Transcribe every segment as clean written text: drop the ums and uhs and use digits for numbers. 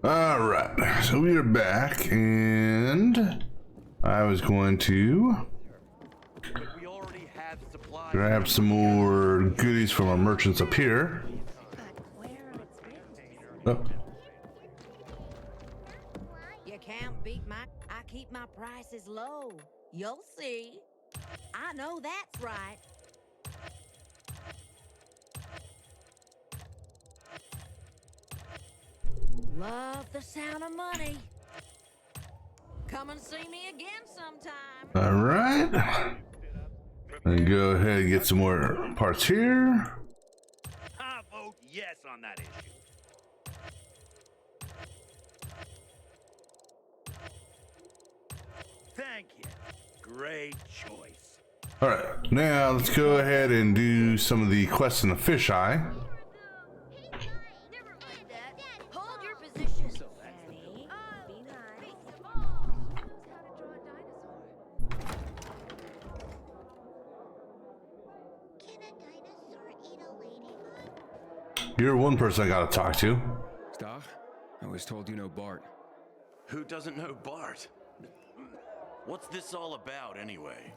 All right, so we are back, and I was going to We already have supplies. grab some more goodies from our merchants up here. Oh, You can't beat I keep my prices low. You'll see. I know that's right. Love the sound of money. Come and see me again sometime. all right. And go ahead and get some more parts here. I vote yes on that issue. Thank you. Great choice. All right, now let's go ahead and do some of the quests in the fisheye. Never mind that. Hold your position. Danny, be nice. Can a dinosaur eat a ladybug? You're one person I gotta talk to. Stach, I was told you know Bart. Who doesn't know Bart? What's this all about, anyway?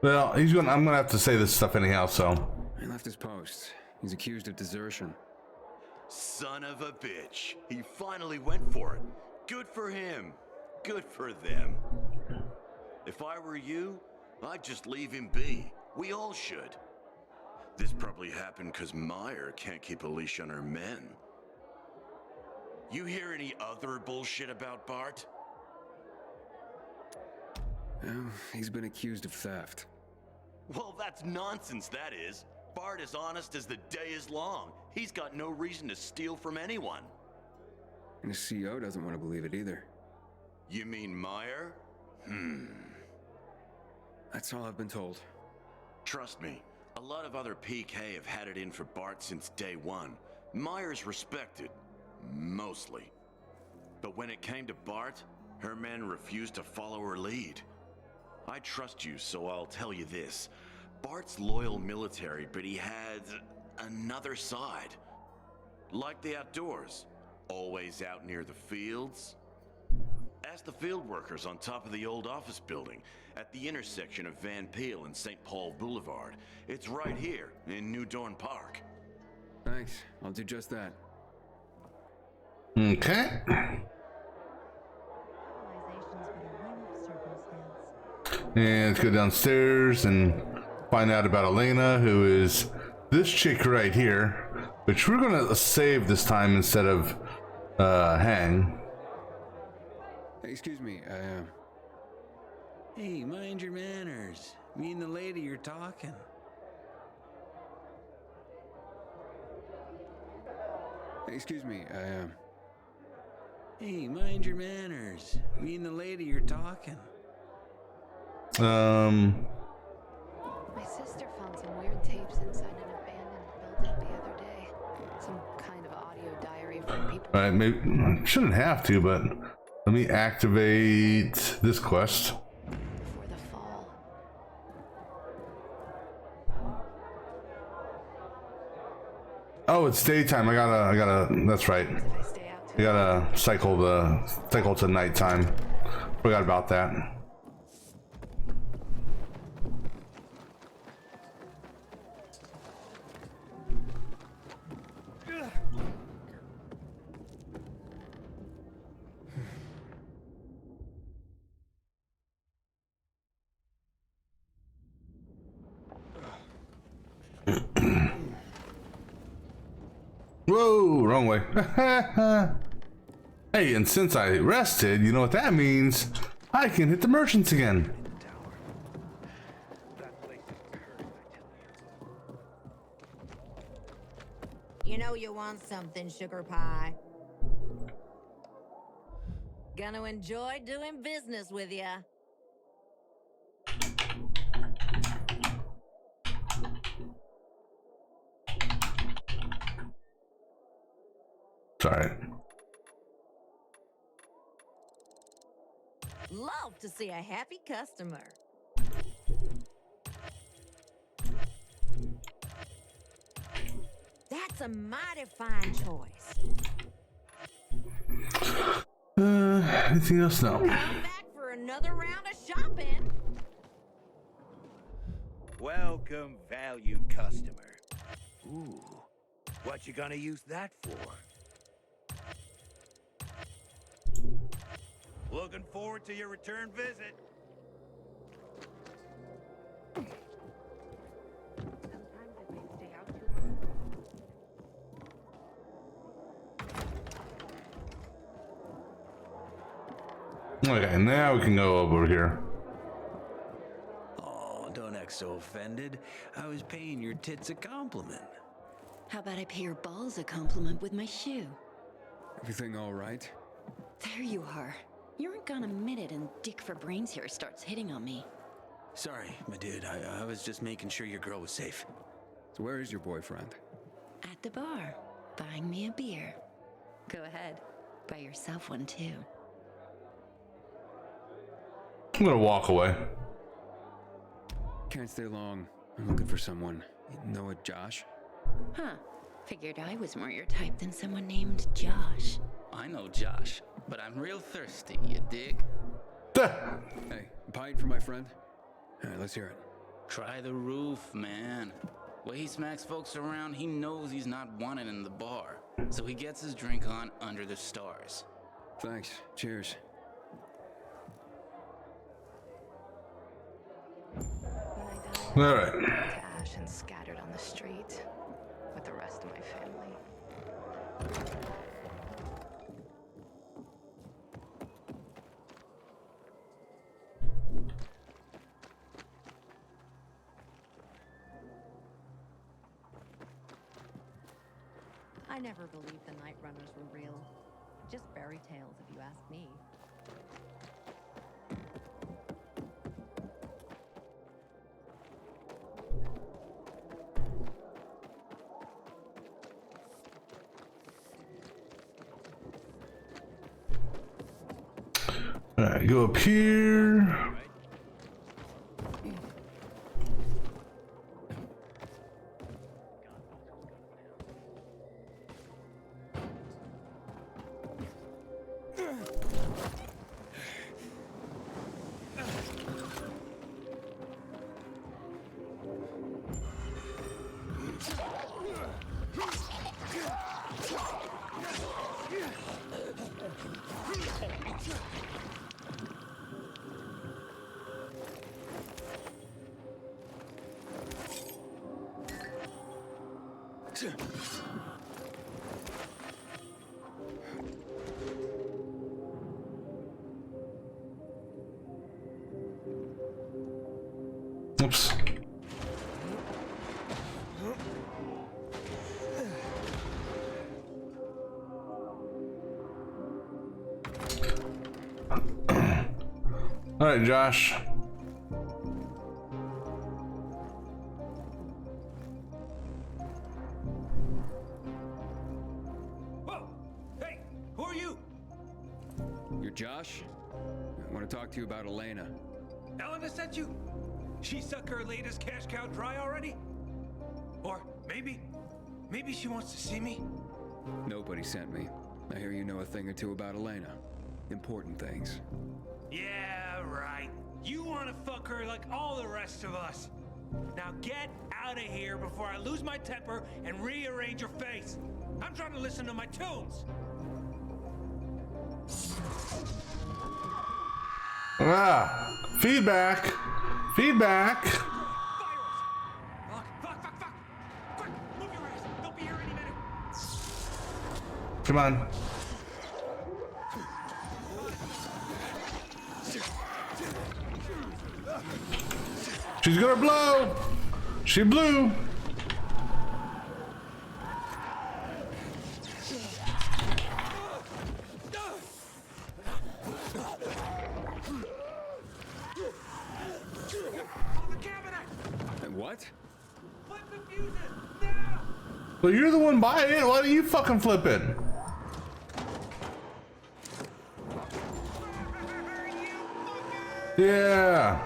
Well, I'm gonna have to say this stuff anyhow, so. He left his post. He's accused of desertion. Son of a bitch. He finally went for it. Good for him. Good for them. If I were you, I'd just leave him be. We all should. This probably happened because Meyer can't keep a leash on her men. You hear any other bullshit about Bart? Well, he's been accused of theft. Well, that's nonsense, that is. Bart is honest as the day is long. He's got no reason to steal from anyone. And his CO doesn't want to believe it either. You mean Meyer? That's all I've been told. Trust me, a lot of other PK have had it in for Bart since day one. Meyer's respected. Mostly. But when it came to Bart, her men refused to follow her lead. I trust you, so I'll tell you this. Bart's loyal military, but he had another side. Like the outdoors. Always out near the fields. Ask the field workers on top of the old office building at the intersection of Van Peel and St. Paul Boulevard. It's right here in New Dorn Park. Thanks, I'll do just that. Okay. And let's go downstairs and find out about Elena, who is this chick right here, which we're gonna save this time instead of hang. Hey, excuse me, Hey, mind your manners. Me and the lady you're talking. excuse me, Hey, mind your manners. Me and the lady you're talking. My sister found some weird tapes inside an abandoned building the other day. Some kind of audio diary from people. Alright, maybe I shouldn't have to, but let me activate this quest. Before the fall. Oh, it's daytime. I gotta, that's right. Did I stay out too I gotta cycle to nighttime. Forgot about that. Whoa, wrong way. Hey, and since I rested, you know what that means? I can hit the merchants again. You know you want something, sugar pie. Gonna enjoy doing business with ya. Sorry. Love to see a happy customer. That's a mighty fine choice. Anything else? No. Come back for another round of shopping. Welcome, valued customer. Ooh, what you gonna use that for? Looking forward to your return visit. Sometimes if they stay out too long. Okay, now we can go over here. Oh, don't act so offended. I was paying your tits a compliment. How about I pay your balls a compliment with my shoe? Everything all right? There you are. You aren't gone a minute and Dick for Brains here starts hitting on me. Sorry, my dude. I was just making sure your girl was safe. So where is your boyfriend? At the bar, buying me a beer. Go ahead, buy yourself one too. I'm gonna walk away. Can't stay long. I'm looking for someone. You know a Josh? Huh. Figured I was more your type than someone named Josh. I know Josh, but I'm real thirsty, you dig? Hey, a pint for my friend? Alright, let's hear it. Try the roof, man. Way he smacks folks around, he knows he's not wanted in the bar. So he gets his drink on under the stars. Thanks. Cheers. When I died, All I right. was burned to ash and scattered on the street with the rest of my family. I never believed the Night Runners were real. Just fairy tales, if you ask me. All right, go up here. Oops. All right, Josh. Whoa! Hey, who are you? You're Josh? I want to talk to you about Elena. Elena sent you? She sucked her latest cash cow dry already? Or maybe she wants to see me? Nobody sent me. I hear you know a thing or two about Elena. Important things. Yeah, right. You want to fuck her like all the rest of us. Now get out of here before I lose my temper and rearrange your face. I'm trying to listen to my tunes. Ah, feedback. Feedback. Virus! Fuck! Quick, move your ass. They'll be here any minute. Come on. She's gonna blow. She blew. What? Flip the fuses, now! Well, you're the one buying it. Why don't you fucking flip it? Yeah.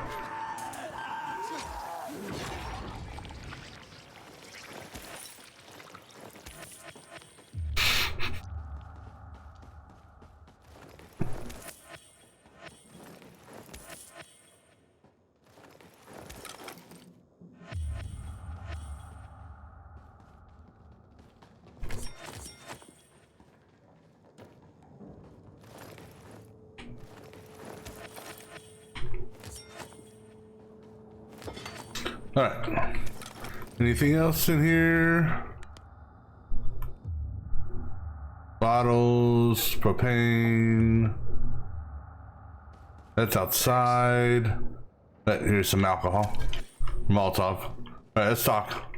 Alright. Anything else in here? Bottles, propane. That's outside. Here's some alcohol. Molotov. Alright, let's talk.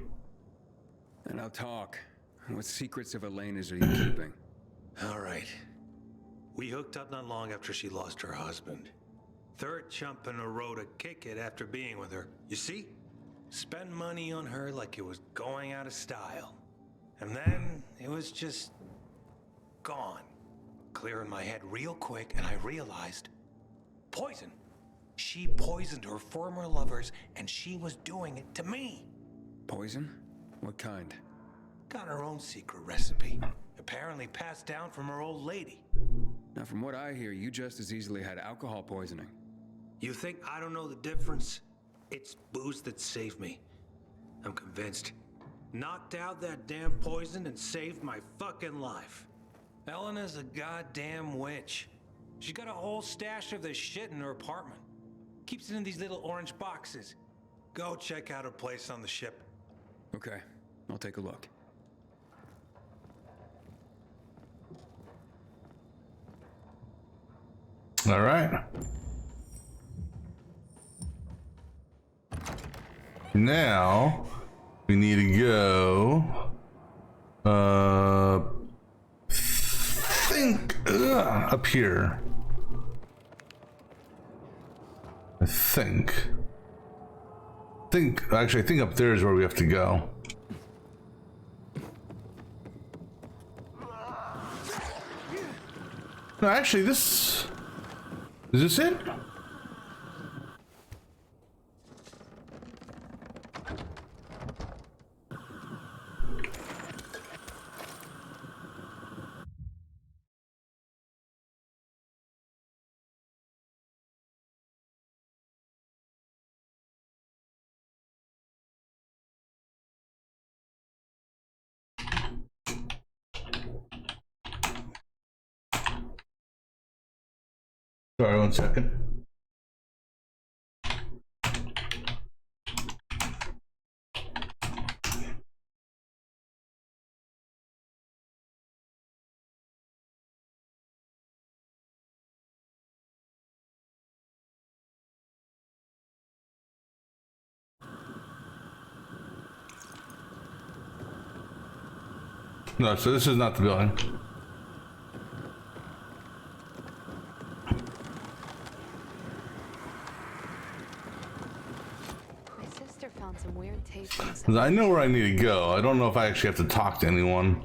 And I'll talk. What secrets of Elena's are you keeping? All right. We hooked up not long after she lost her husband. Third chump in a row to kick it after being with her. You see? Spend money on her like it was going out of style. And then it was just gone. Clearing my head real quick, and I realized poison. She poisoned her former lovers, and she was doing it to me. Poison? What kind? Got her own secret recipe. Apparently passed down from her old lady. Now, from what I hear, you just as easily had alcohol poisoning. You think I don't know the difference? It's booze that saved me. I'm convinced. Knocked out that damn poison and saved my fucking life. Elena's a goddamn witch. She's got a whole stash of this shit in her apartment. Keeps it in these little orange boxes. Go check out her place on the ship. Okay, I'll take a look. All right. Now we need to go. Think up here. I think actually I think up there is where we have to go. No, actually is this it? Sorry, 1 second. No, so this is not the building. Some weird tapes. I know where I need to go. I don't know if I actually have to talk to anyone.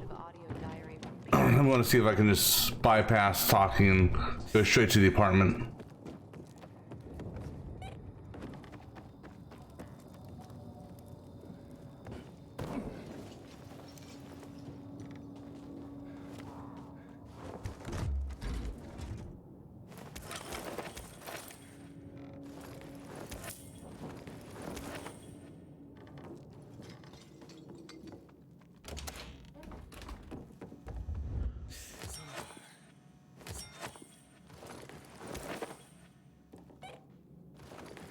I want to see if I can just bypass talking and go straight to the apartment.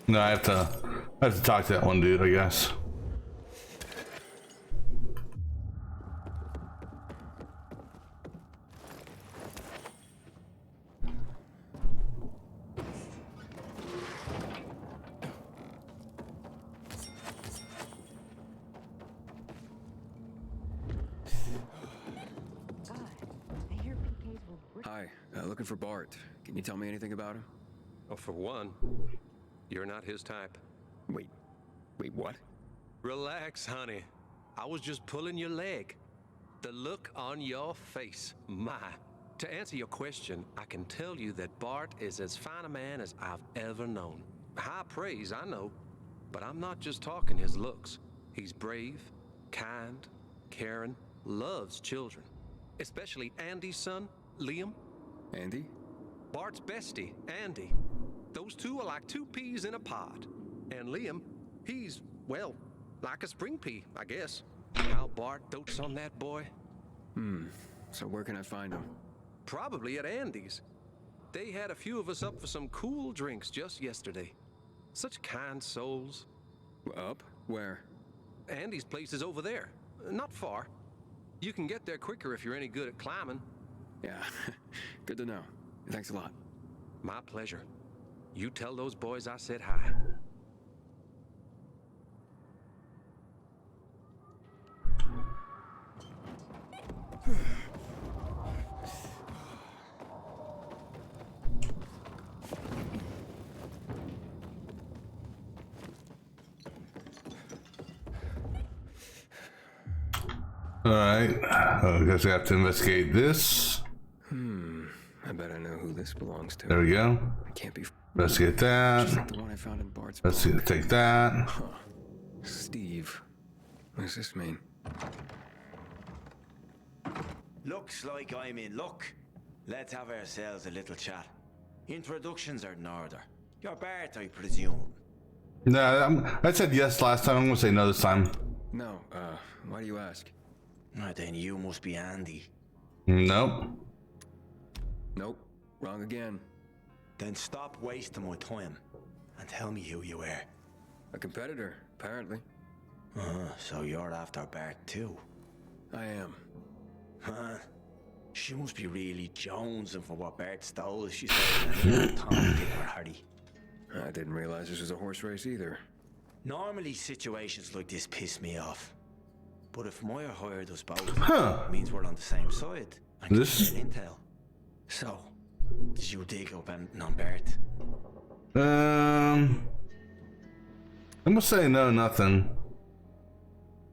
No, I have to talk to that one dude, I guess. Hi, looking for Bart. Can you tell me anything about him? Oh, for one, you're not his type. Wait, what? Relax, honey. I was just pulling your leg. The look on your face, my. To answer your question, I can tell you that Bart is as fine a man as I've ever known. High praise, I know, but I'm not just talking his looks. He's brave, kind, caring, loves children. Especially Andy's son, Liam. Andy? Bart's bestie, Andy. Those two are like two peas in a pod. And Liam, he's, well, like a spring pea, I guess. How Bart dotes on that boy. So where can I find him? Probably at Andy's. They had a few of us up for some cool drinks just yesterday. Such kind souls. Up? Where? Andy's place is over there. Not far. You can get there quicker if you're any good at climbing. Yeah, good to know. Thanks a lot. My pleasure. You tell those boys I said hi. Alright, I guess I have to investigate this. I bet I know who this belongs to. There we go. I can't be. Investigate that. Just like the one I found in Bart's Let's see, take that. Huh. Steve. What does this mean? Looks like I'm in luck. Let's have ourselves a little chat. Introductions are in order. You're Bart, I presume. Nah, I said yes last time. I'm gonna say no this time. No, why do you ask? Then you must be Andy. Nope. Nope, wrong again. Then stop wasting my time and tell me who you were. A competitor, apparently. So you're after Bart too? I am. She must be really jonesing for what Bart stole. She's like Tom, Dick, or Harry. I didn't realize this was a horse race either. Normally situations like this piss me off. But if Moyer hired us both, it means we're on the same side. And This- get intel. So, did you dig up anything on Bart? I'm gonna say no, nothing.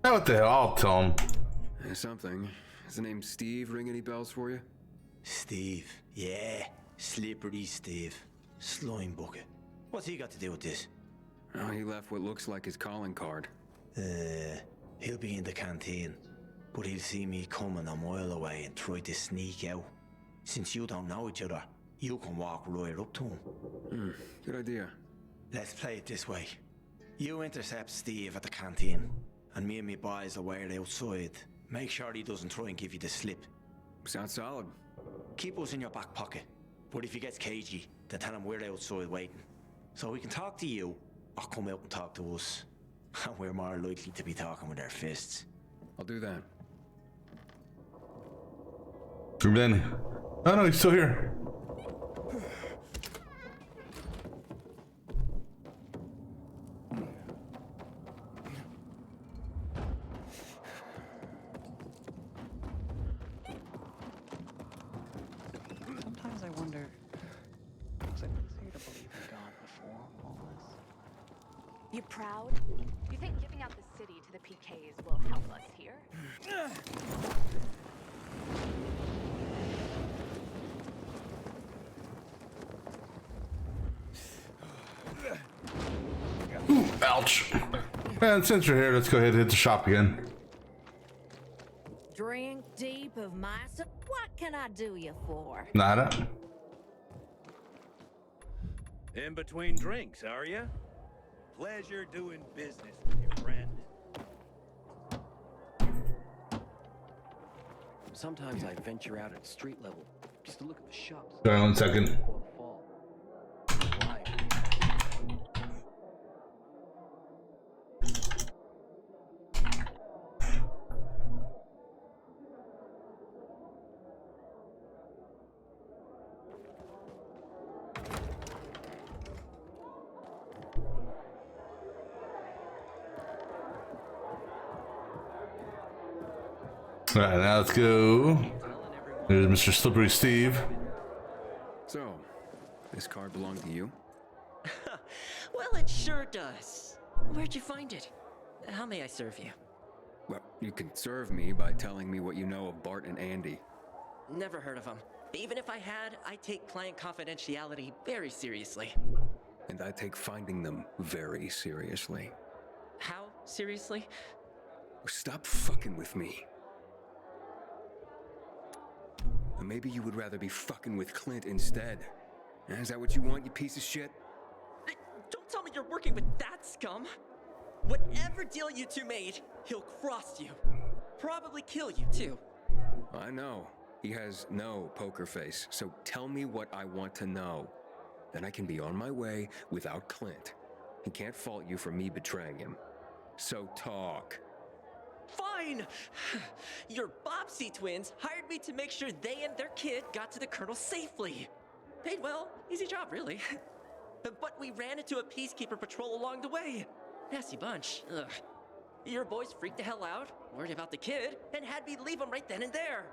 Now what the hell? I'll tell him. Something. Does the name Steve ring any bells for you? Steve. Yeah. Slippery Steve. Slime bucket. What's he got to do with this? Oh, he left what looks like his calling card. He'll be in the canteen. But he'll see me coming a mile away and try to sneak out. Since you don't know each other, you can walk right up to him. Good idea. Let's play it this way. You intercept Steve at the canteen, and me and me boys will wait outside. Make sure he doesn't try and give you the slip. Sounds solid. Keep us in your back pocket. But if he gets cagey, then tell him we're outside waiting. So we can talk to you, or come out and talk to us. And we're more likely to be talking with our fists. I'll do that. Danny. Oh no, he's still here. Sometimes I wonder, was it easier to believe in God before all this? You proud? You think giving out the city to the PKs will help us here? Ooh, ouch. And since you're here, let's go ahead and hit the shop again. Drink deep of my... What can I do you for? Nada. In between drinks, are you? Pleasure doing business with your friend. Sometimes I venture out at street level just to look at the shops. Sorry, 1 second. Before the fall. Why? Alright, now let's go. There's Mr. Slippery Steve. So, this card belonged to you? Well, it sure does. Where'd you find it? How may I serve you? Well, you can serve me by telling me what you know of Bart and Andy. Never heard of them. Even if I had, I take client confidentiality very seriously. And I take finding them very seriously. How seriously? Stop fucking with me. Or maybe you would rather be fucking with Clint instead. Is that what you want, you piece of shit? Don't tell me you're working with that scum! Whatever deal you two made, he'll cross you. Probably kill you, too. I know. He has no poker face, so tell me what I want to know. Then I can be on my way without Clint. He can't fault you for me betraying him. So talk. Fine! Your Bobbsey twins hired me to make sure they and their kid got to the Colonel safely. Paid well, easy job, really. But we ran into a peacekeeper patrol along the way. Nasty bunch. Ugh. Your boys freaked the hell out, worried about the kid, and had me leave him right then and there.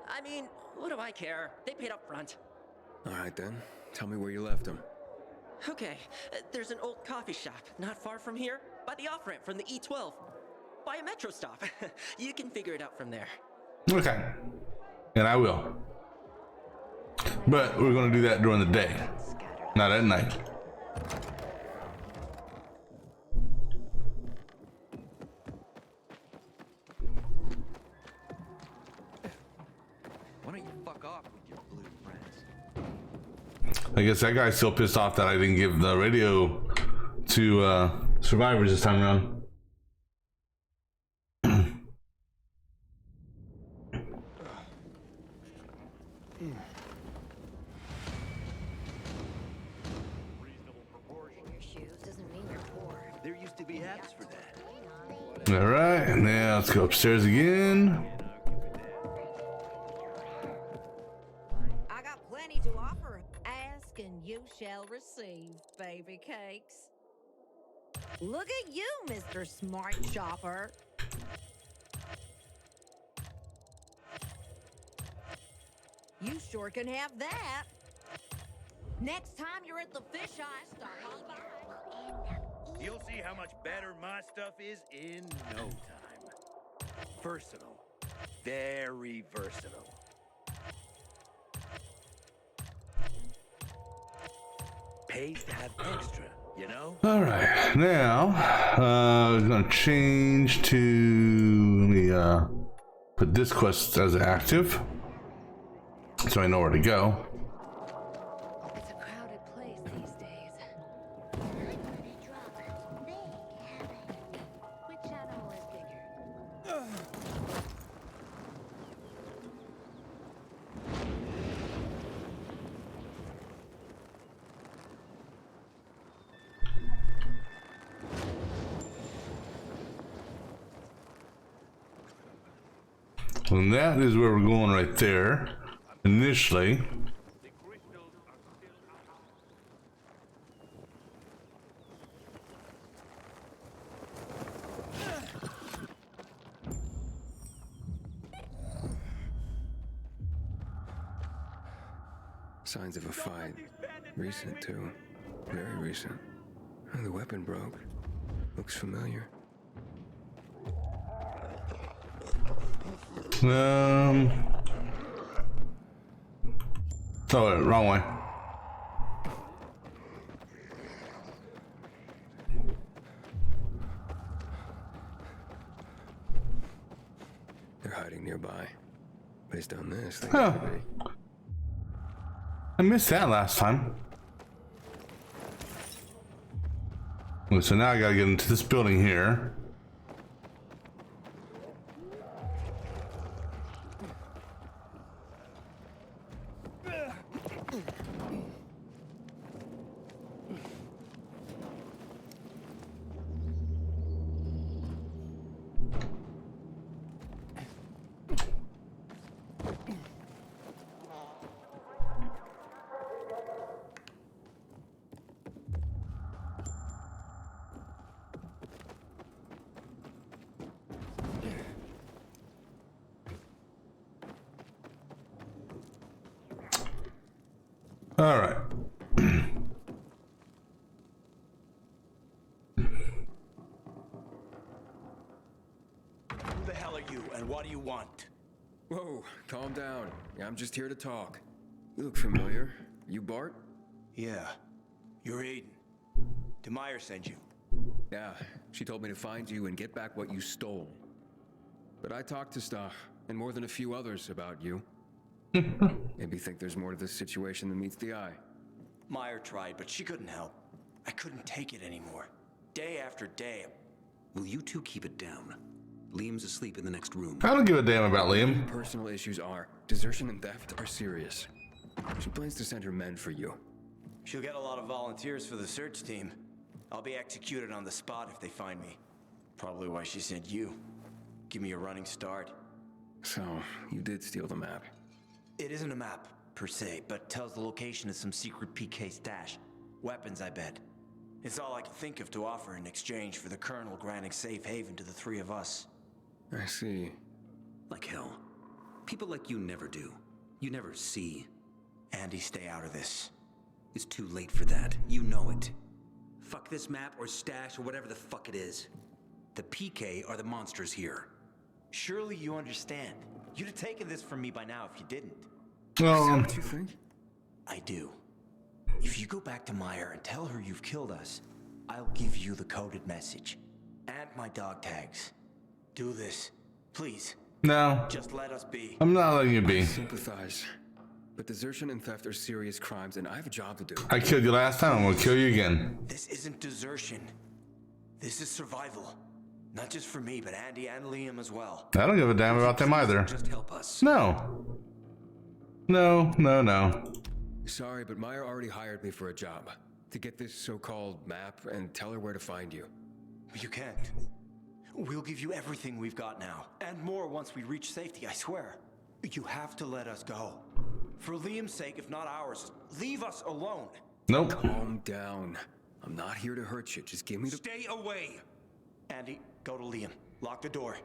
I mean, what do I care? They paid up front. All right then, tell me where you left him. Okay, there's an old coffee shop not far from here, by the off-ramp from the E12. By a metro stop. You can figure it out from there. Okay. And I will. But we're going to do that during the day, not at night. Why don't you fuck off with your blue friends? I guess that guy's still pissed off that I didn't give the radio to survivors this time around. There used to be apps for that. All right, now let's go upstairs again. I got plenty to offer. Ask and you shall receive, baby cakes. Look at you, Mr. Smart Shopper. You sure can have that. Next time you're at the fish eye, stop on by. You'll see how much better my stuff is in no time. Versatile. Very versatile. Pays to have extra, you know? All right, now I'm gonna change to, let me put this quest as active, so I know where to go. It's a crowded place these days. Which animal is bigger? And that is where we're going right there, initially. Signs of a fight. Recent, too. Very recent. Oh, the weapon broke. Looks familiar. Oh, wrong way. They're hiding nearby. Based on this, they Huh. gotta be. I missed that last time. Okay, so now I gotta get into this building here. All right. Who the hell are you and what do you want? Whoa, calm down. I'm just here to talk. You look familiar. You Bart? Yeah, you're Aiden. Demire sent you. Yeah, she told me to find you and get back what you stole. But I talked to Stach, and more than a few others about you. Maybe think there's more to this situation than meets the eye. Meyer tried, but she couldn't help. I couldn't take it anymore. Day after day. Will you two keep it down? Liam's asleep in the next room. I don't give a damn about Liam. Personal issues are. Desertion and theft are serious. She plans to send her men for you. She'll get a lot of volunteers for the search team. I'll be executed on the spot if they find me. Probably why she sent you. Give me a running start. So, you did steal the map. It isn't a map, per se, but tells the location of some secret PK stash. Weapons, I bet. It's all I can think of to offer in exchange for the Colonel granting safe haven to the three of us. I see. Like hell. People like you never do. You never see. Andy, stay out of this. It's too late for that. You know it. Fuck this map or stash or whatever the fuck it is. The PK are the monsters here. Surely you understand. You'd have taken this from me by now if you didn't. Is that what you think? I do. If you go back to Meyer and tell her you've killed us, I'll give you the coded message. And my dog tags. Do this. Please. No. Just let us be. I'm not letting you be. I sympathize. But desertion and theft are serious crimes, and I have a job to do. I killed you last time, I'm gonna kill you again. This isn't desertion. This is survival. Not just for me, but Andy and Liam as well. I don't give a damn about them either. Just help us. No. No, no, no. Sorry, but Meyer already hired me for a job. To get this so-called map and tell her where to find you. You can't. We'll give you everything we've got now. And more once we reach safety, I swear. You have to let us go. For Liam's sake, if not ours, leave us alone. Nope. Calm down. I'm not here to hurt you. Just give me the... Stay away! Andy, go to Liam. Lock the door.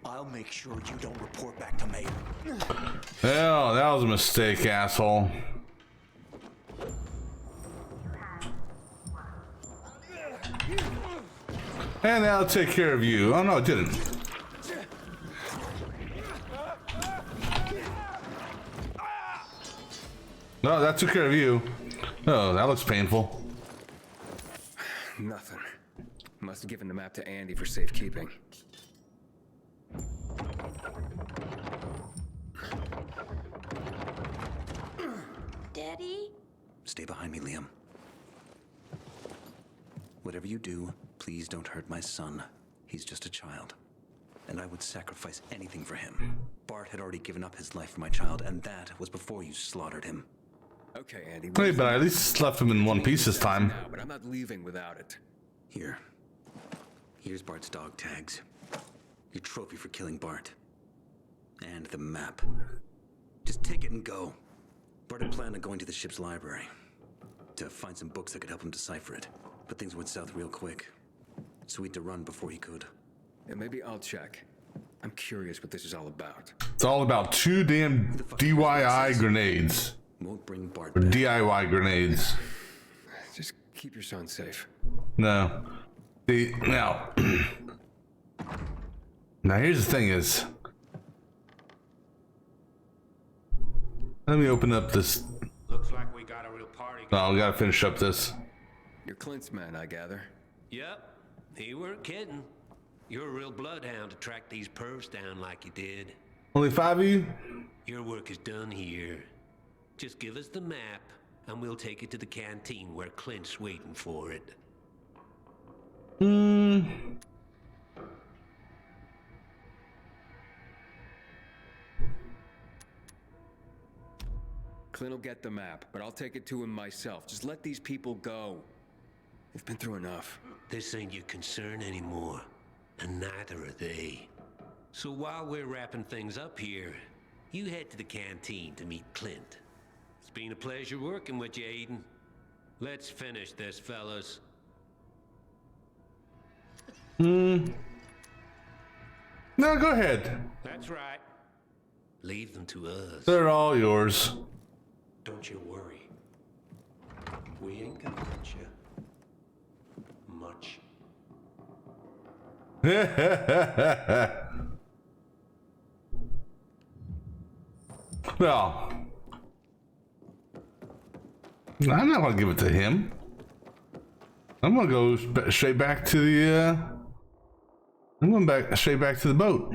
I'll make sure you don't report back to Mayor. Hell, that was a mistake, asshole. And I'll take care of you. Oh no, it didn't. No, that took care of you. Oh, that looks painful. Nothing. Must have given the map to Andy for safekeeping. Daddy? Stay behind me, Liam. Whatever you do, please don't hurt my son. He's just a child. And I would sacrifice anything for him. Bart had already given up his life for my child, and that was before you slaughtered him. Okay, Andy. Wait, but I at least left him in one piece this time. Now, but I'm not leaving without it. Here. Here's Bart's dog tags. Your trophy for killing Bart. And the map. Just take it and go. Bart had planned on going to the ship's library to find some books that could help him decipher it. But things went south real quick. So he had to run before he could. Yeah, maybe I'll check. I'm curious what this is all about. It's all about 2 damn DIY grenades. Won't bring Bart Or back. DIY grenades. Just keep your son safe. No. Now here's the thing is, let me open up this. Looks like we got a real party. No, we gotta finish up this. You're Clint's man, I gather. Yep, he weren't kidding. You're a real bloodhound to track these pervs down like you did. Only 5 of you? Your work is done here. Just give us the map, and we'll take it to the canteen where Clint's waiting for it. Clint will get the map, but I'll take it to him myself. Just let these people go. They've been through enough. This ain't your concern anymore, and neither are they. So while we're wrapping things up here, you head to the canteen to meet Clint. It's been a pleasure working with you, Aiden. Let's finish this, fellas. No, go ahead. That's right. Leave them to us. They're all yours. Don't you worry. We ain't gonna hurt you much. Well, I'm not gonna give it to him. I'm gonna go straight back to the. I'm going back straight back to the boat.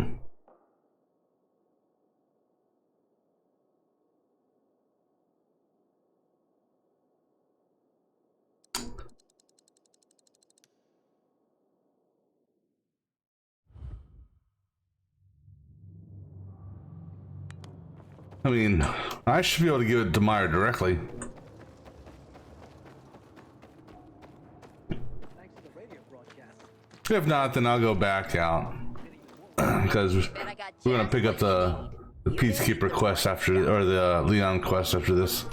I mean, I should be able to give it to Meyer directly. Thanks to the radio broadcast, If not, then I'll go back out because we're gonna pick up the Peacekeeper quest after, or the Leon quest after this.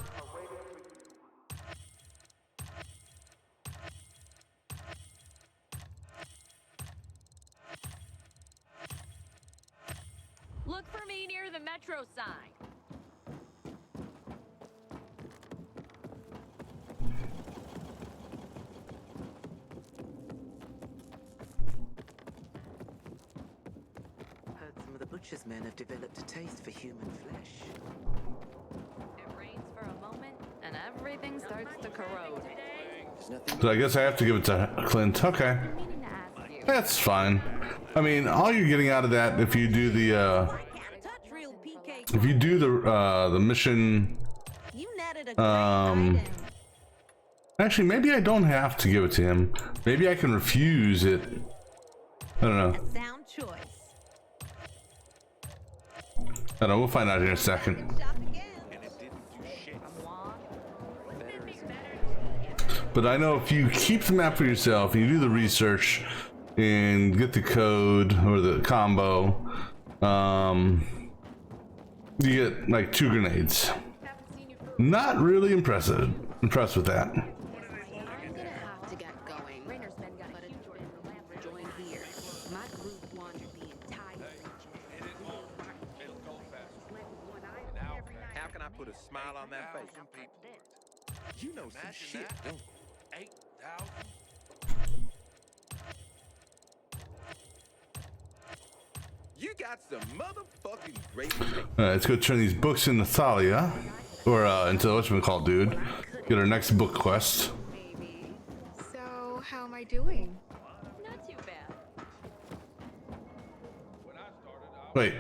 Look for me near the metro sign. Heard some of the butcher's men have developed a taste for human flesh. It rains for a moment, and everything starts to corrode. So I guess I have to give it to Clint. Okay, that's fine. I mean, all you're getting out of that, if you do the mission, actually, maybe I don't have to give it to him. Maybe I can refuse it. I don't know. Sound choice. I don't know. We'll find out here in a second. But I know if you keep the map for yourself, you do the research and get the code or the combo, you get like 2 grenades. Not really impressed with that. I'm gonna have to get going. Rainer's men got join here. My group wandered the entire region. How can I put a smile on that face? You know some shit, don't you? 8,000. You got some motherfucking great taste. Alright, let's go turn these books into Thalia. Or into whatchamacallit, dude. Get our next book quest. So, how am I doing? Not too bad. Wait.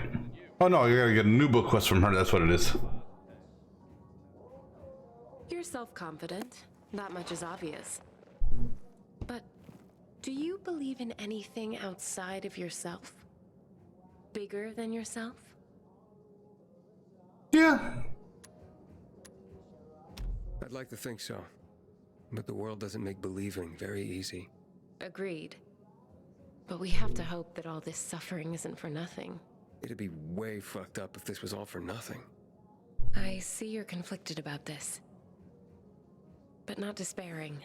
Oh no, you gotta get a new book quest from her. That's what it is. You're self-confident. Not much is obvious. But do you believe in anything outside of yourself? Bigger than yourself? Yeah. I'd like to think so. But the world doesn't make believing very easy. Agreed. But we have to hope that all this suffering isn't for nothing. It'd be way fucked up if this was all for nothing. I see you're conflicted about this. But not despairing.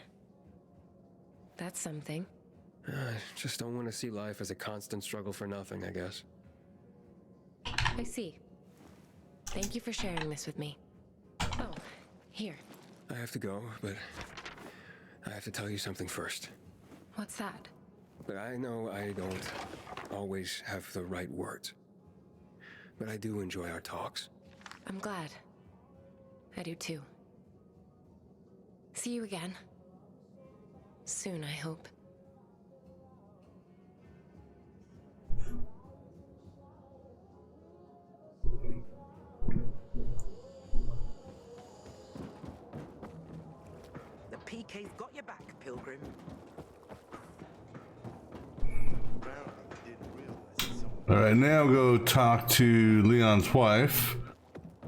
That's something. I just don't want to see life as a constant struggle for nothing, I guess. I see. Thank you for sharing this with me. Oh, here. I have to go, but I have to tell you something first. What's that? But I know I don't always have the right words. But I do enjoy our talks. I'm glad. I do too. See you again. Soon, I hope. The PK's got your back, Pilgrim. Alright, now go talk to Leon's wife.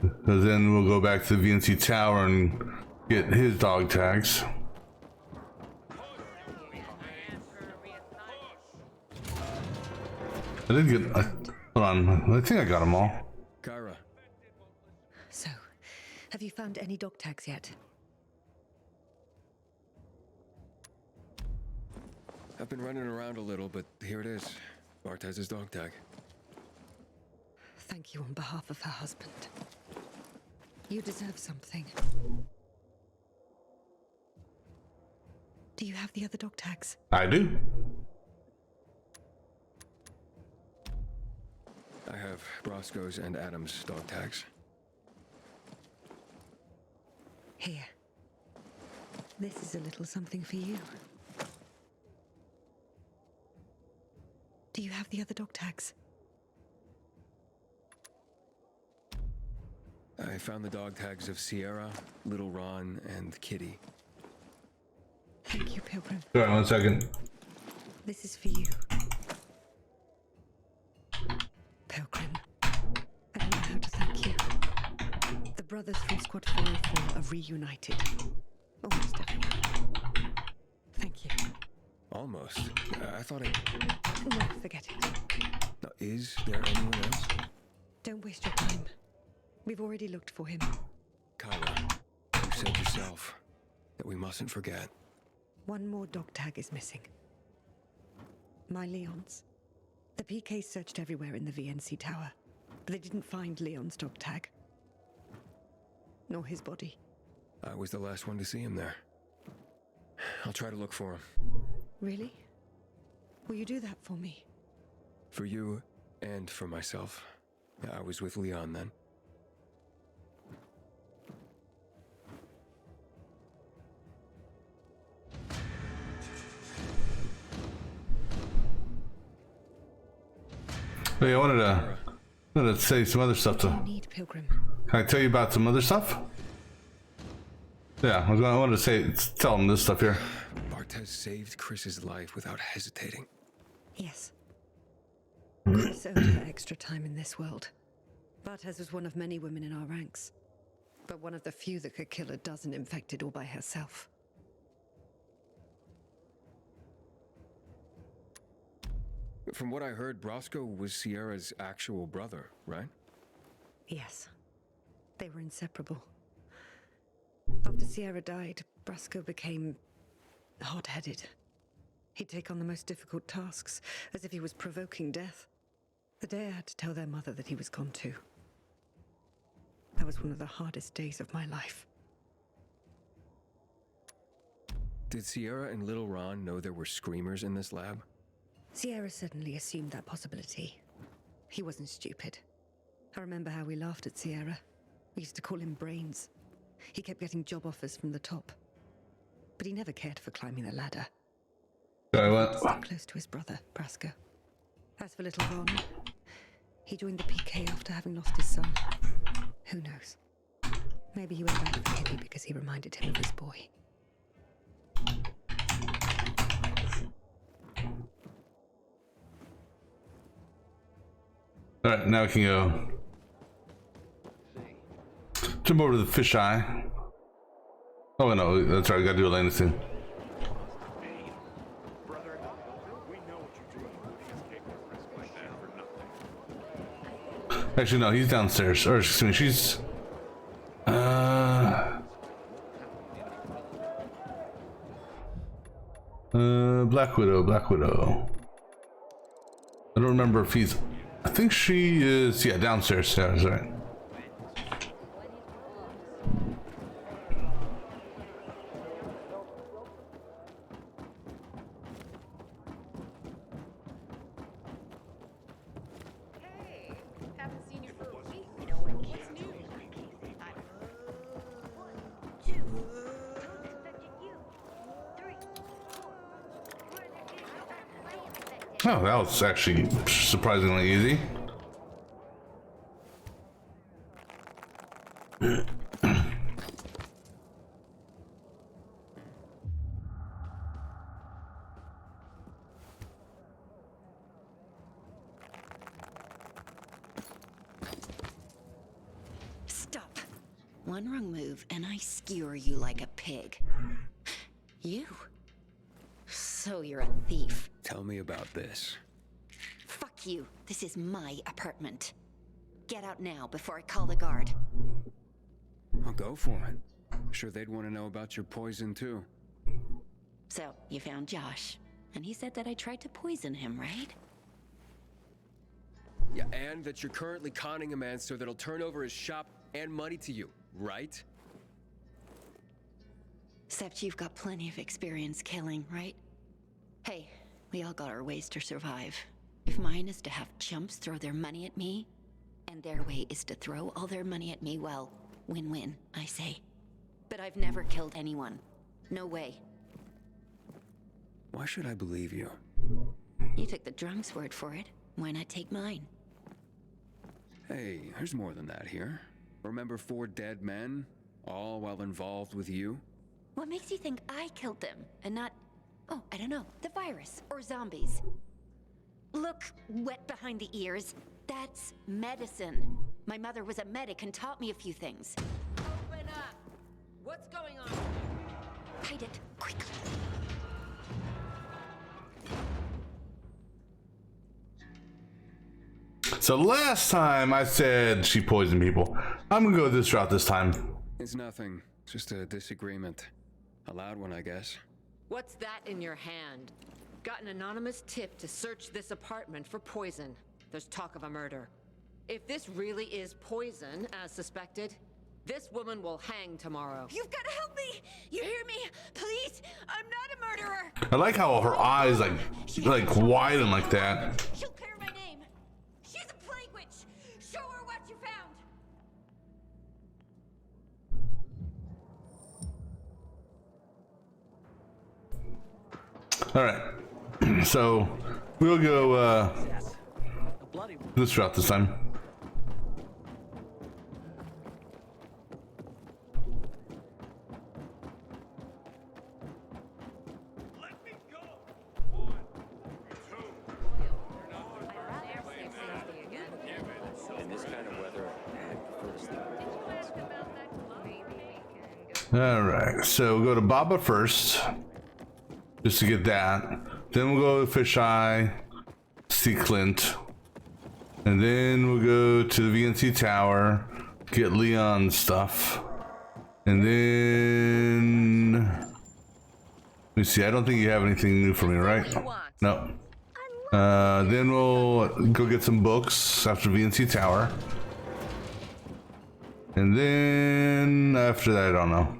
Because then we'll go back to the VNC Tower and get his dog tags. I did get. Hold on, I think I got them all. Kyra. So, have you found any dog tags yet? I've been running around a little, but here it is. Bartez's dog tag. Thank you on behalf of her husband. You deserve something. Do you have the other dog tags? I do. I have Brosco's and Adam's dog tags. Here. This is a little something for you. Do you have the other dog tags? I found the dog tags of Sierra, Little Ron, and Kitty. Thank you, Pilgrim. Sorry, 1 second. This is for you. Pilgrim. I don't know how to thank you. The brothers from Squad 404 are reunited. Almost everyone. Thank you. Almost. I thought I... No, forget it. Now, is there anyone else? Don't waste your time. We've already looked for him. Kyra, you said yourself that we mustn't forget. One more dog tag is missing. My Leon's. The PK searched everywhere in the VNC tower, but they didn't find Leon's dog tag. Nor his body. I was the last one to see him there. I'll try to look for him. Really? Will you do that for me? For you and for myself. I was with Leon then. Hey, I wanted to say some other stuff to. Need Pilgrim. Can I tell you about some other stuff? Yeah, I wanted to tell him this stuff here. Bartez saved Chris's life without hesitating. Yes. Chris owed her extra time in this world. Bartez was one of many women in our ranks, but one of the few that could kill a dozen infected all by herself. From what I heard, Brosco was Sierra's actual brother, right? Yes. They were inseparable. After Sierra died, Brasco became hot-headed. He'd take on the most difficult tasks, as if he was provoking death. The day I had to tell their mother that he was gone too. That was one of the hardest days of my life. Did Sierra and Little Ron know there were screamers in this lab? Sierra suddenly assumed that possibility. He wasn't stupid. I remember how we laughed at Sierra. We used to call him Brains. He kept getting job offers from the top. But he never cared for climbing the ladder. Sorry, what? He stayed close to his brother, Brasco. As for Little Ron, he joined the PK after having lost his son. Who knows? Maybe he went back for Kitty because he reminded him of his boy. Alright, now we can go. Jump over to the fisheye. Oh no, that's right, I gotta do Elena soon. Actually, no, he's downstairs. Or, excuse me, she's... Black Widow. I don't remember if he's... I think she is... Yeah, downstairs. Yeah, that's right. Oh, that was actually surprisingly easy. Stop. One wrong move and I skewer you like a pig. You? So you're a thief. Tell me about this. Fuck you. This is my apartment. Get out now before I call the guard. I'll go for it. I'm sure they'd want to know about your poison too. So, you found Josh, and he said that I tried to poison him, right? Yeah, and that you're currently conning a man so that he'll turn over his shop and money to you, right? Except you've got plenty of experience killing, right? Hey, we all got our ways to survive. If mine is to have chumps throw their money at me, and their way is to throw all their money at me, well, win-win, I say. But I've never killed anyone. No way. Why should I believe you? You took the drunk's word for it. Why not take mine? Hey, there's more than that here. Remember 4 dead men? All while involved with you? What makes you think I killed them, and not, oh, I don't know, the virus or zombies? Look wet behind the ears. That's medicine. My mother was a medic and taught me a few things. Open up! What's going on? Hide it, quickly. So last time I said she poisoned people. I'm gonna go this route this time. It's nothing. Just a disagreement. A loud one, I guess. What's that in your hand? Got an anonymous tip to search this apartment for poison. There's talk of a murder. If this really is poison, as suspected, this woman will hang tomorrow. You've got to help me! You hear me? Please! I'm not a murderer! I like how her eyes like widen like that. She'll clear my name. She's a plague witch. Show her what you found. All right, so we'll go this route this time. In this kind of weather, I prefer to sleep. All right, so we'll go to Baba first, just to get that. Then we'll go to Fisheye, see Clint, and then we'll go to the VNC Tower, get Leon's stuff, and then let me see. I don't think you have anything new for me, right? No. Then we'll go get some books after VNC Tower, and then after that, I don't know.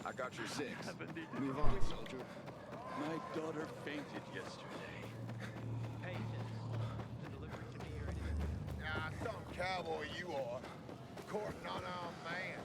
I got your 6. Move on, soldier. My daughter fainted yesterday. Ah, some cowboy you are. Courting on our man.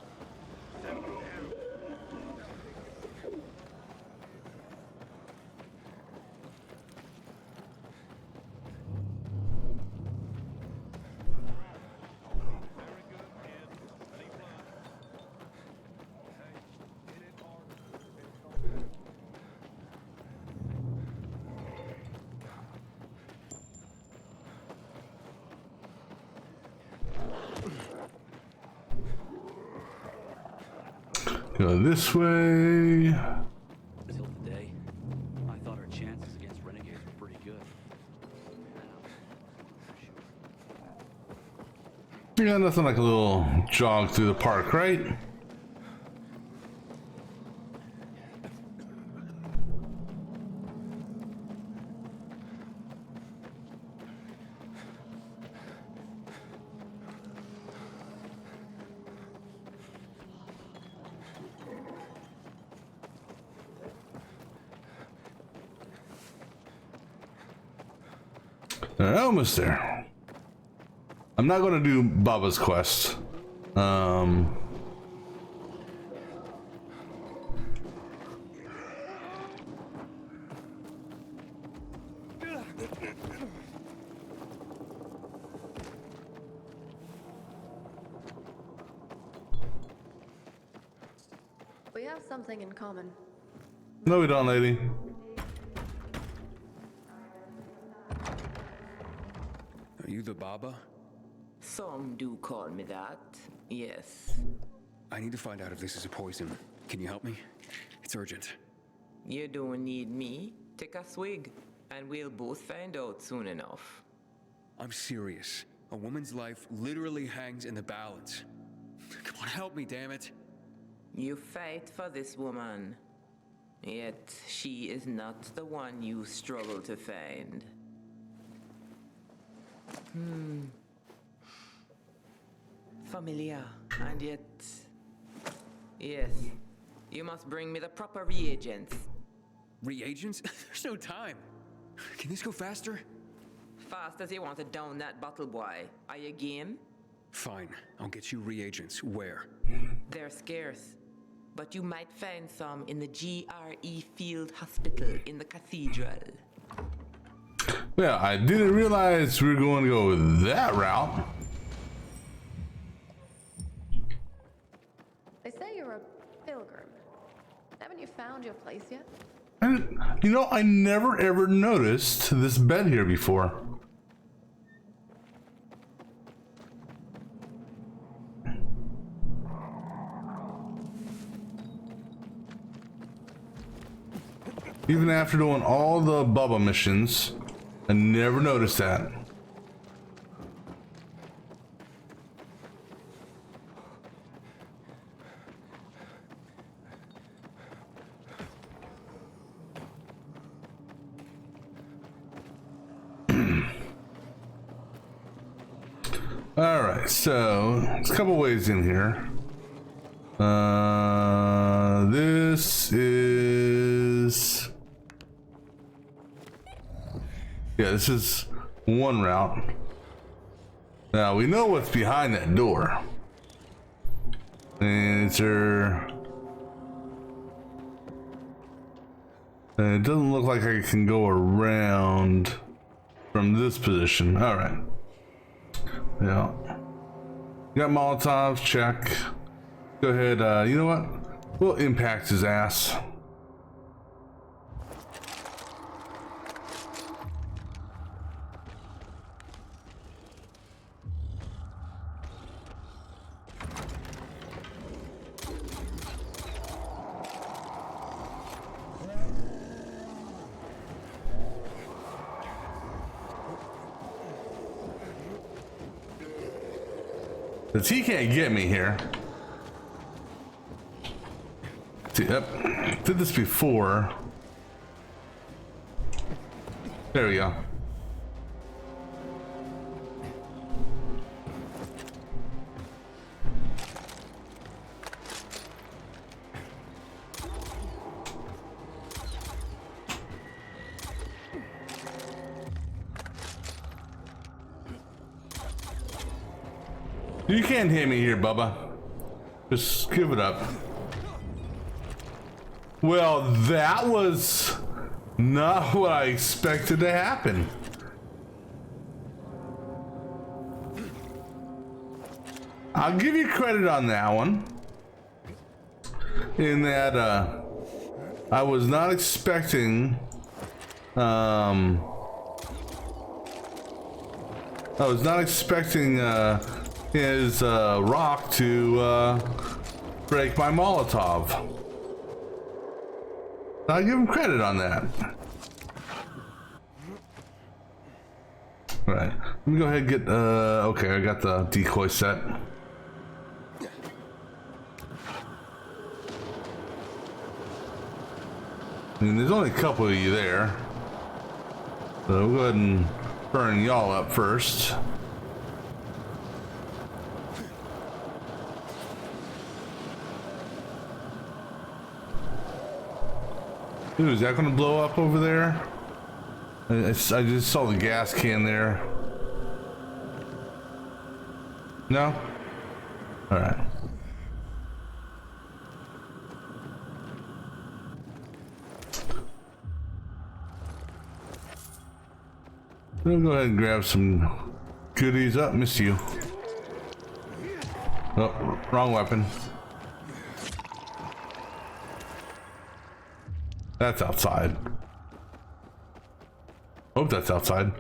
Go this way. Until today, I thought our chances against renegades were pretty good. You got nothing like a little jog through the park, right? Almost there. I'm not gonna do Baba's quest. We have something in common. No, we don't, lady. Are you the Baba? Some do call me that, yes. I need to find out if this is a poison. Can you help me? It's urgent. You don't need me. Take a swig, and we'll both find out soon enough. I'm serious. A woman's life literally hangs in the balance. Come on, help me, damn it. You fight for this woman, yet she is not the one you struggle to find. Familiar, and yet... Yes, you must bring me the proper reagents. Reagents? There's no time. Can this go faster? Fast as you want to down that bottle, boy. Are you game? Fine, I'll get you reagents. Where? They're scarce, but you might find some in the GRE Field Hospital in the cathedral. Yeah, I didn't realize we were going to go that route. They say you're a pilgrim. Haven't you found your place yet? And, you know, I never ever noticed this bed here before. Even after doing all the Bubba missions, I never noticed that. All right, so there's a couple ways in here. This is, yeah, this is one route. Now we know what's behind that door. And it's there. And it doesn't look like I can go around from this position. All right. Yeah. Got Molotovs, check. Go ahead, you know what? We'll impact his ass. Because he can't get me here. See, yep. Did this before. There we go. You can't hit me here, Bubba. Just give it up. Well, that was not what I expected to happen. I'll give you credit on that one. In that, I was not expecting, his rock to break my Molotov. I'll give him credit on that. All right, let me go ahead and get, okay, I got the decoy set. I mean, there's only a couple of you there. So we'll go ahead and burn y'all up first. Ooh, is that gonna blow up over there? I just saw the gas can there. No? Alright. We'll go ahead and grab some goodies. Up, missed you. Oh, wrong weapon. That's outside. Hope that's outside.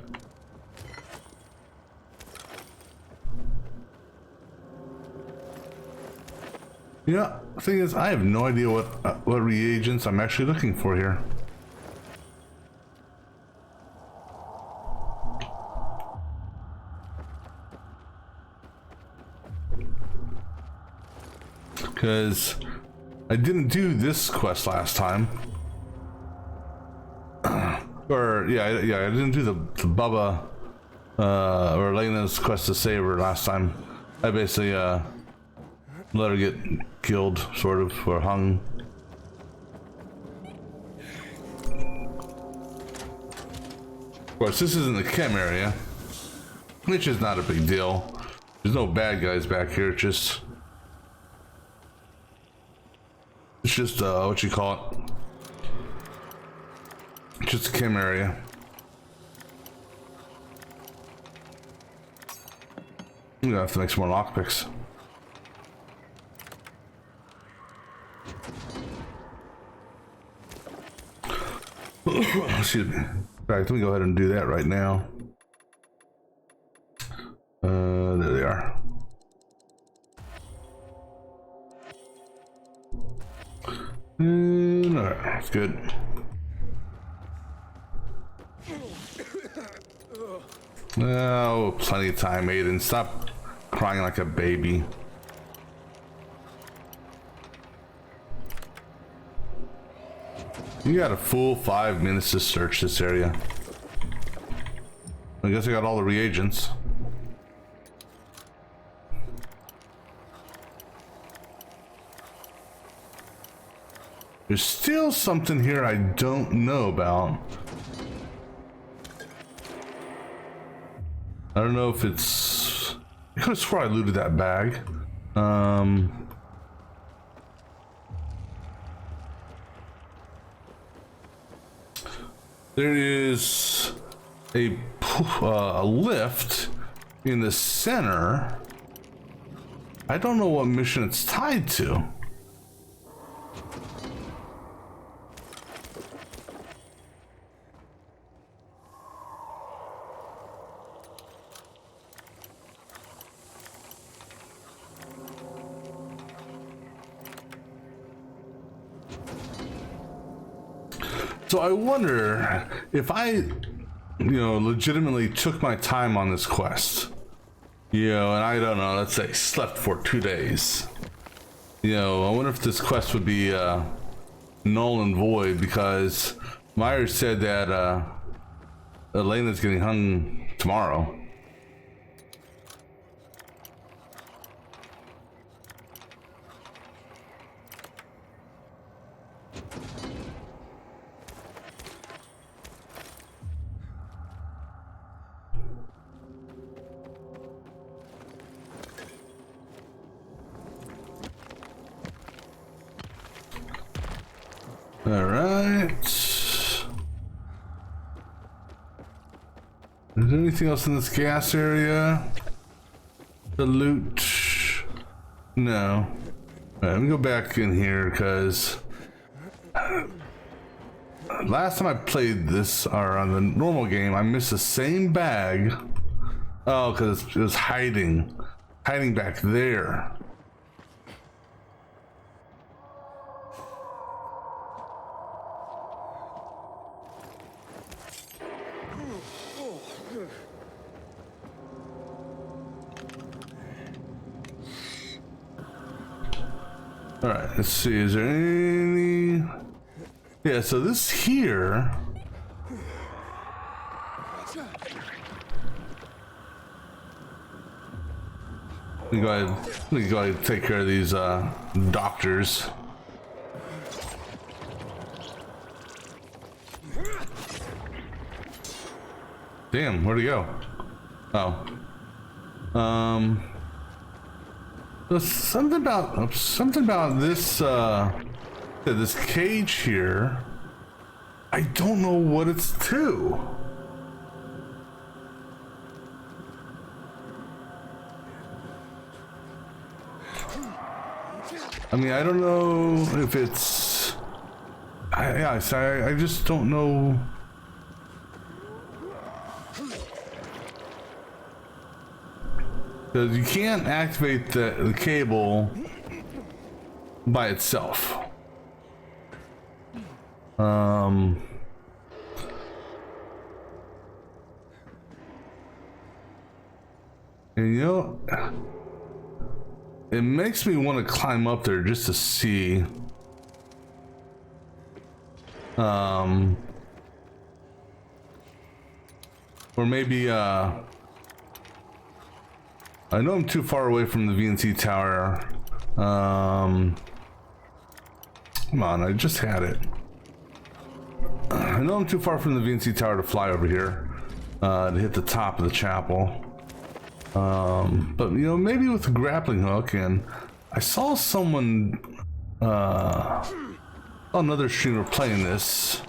Yeah, the thing is, I have no idea what reagents I'm actually looking for here. Because I didn't do this quest last time. Or yeah, I didn't do the Bubba or Elena's quest to save her last time. I basically let her get killed, sort of, or hung. Of course, this isn't the chem area, which is not a big deal. There's no bad guys back here. It's just what you call it. Just a chem area. I'm gonna have to make some more lockpicks. Excuse me. Right, let me go ahead and do that right now. There they are. Alright, that's good. Oh, plenty of time, Aiden. Stop crying like a baby. You got a full 5 minutes to search this area. I guess I got all the reagents. There's still something here I don't know about. I don't know if it's... I could have swore I looted that bag. There is a lift in the center. I don't know what mission it's tied to. So I wonder if I, legitimately took my time on this quest, and I don't know, let's say slept for 2 days. I wonder if this quest would be null and void, because Myers said that Elena's getting hung tomorrow. Alright. Is there anything else in this gas area? The loot? No. Alright, let me go back in here, because last time I played this, or on the normal game, I missed the same bag. Oh, because it was hiding back there. All right, let's see, is there any... Yeah, so this here... Let me go ahead and take care of these doctors. Damn, where'd he go? Oh. There's something about this this cage here. I don't know what it's to. I mean, I don't know if it's... I just don't know. Because you can't activate the cable by itself. And it makes me want to climb up there just to see. Or maybe I know I'm too far away from the VNC tower. Come on, I just had it. I know I'm too far from the VNC tower to fly over here to hit the top of the chapel. But maybe with the grappling hook, and I saw someone, another streamer playing this,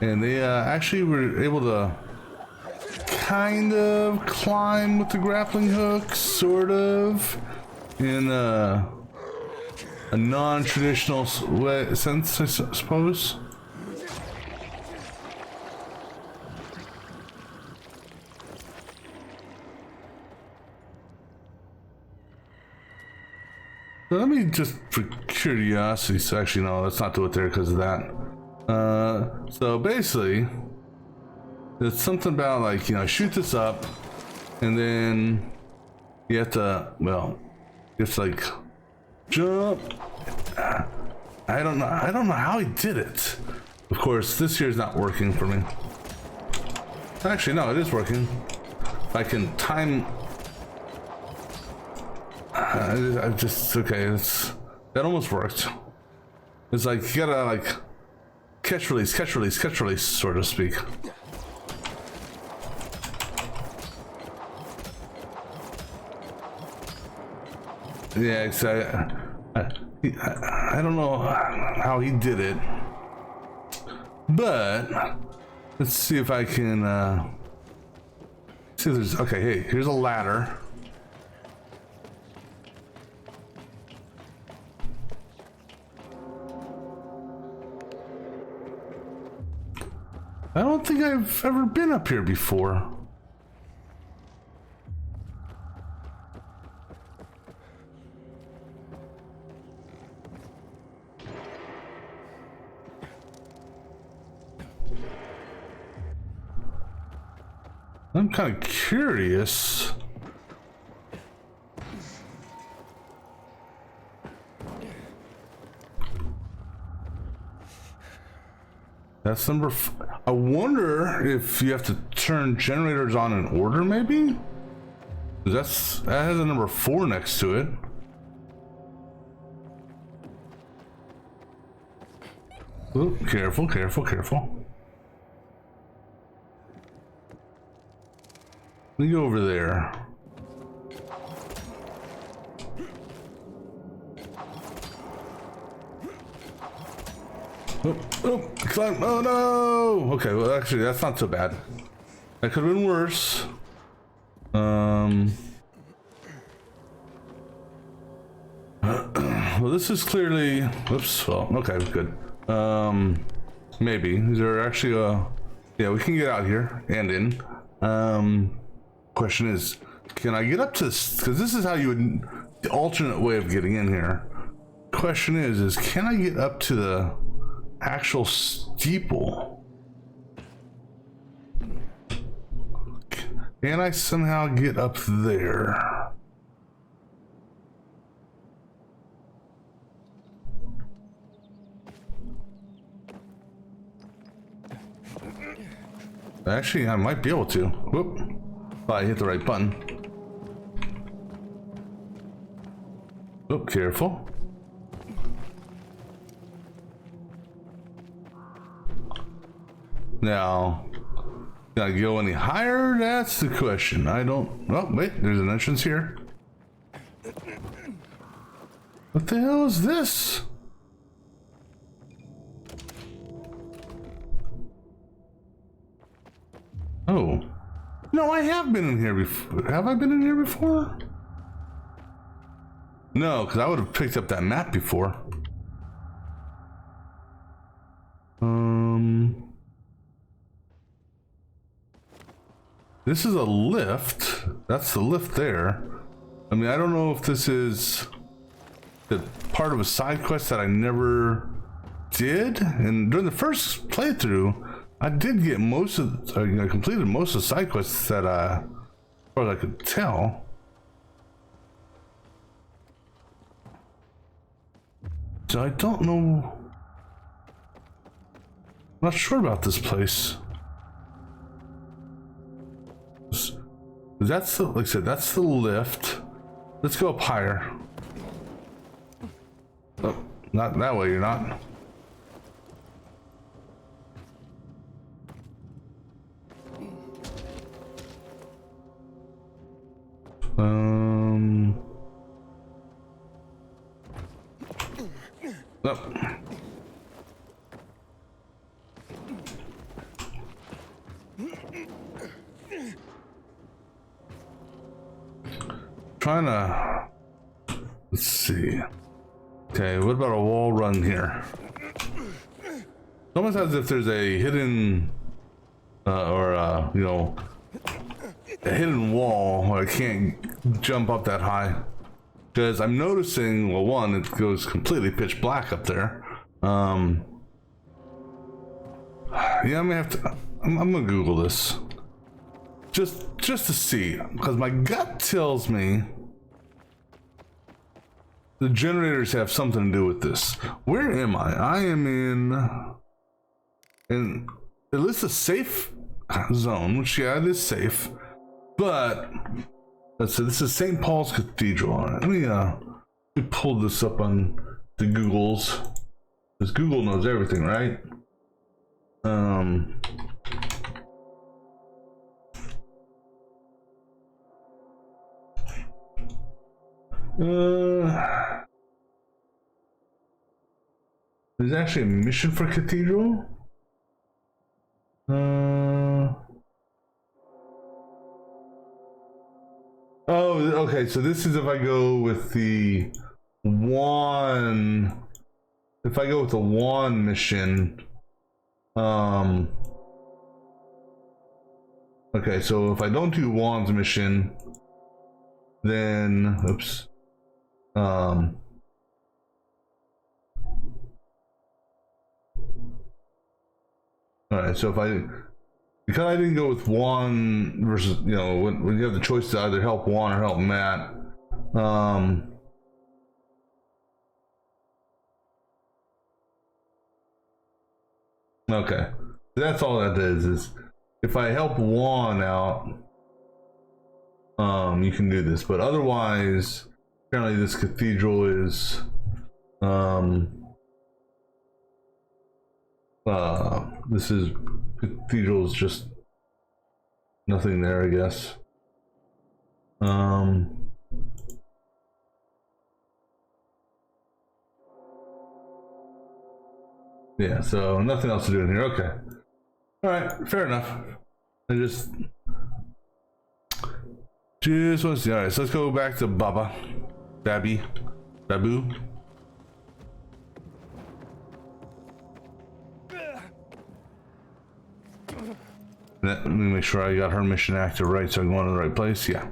and they actually were able to kind of climb with the grappling hook, sort of, in a non-traditional sense, I suppose. So let me just, for curiosity, so actually no, let's not do it there because of that. So basically, it's something about like, shoot this up, and then you have to, like jump. I don't know how he did it. Of course, this here is not working for me. Actually, no, it is working. If I can time. Okay, that almost worked. It's like you gotta like catch release, so to speak. Yeah, I don't know how he did it, but let's see if I can see if there's, okay, hey, here's a ladder. I don't think I've ever been up here before. I'm kind of curious. That's number I wonder if you have to turn generators on in order, maybe? That has a number 4 next to it. Ooh, careful. Let me go over there. Oh, climb. Oh no! Okay, well actually that's not so bad. That could have been worse. Well, this is clearly, whoops, well, okay, good. Maybe. Is there actually yeah, we can get out here and in. Question is, can I get up to this? Because this is how you would, the alternate way of getting in here. Question is can I get up to the actual steeple? Can I somehow get up there? Actually, I might be able to. Whoop. I hit the right button. Oh, careful. Now, can I go any higher? That's the question. I don't. Oh, wait, there's an entrance here. What the hell is this? Oh. No, I have been in here before. Have I been in here before? No, because I would have picked up that map before. This is a lift. That's the lift there. I mean, I don't know if this is the part of a side quest that I never did. And during the first playthrough, I did get most of, I completed most of the side quests that, as far as I could tell. So I don't know. I'm not sure about this place. That's the, like I said, that's the lift. Let's go up higher. Oh, not that way, you're not. Nope. Trying to, let's see. Okay, what about a wall run here? It's almost as if there's a hidden, you know, a hidden wall where I can't jump up that high. Because I'm noticing, well, one, it goes completely pitch black up there. Yeah, I'm gonna have to. I'm gonna Google this, just to see, because my gut tells me the generators have something to do with this. Where am I? I am in at least a safe zone, which yeah, it is safe, but. Let's see, this is St. Paul's Cathedral. Let me pull this up on the Googles. Because Google knows everything, right? There's actually a mission for Cathedral. Oh, okay. So this is if I go with the one. If I go with the one mission. Okay, so if I don't do Juan's mission, then oops. Alright, so because I didn't go with Juan versus, you know, when you have the choice to either help Juan or help Matt, okay, that's all that is if I help Juan out, you can do this, but otherwise, apparently this cathedral is, this is cathedral's just nothing there, I guess. Yeah, so nothing else to do in here. Okay. All right, fair enough. I just want to see. All right, so let's go back to Babu. Let me make sure I got her mission active right, so I'm going to the right place. Yeah.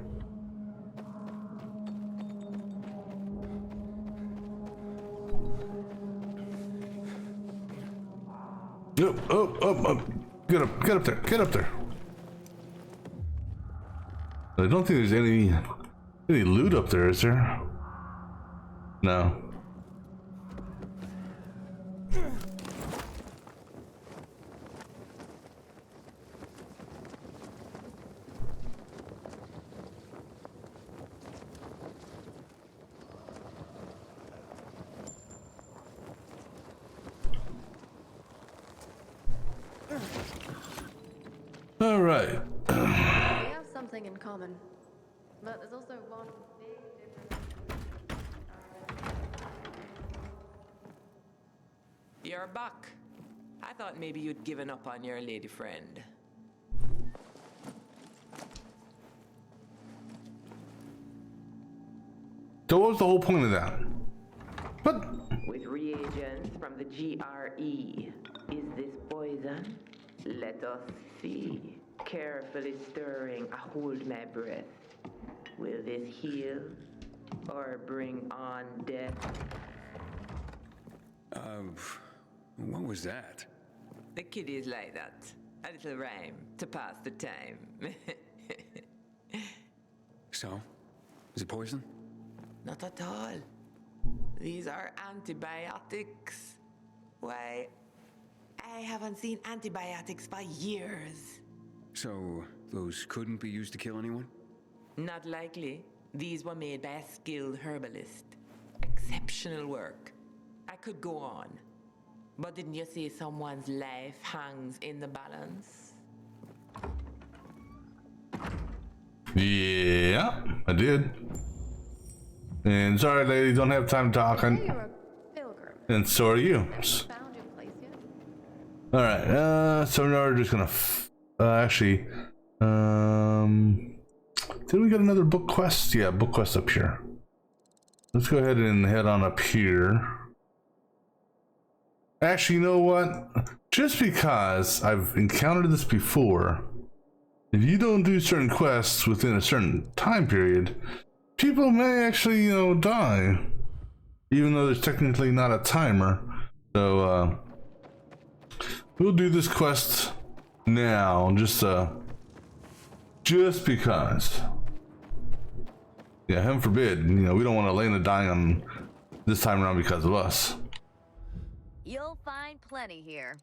Oh, get up there. I don't think there's any loot up there, is there? No. All right. We have something in common, but there's also one big difference. You're back. I thought maybe you'd given up on your lady friend. So what was the whole point of that? What? With reagents from the GRE. Is this poison? Let us see. Carefully stirring, I hold my breath. Will this heal or bring on death? What was that? The kiddies like that. A little rhyme to pass the time. So? Is it poison? Not at all. These are antibiotics. Why, I haven't seen antibiotics for years. So, those couldn't be used to kill anyone? Not likely. These were made by a skilled herbalist. Exceptional work. I could go on. But didn't you say someone's life hangs in the balance? Yeah, I did. And sorry, lady, don't have time to talk. And so are you. All right. So now we're just gonna actually. Did we get another book quest? Yeah, book quest up here. Let's go ahead and head on up here. Actually, you know what? Just because I've encountered this before, if you don't do certain quests within a certain time period, people may actually, you know, die. Even though there's technically not a timer. So, we'll do this quest now, just because. Yeah, heaven forbid, you know, we don't want Elena dying on this time around because of us. You'll find plenty here.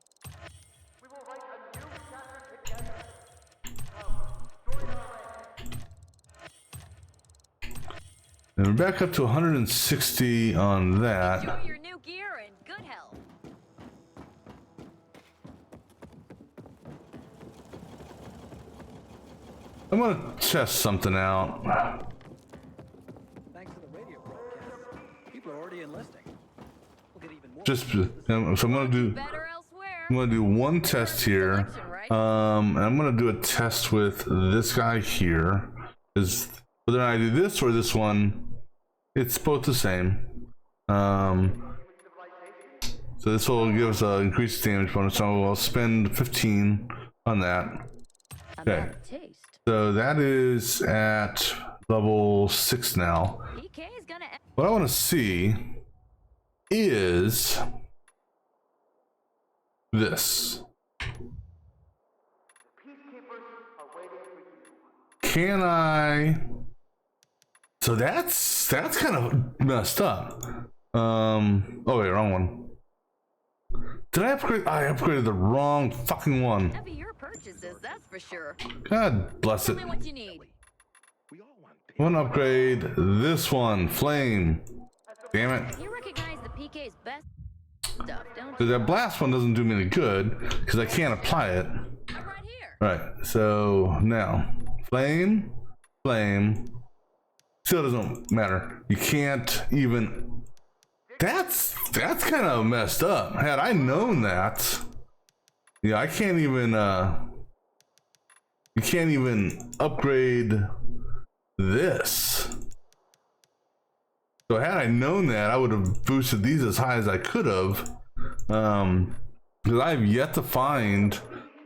And we're back up to 160 on that. Enjoy your new gear and good health. gonna test something out. Thanks to the radio broadcast, people are already enlisting. We'll get even more. Just so I'm gonna do one test here. And I'm gonna do a test with this guy here. Is whether I do this or this one, it's both the same. So this will give us an increased damage bonus. So I'll spend 15 on that. Okay. So that is at level 6 now. What I want to see is this. Can I? So that's kind of messed up. Oh wait, wrong one. Did I upgrade? I upgraded the wrong fucking one. Heavier purchases, that's for sure. God bless it. Tell me what you need. I want to upgrade this one, Flame. Damn it. You recognize the PK's best stuff, don't So that blast one doesn't do me any good because I can't apply it. Right. So now, flame. Still doesn't matter. You can't even. That's kind of messed up. Had I known that, yeah, I can't even. You can't even upgrade this. So had I known that, I would have boosted these as high as I could have. Because I've yet to find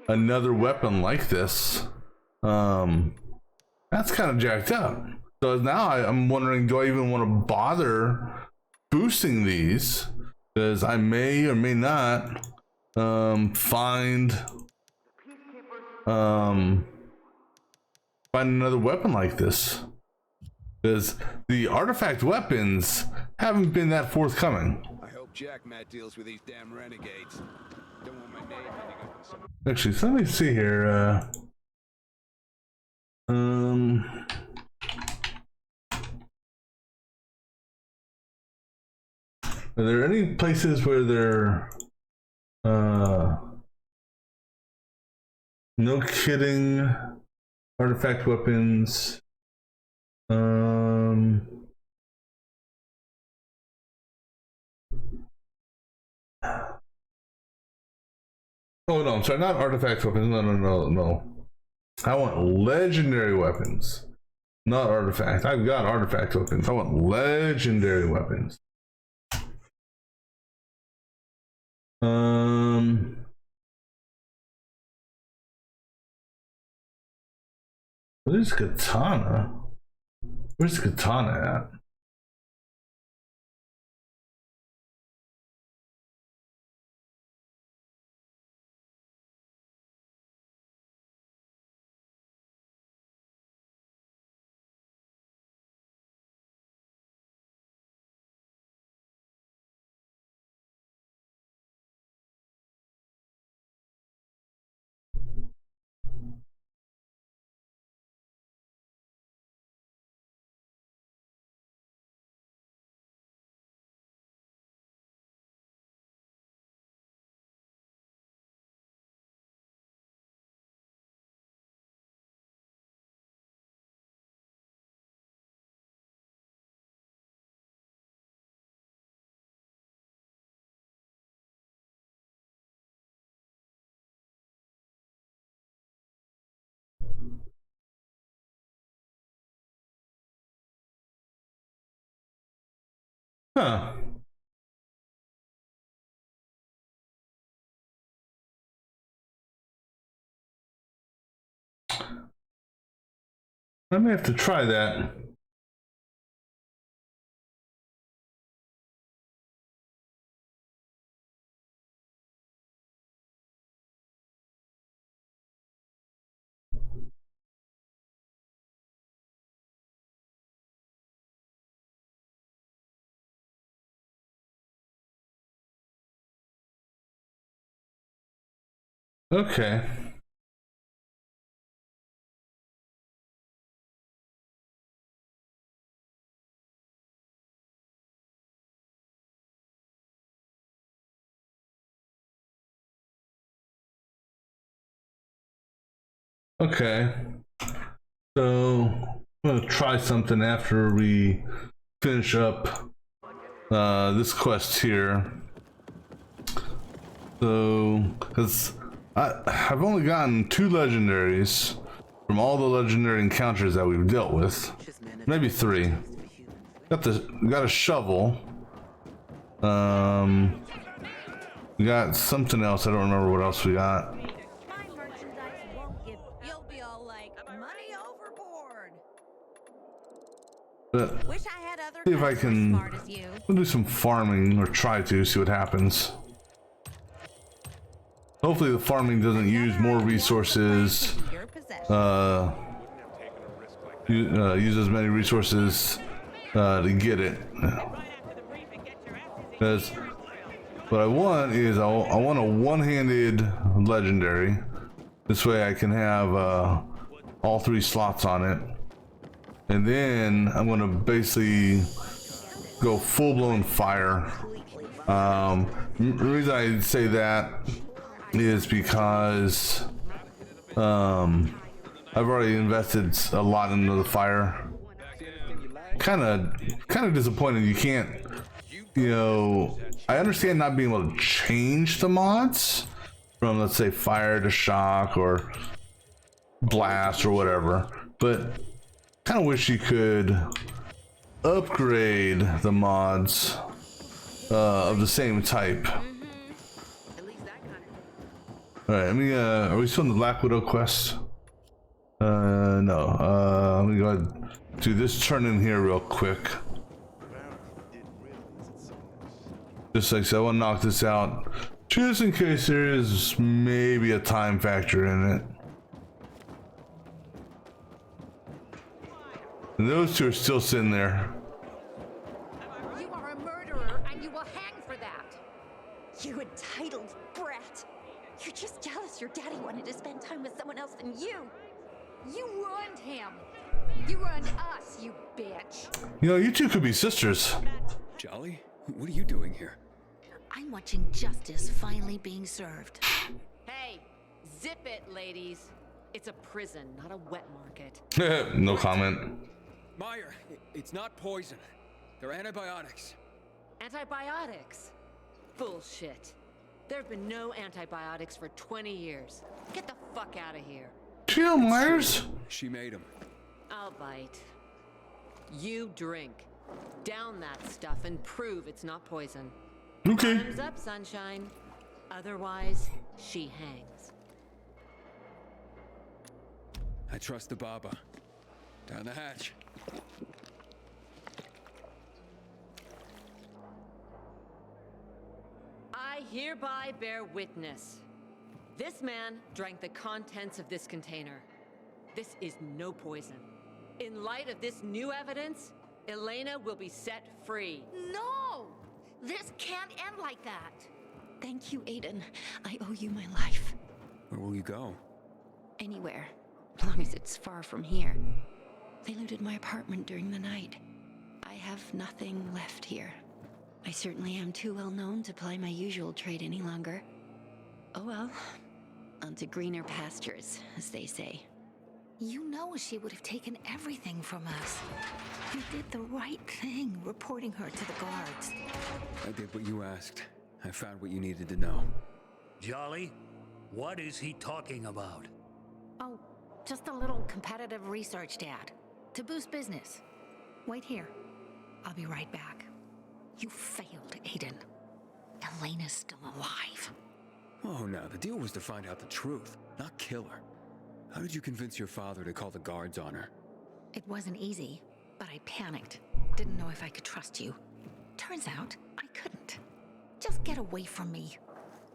another weapon like this. That's kind of jacked up. So now I'm wondering, do I even want to bother boosting these? Because I may or may not find another weapon like this. Because the artifact weapons haven't been that forthcoming. I hope Jack Matt deals with these damn renegades. Don't want my name ending up in some. Actually, so let me see here. Are there any places where they're no kidding artifact weapons? Oh no, I'm sorry, not artifact weapons. No. I want legendary weapons, not artifact. I've got artifact weapons. I want legendary weapons. Where's katana? Where's the katana at? Huh. I may have to try that. Okay. Okay. I'm gonna try something after we finish up this quest here. So, because I've only gotten 2 legendaries from all the legendary encounters that we've dealt with, maybe 3. Got a shovel. We got something else. I don't remember what else we got. You'll be all like, money overboard. But Wish I had other see if I guys as can smart as you. we'll do some farming, or try to see what happens. Hopefully the farming doesn't use more resources, use as many resources to get it. Because what I want is I want a one-handed legendary. This way I can have all 3 slots on it. And then I'm gonna basically go full-blown fire. The reason I say that is because I've already invested a lot into the fire. Kind of disappointed you can't, you know, I understand not being able to change the mods from, let's say, fire to shock or blast or whatever, but kind of wish you could upgrade the mods of the same type. Alright, let me, are we still in the Black Widow quest? No. Let me go ahead and do this turn in here real quick. Just like so, I want to knock this out, just in case there is maybe a time factor in it. And those 2 are still sitting there. You are a murderer, and you will hang for that. You entitled brat. You're just jealous your daddy wanted to spend time with someone else than you. You ruined him. You ruined us, you bitch. You know, you 2 could be sisters. Jolly, what are you doing here? I'm watching justice finally being served. Hey, zip it, ladies. It's a prison, not a wet market. No comment. Meyer, it's not poison. They're antibiotics. Antibiotics? Bullshit. There have been no antibiotics for 20 years. Get the fuck out of here. Jill Myers? She made them. I'll bite. You drink. Down that stuff and prove it's not poison. Okay. Thumbs up, sunshine. Otherwise, she hangs. I trust the Baba. Down the hatch. I hereby bear witness. This man drank the contents of this container. This is no poison. In light of this new evidence, Elena will be set free. No! This can't end like that. Thank you, Aiden. I owe you my life. Where will you go? Anywhere, as long as it's far from here. They looted my apartment during the night. I have nothing left here. I certainly am too well known to ply my usual trade any longer. Oh well, on to greener pastures, as they say. You know she would have taken everything from us. You did the right thing, reporting her to the guards. I did what you asked. I found what you needed to know. Jolly, what is he talking about? Oh, just a little competitive research, Dad. To boost business. Wait here. I'll be right back. You failed, Aiden. Elena's still alive. Oh, no, the deal was to find out the truth, not kill her. How did you convince your father to call the guards on her? It wasn't easy, but I panicked. Didn't know if I could trust you. Turns out, I couldn't. Just get away from me.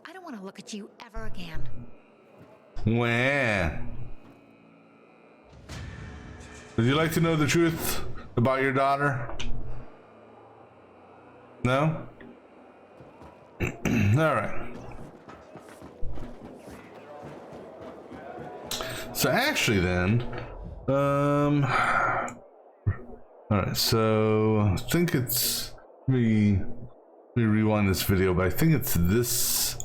I don't want to look at you ever again. Wah. Would you like to know the truth about your daughter? No? Alright. So actually then, alright, so I think it's, let me rewind this video, but I think it's this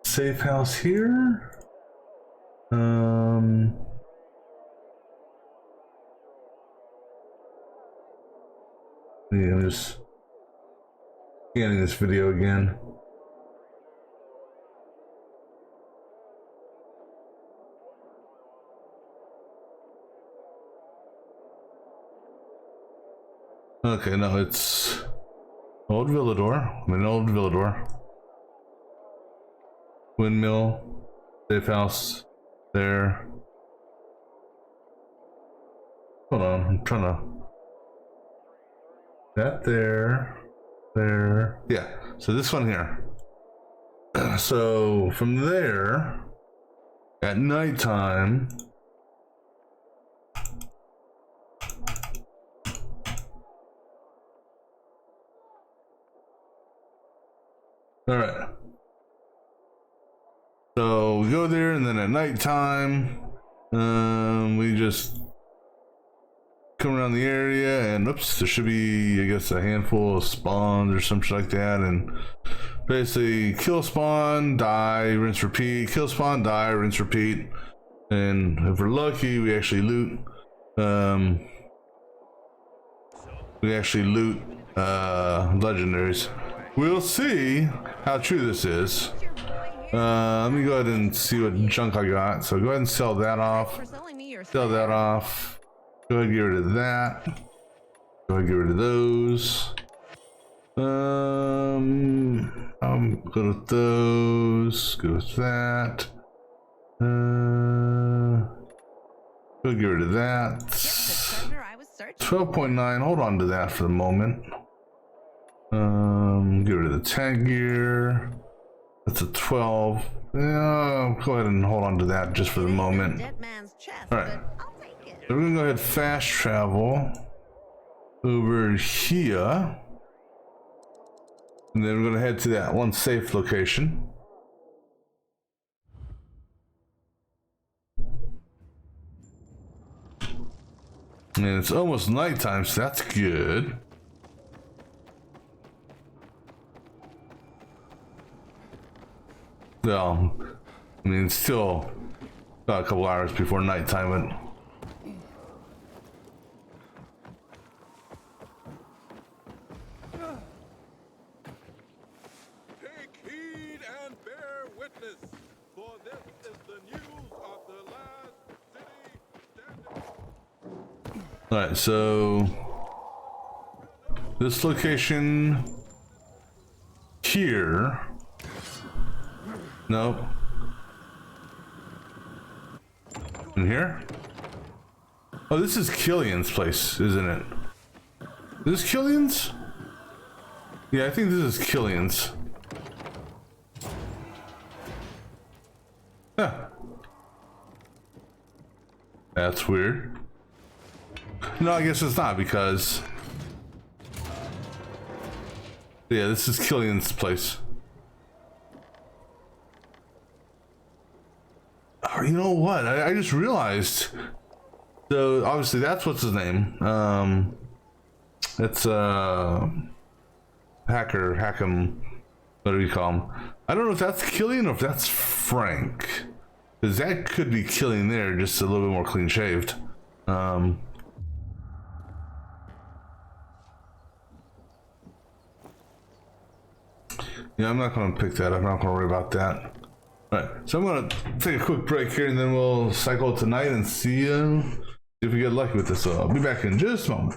safe house here. Yeah, I'm just scanning this video again. Okay, no, it's Old Villador. I'm in Old Villador. Windmill, safe house, there. Hold on, I'm trying to. That there. Yeah, so this one here. So from there, at nighttime. All right. So we go there, and then at nighttime, we just come around the area, and oops, there should be, I guess, a handful of spawns or something like that, and basically kill spawn, die, rinse, repeat, kill spawn, die, rinse, repeat, and if we're lucky, we actually loot. Legendaries. We'll see how true this is. Let me go ahead and see what junk I got. So go ahead and sell that off. Sell that off. Go ahead and get rid of that. Go ahead and get rid of those. I'm good with those. Good with that. Go ahead and get rid of that. 12.9. Hold on to that for the moment. Get rid of the tag gear. That's a 12. Yeah, go ahead and hold on to that just for the moment. Alright. So we're gonna go ahead and fast travel over here. And then we're gonna head to that one safe location. And it's almost nighttime, so that's good. Well, I mean, it's still got a couple hours before nighttime, but Take heed and bear witness, for this is the news of the last city standing. Alright, so this location here. Nope. In here? Oh, this is Killian's place, isn't it? Is this Killian's? Yeah, I think this is Killian's. Huh. That's weird. No, I guess it's not, because yeah, this is Killian's place. Oh, you know what? I just realized. So obviously that's what's his name. It's Hackham. What do we call him? I don't know if that's Killian or if that's Frank, because that could be Killian there, just a little bit more clean shaved. Yeah, I'm not going to pick that. I'm not going to worry about that. Alright, so I'm going to take a quick break here, and then we'll cycle tonight and see if we get lucky with this. So I'll be back in just a moment.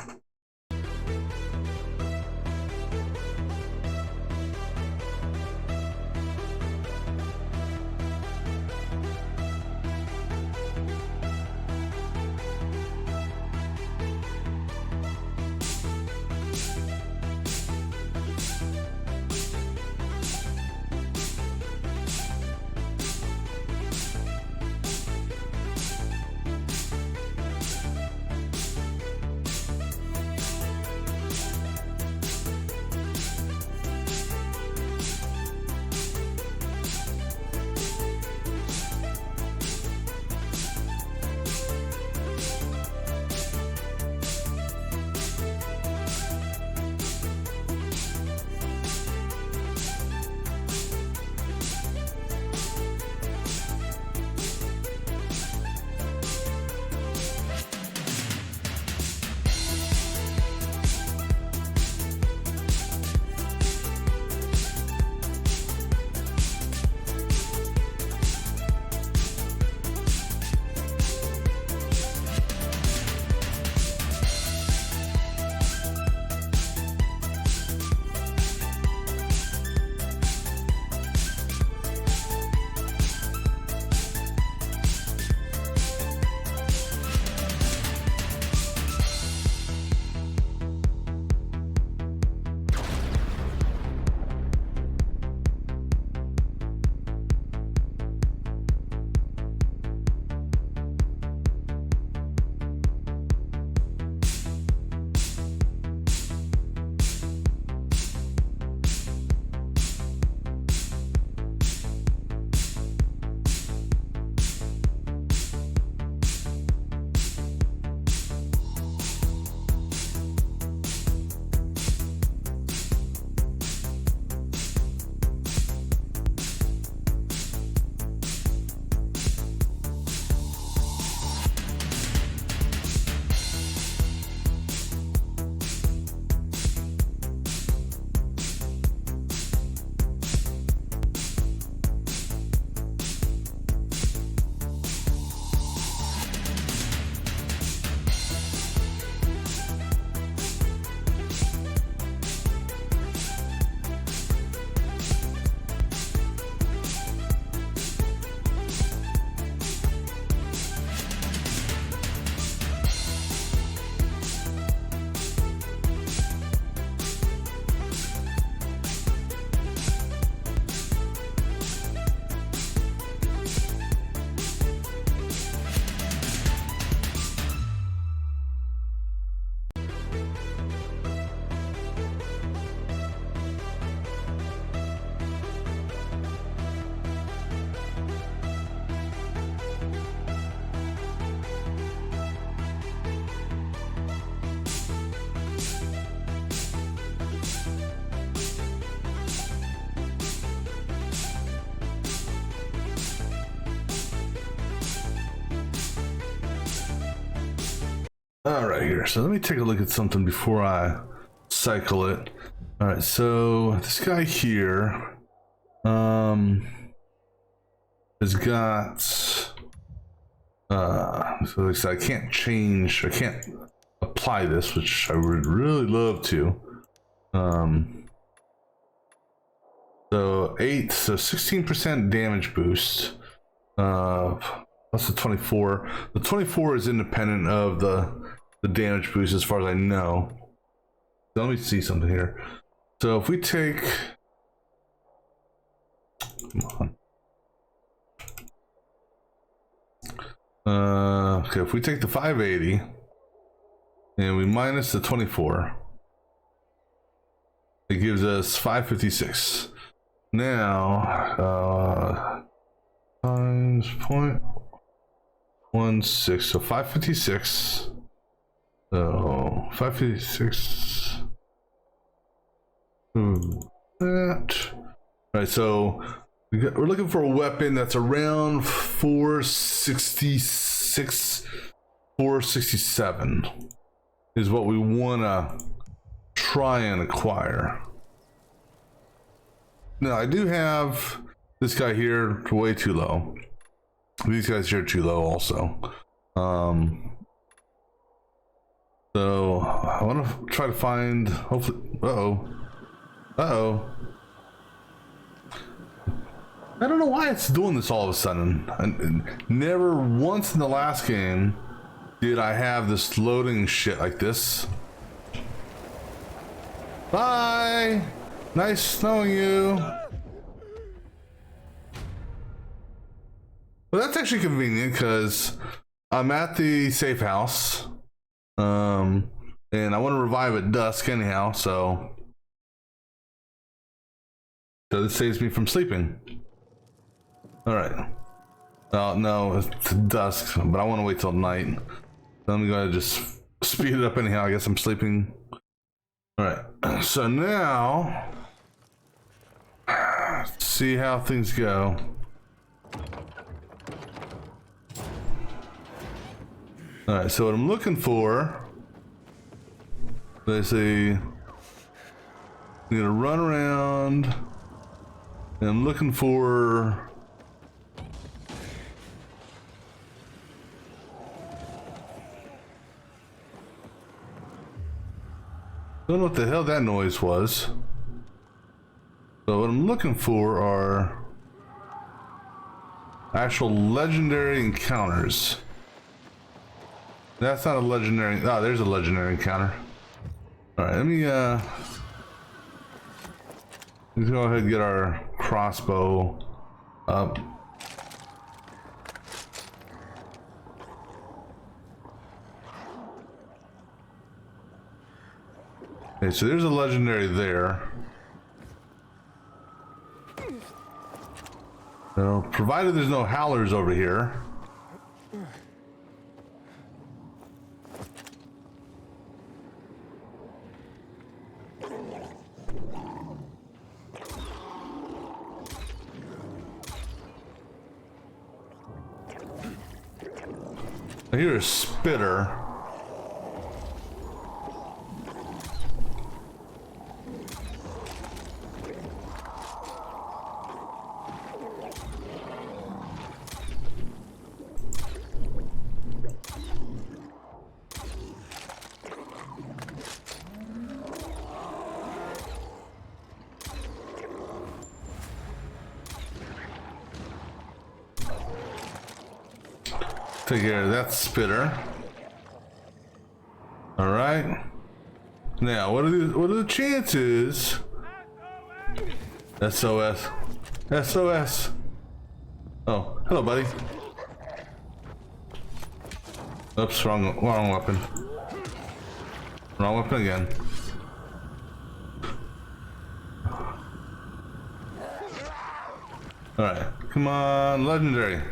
All right, here. So let me take a look at something before I cycle it. All right, so this guy here, has got, so I can't change, I can't apply this, which I would really love to. So 16% damage boost. Plus the 24. The 24 is independent of the damage boost as far as I know. So let me see something here. So if we take, come on. Okay, if we take the 580 and we minus the 24, it gives us 556. Now, times 0.16, so 556. So 556. That. All right, so we're looking for a weapon that's around 466, 467 is what we want to try and acquire. Now, I do have this guy here way too low. These guys here are too low also. So I want to try to find, hopefully, uh-oh. I don't know why it's doing this all of a sudden. And never once in the last game did I have this loading shit like this. Bye! Nice knowing you. Well, that's actually convenient because I'm at the safe house. And I want to revive at dusk anyhow, so this saves me from sleeping. All right. No, it's dusk, but I want to wait till night. Let me go ahead and just speed it up anyhow. I guess I'm sleeping. All right. So now, let's see how things go. All right. So what I'm looking for, let's see. I'm gonna run around, and I'm looking for. I don't know what the hell that noise was. So what I'm looking for are actual legendary encounters. That's not a legendary. Oh, there's a legendary encounter. All right, let me let's go ahead and get our crossbow up. Okay, so there's a legendary there. So, provided there's no howlers over here. I hear a spitter. Take care of that spitter. All right. Now, what are the chances? SOS. SOS. Oh, hello, buddy. Oops, wrong weapon. Wrong weapon again. All right, come on, legendary.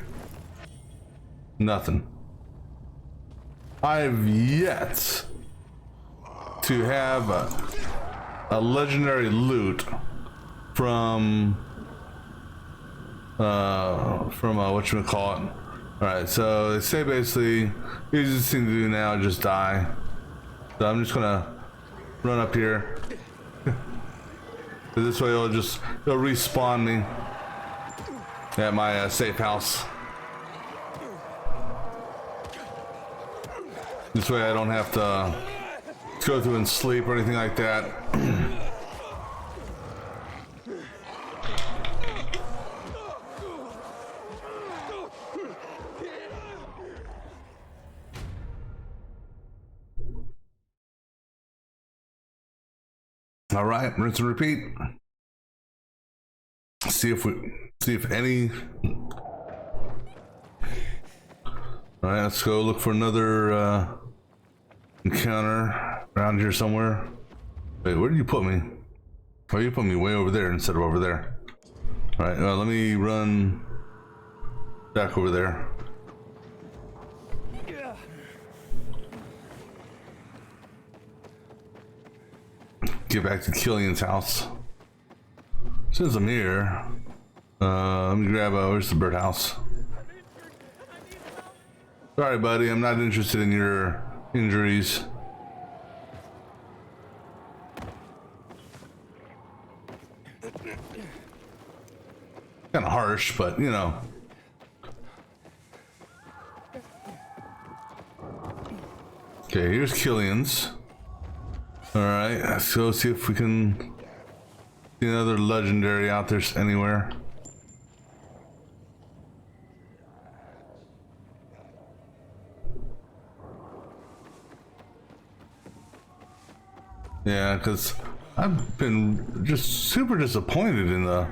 Nothing. I've yet to have a legendary loot from whatchamacallit, Alright, so they say basically, easiest thing to do now is just die. So I'm just gonna run up here. This way it'll respawn me at my safe house. This way I don't have to go through and sleep or anything like that. All right, rinse and repeat. See if any. All right, let's go look for another encounter around here somewhere. Wait, where did you put me? Oh, you put me way over there instead of over there. All right, let me run back over there. Get back to Killian's house. Since I'm here, let me grab where's the birdhouse? Sorry, buddy, I'm not interested in your injuries. Kind of harsh, but you know. Okay, here's Killian's. Alright, let's go see if we can see another legendary out there anywhere. Yeah, because I've been just super disappointed in the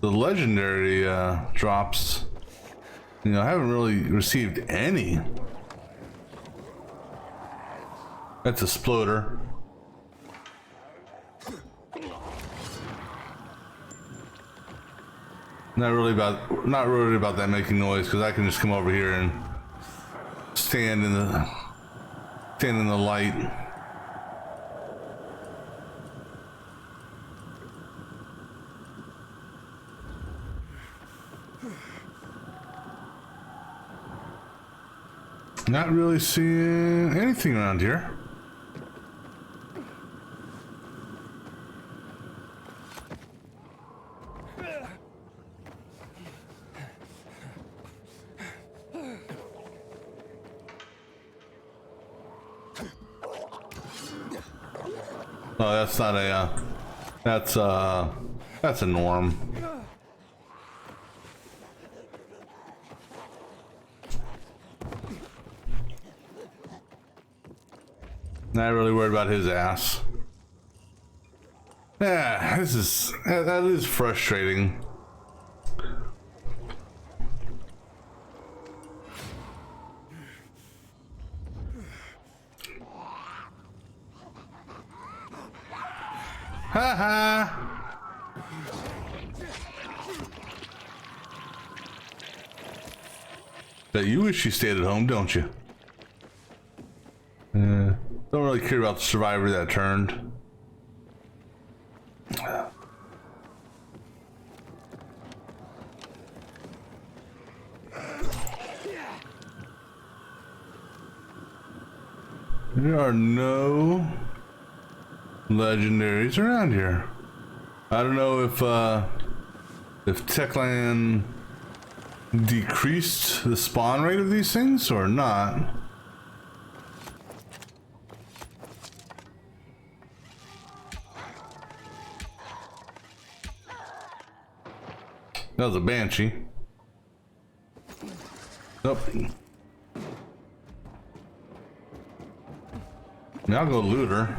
legendary drops. You know, I haven't really received any. That's a Sploder. Not really about that making noise, because I can just come over here and stand in the light. Not really seeing anything around here. Oh, that's not a, that's a norm. Not really worried about his ass. Yeah, that is frustrating. Haha. That you wish you stayed at home, don't you? Don't really care about the survivor that turned. There are no legendaries around here. I don't know if Techland decreased the spawn rate of these things or not. That was a Banshee. Nope. Now I'll go loot her.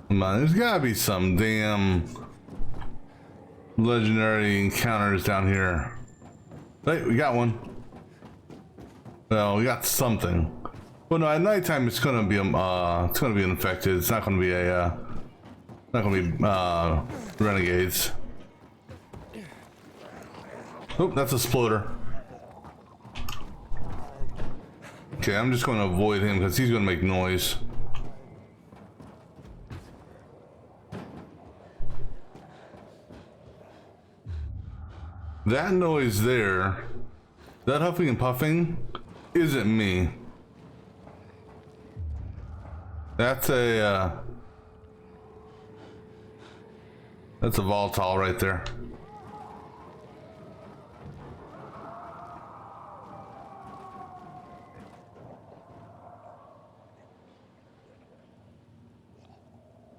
Come on, there's gotta be some damn legendary encounters down here. Hey, we got one. Well, we got something. Well, no, at nighttime it's gonna be infected. It's not gonna be renegades. Oh, that's a sploder. Okay, I'm just going to avoid him because he's going to make noise. That noise there, that huffing and puffing, isn't me. That's a volatile right there.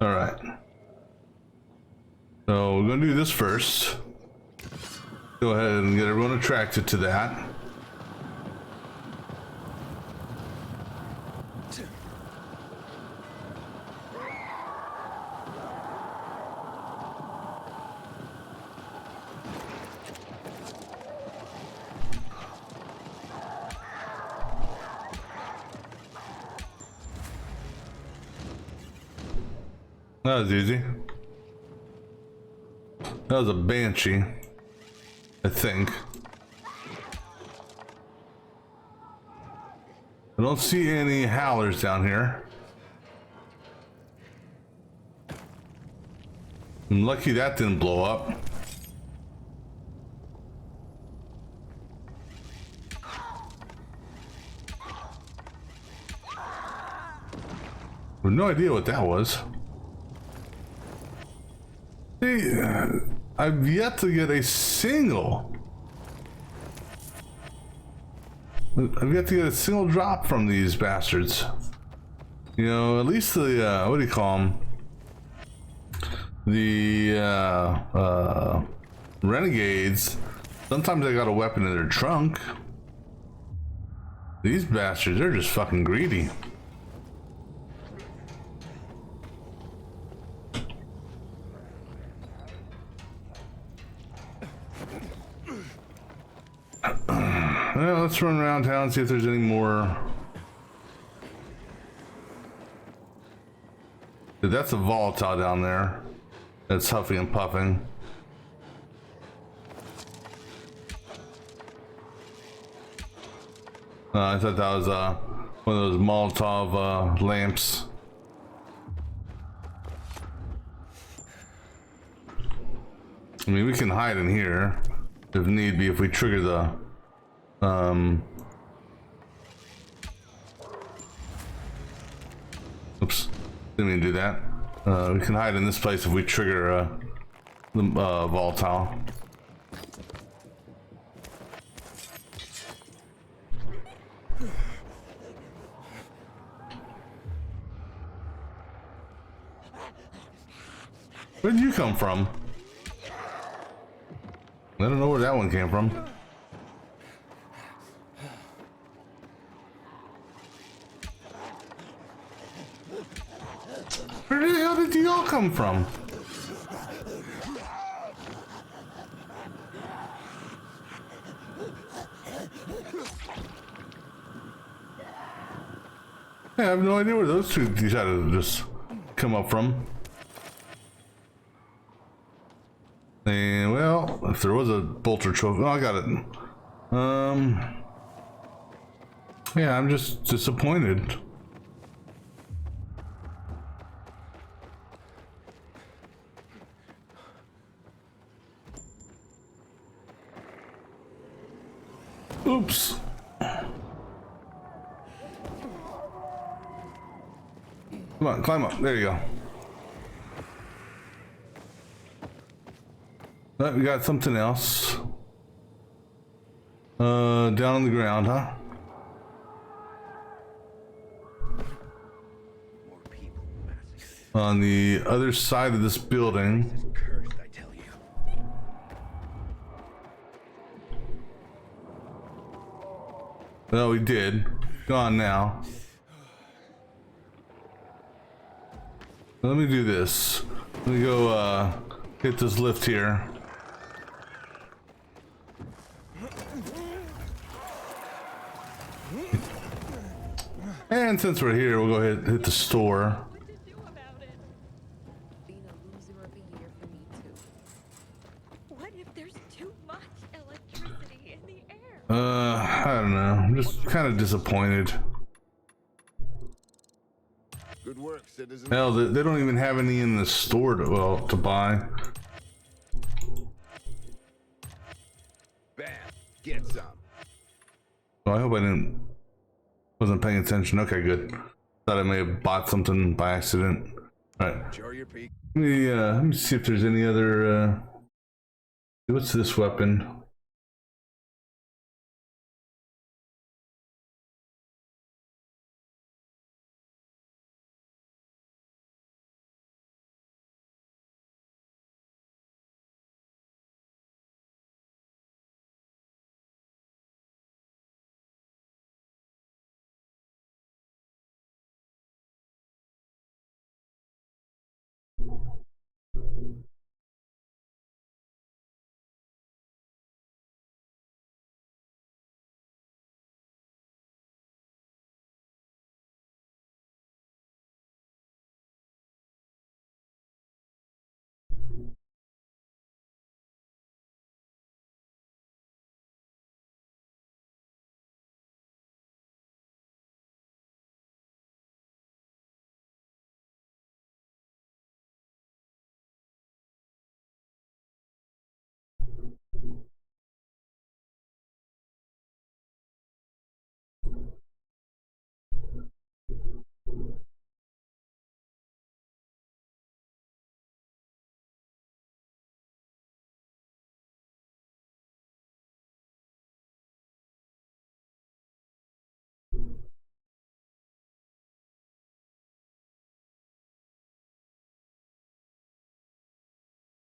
All right. So we're gonna do this first. Go ahead and get everyone attracted to that. That was easy. That was a banshee, I think. I don't see any howlers down here. I'm lucky that didn't blow up. I have no idea what that was. See, I've yet to get a single. I've yet to get a single drop from these bastards. You know, at least the, what do you call them? The, renegades. Sometimes they got a weapon in their trunk. These bastards, they're just fucking greedy. Well, let's run around town and see if there's any more. That's a volatile down there. That's huffing and puffing. I thought that was one of those Molotov lamps. I mean, we can hide in here if need be if we trigger the oops, didn't mean to do that. We can hide in this place if we trigger the volatile. Where did you come from? I don't know where that one came from. Where the hell did you all come from? I have no idea where those two decided to just come up from. And well, if there was a bolter trophy, oh, I got it. Yeah, I'm just disappointed. Oops. Come on, climb up. There you go. We got something else. Down on the ground, huh? On the other side of this building. Well, we did. Gone now. Let me do this. Let me go hit this lift here. And since we're here, we'll go ahead and hit the store. What if there's too much electricity? I don't know. I'm just kind of disappointed. Good work, citizen. Hell, they don't even have any in the store to buy. Bam. Get some. Well, I hope I wasn't paying attention. Okay, good. Thought I may have bought something by accident. All right. Show your peak. Let me see if there's any other. What's this weapon?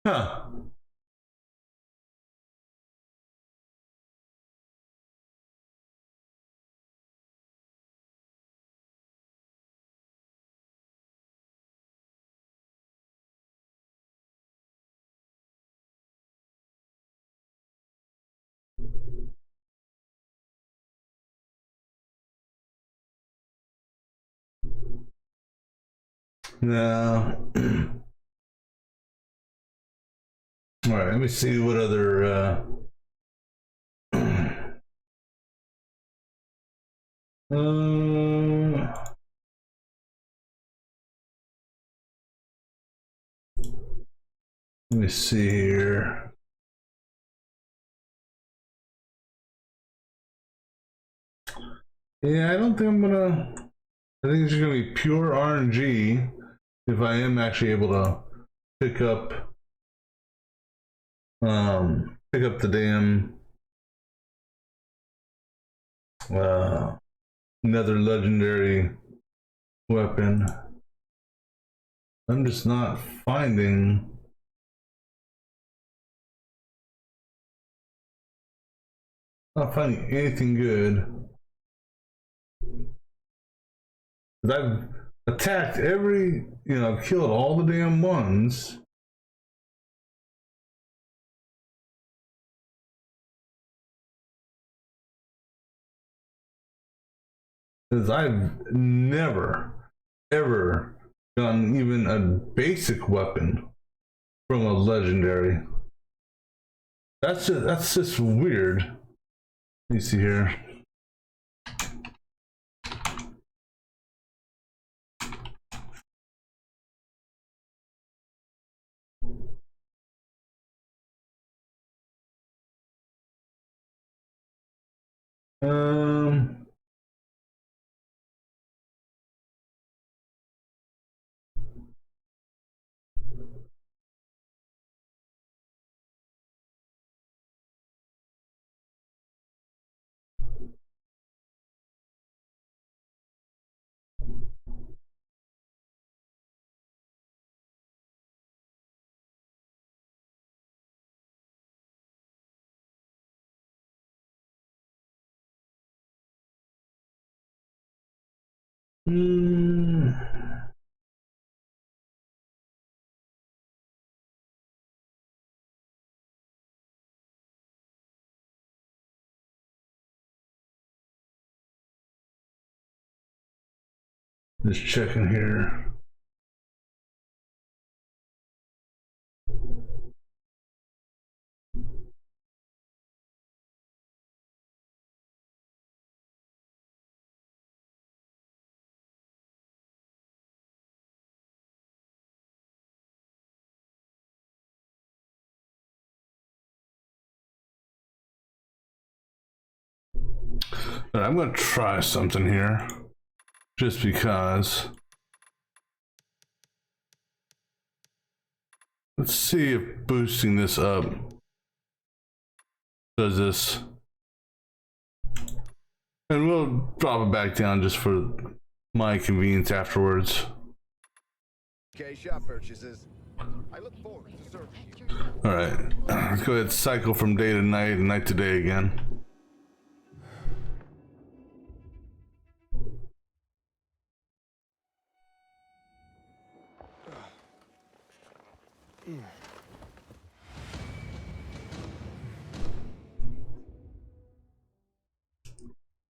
Huh. No. All right, let me see what other. Let me see here. Yeah, I don't think I'm gonna. I think it's just gonna be pure RNG if I am actually able to pick up the damn another legendary weapon. I'm just not finding anything good. I've attacked I've killed all the damn ones. Because I've never, ever gotten even a basic weapon from a legendary. That's just weird. Let me see here. Just checking here. But I'm gonna try something here, just because. Let's see if boosting this up does this. And we'll drop it back down just for my convenience afterwards. Okay, shop purchases. I look forward to serving you. Alright, let's go ahead and cycle from day to night and night to day again.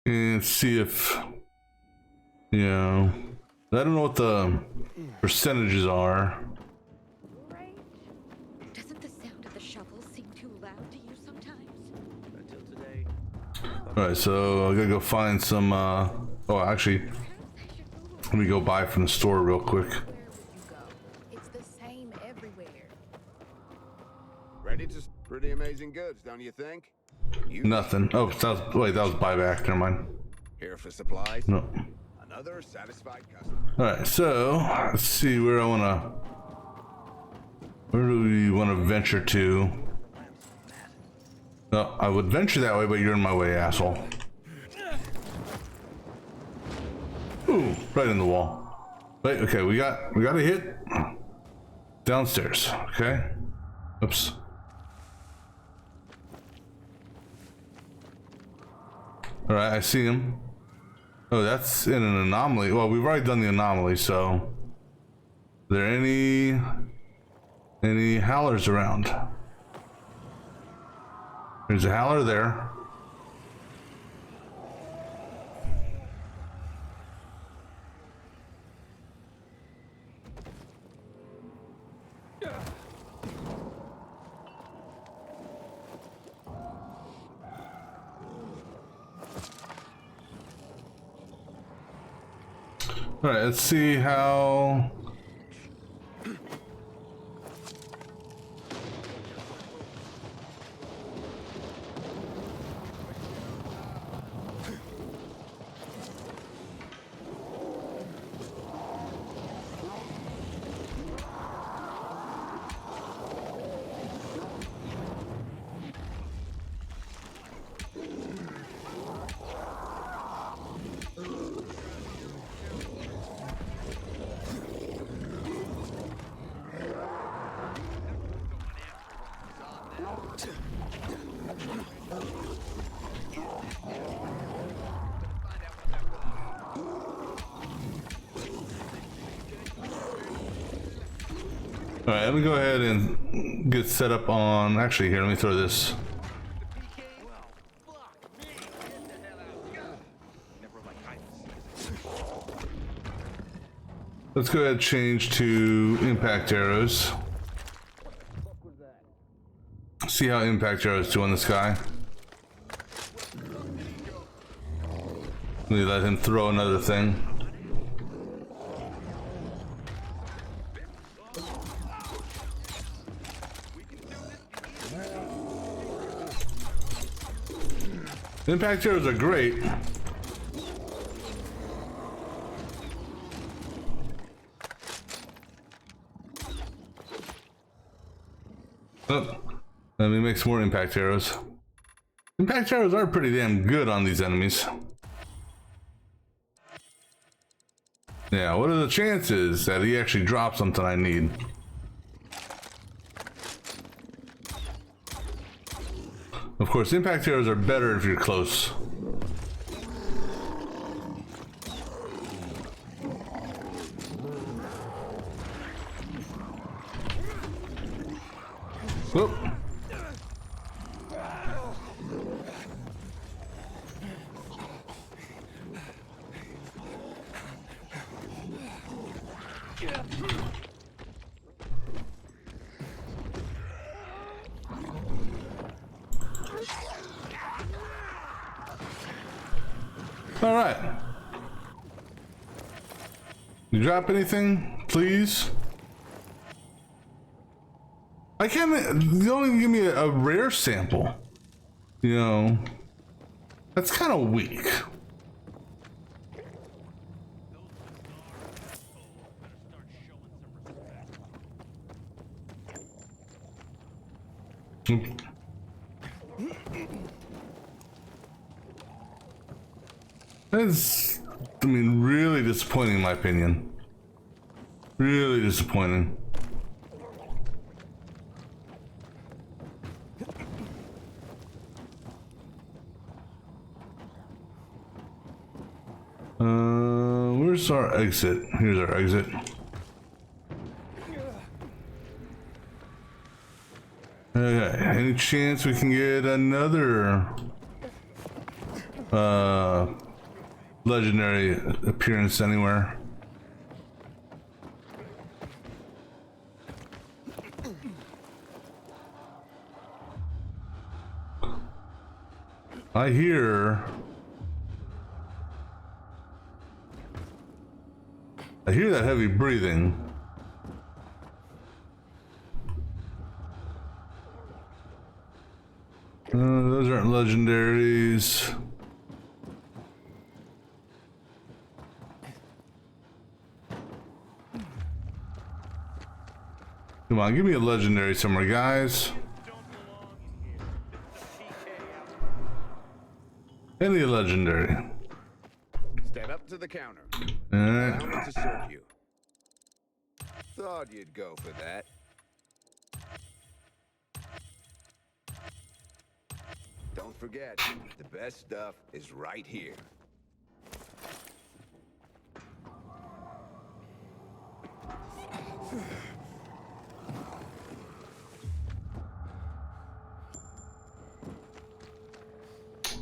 And see if, you know, I don't know what the percentages are. Doesn't the sound of the shovel seem too loud to you sometimes? Until today. Alright, so I gotta go find some, oh, actually, let me go buy from the store real quick. It's the same everywhere. Ready to pretty amazing goods, don't you think? Nothing. Oh, that was, wait, that was buyback. Never mind. Here for supplies. No. Another satisfied customer. Alright, so let's see where I wanna. Where do we want to venture to? No, I would venture that way, but you're in my way, asshole. Ooh, right in the wall. Wait, okay, we got a hit downstairs. Okay. Oops. Alright, I see him. Oh, that's in an anomaly. Well, we've already done the anomaly, so. Are there any howlers around? There's a howler there. All right, let's see how. All right, let me go ahead and get set up on. Actually, here, let me throw this. Let's go ahead and change to impact arrows. See how impact arrows do on this guy. Let me let him throw another thing. Impact arrows are great. Oh, let me make some more impact arrows. Impact arrows are pretty damn good on these enemies. Yeah, what are the chances that he actually drops something I need? Of course, impact arrows are better if you're close. Whoop. All right. You drop anything, please? I can't. You only give me a rare sample. You know. That's kind of weak. That's, I mean, really disappointing in my opinion. Really disappointing. Where's our exit? Here's our exit. Okay, any chance we can get another legendary appearance anywhere? I hear that heavy breathing. Those aren't legendaries. Come on, give me a legendary somewhere, guys. Any legendary. Step up to the counter. Alright. Allow me to serve you. Thought you'd go for that. Don't forget, the best stuff is right here.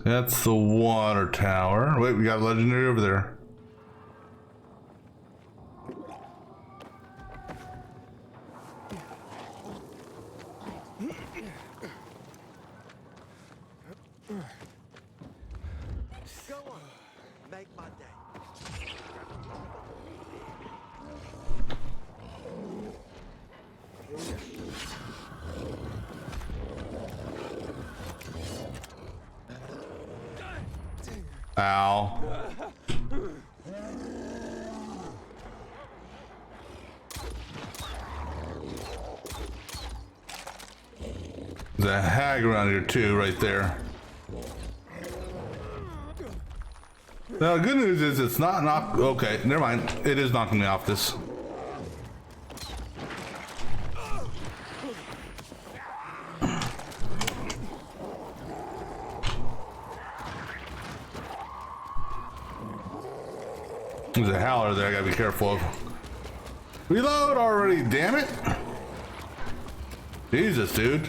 That's the water tower. Wait, we got a legendary over there. Go on, make my day. Ow. There's a hag around here too, right there. Now, the good news is it's not knock. Okay, never mind. It is knocking me off this. There's a howler there I gotta be careful of. Reload already, damn it! Jesus, dude.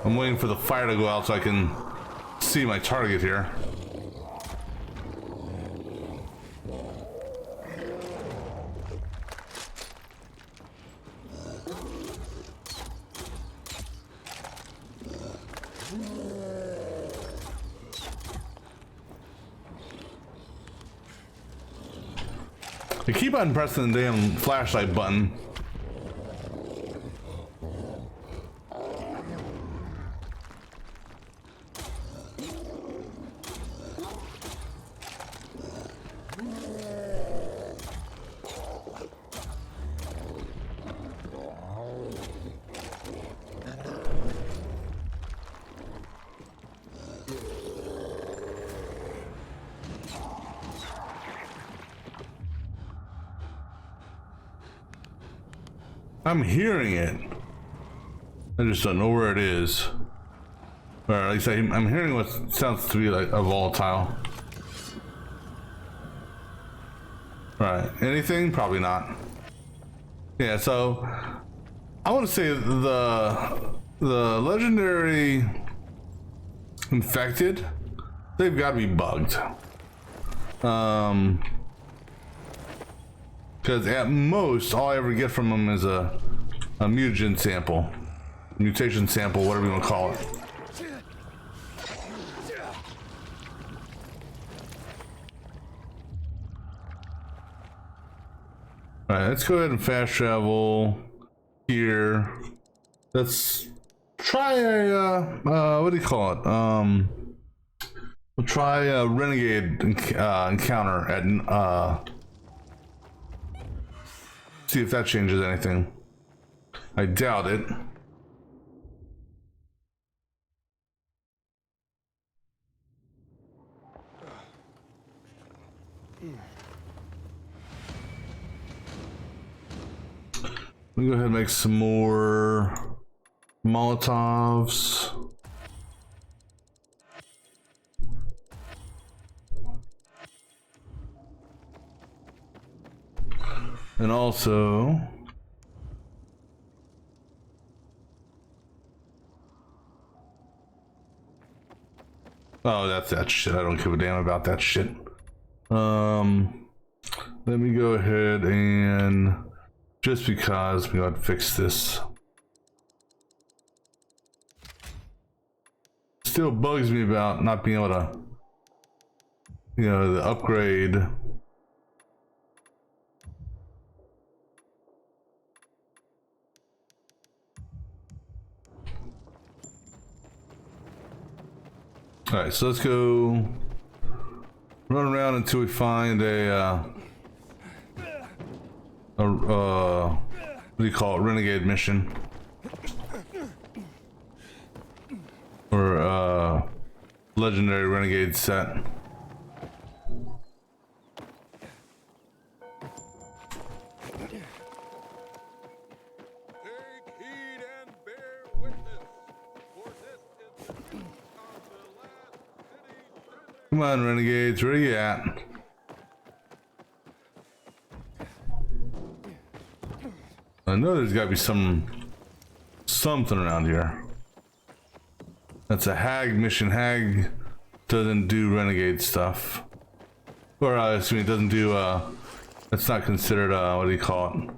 I'm waiting for the fire to go out so I can see my target here. I keep on pressing the damn flashlight button. I'm hearing it. I just don't know where it is. Or at least I'm hearing what sounds to be like a volatile. Right. Anything? Probably not. Yeah, so I want to say the legendary infected, they've got to be bugged. Because at most, all I ever get from them is a mutagen sample, mutation sample, whatever you want to call it. All right, let's go ahead and fast travel here. Let's try a what do you call it? We'll try a renegade encounter at see if that changes anything. I doubt it. Let me go ahead and make some more Molotovs. And also oh, that's that shit. I don't give a damn about that shit. Let me go ahead and just because we got to fix this. Still bugs me about not being able to, you know, the upgrade. All right, so let's go run around until we find a what do you call it, renegade mission, or legendary renegade set. Come on, renegades, where are you at? I know there's got to be something around here. That's a hag mission. Hag doesn't do renegade stuff, or excuse me, doesn't do. That's not considered. What do you call it?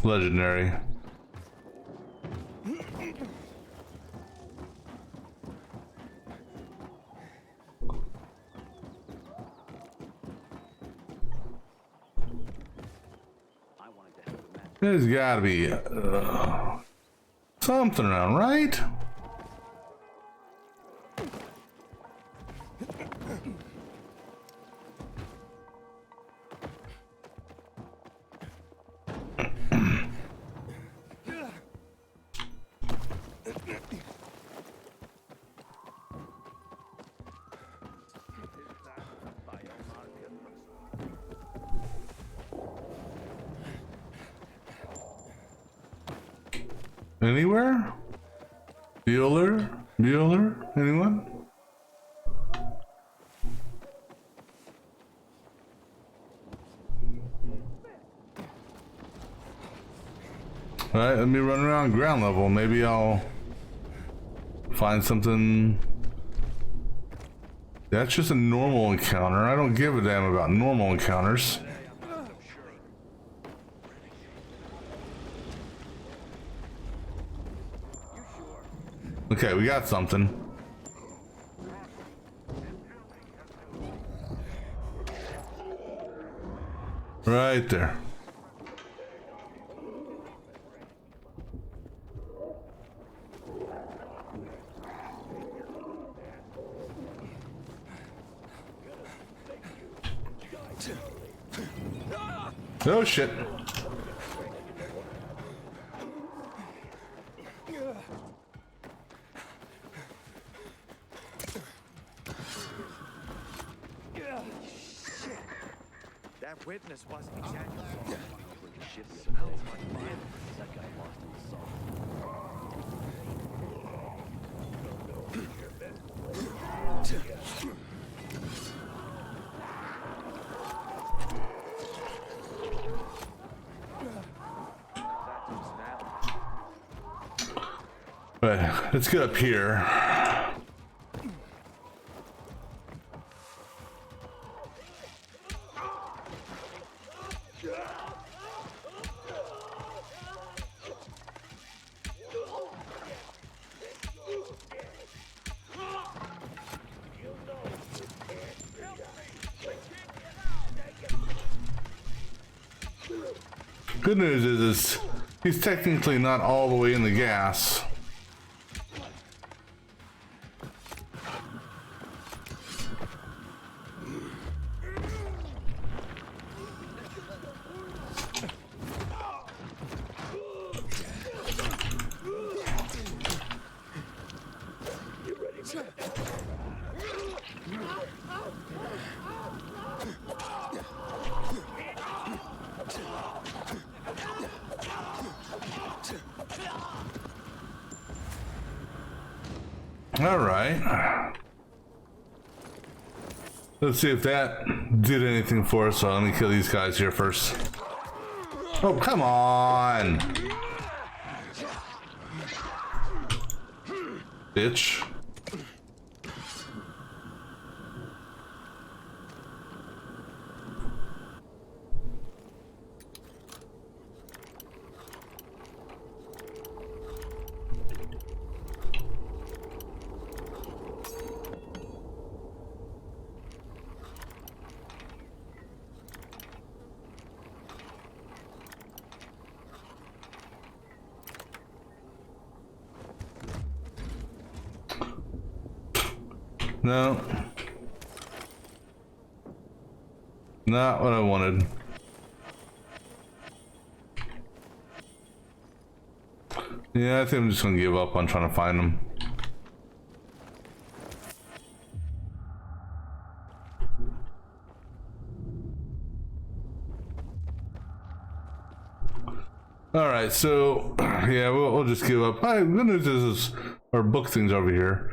Legendary. There's gotta be something around, right? Anywhere? Bueller? Anyone? Alright, let me run around ground level. Maybe I'll find something. That's just a normal encounter. I don't give a damn about normal encounters. Okay, we got something. Right there. Oh shit. That witness wasn't exactly over the ship. Smells like man. That guy lost in the salt. Right, let's get up here. Good news is he's technically not all the way in the gas. All right. Let's see if that did anything for us. So let me kill these guys here first. Oh, come on. Bitch. No. Not what I wanted. Yeah, I think I'm just gonna give up on trying to find them. All right, so yeah, we'll just give up. Good news is our book thing's over here.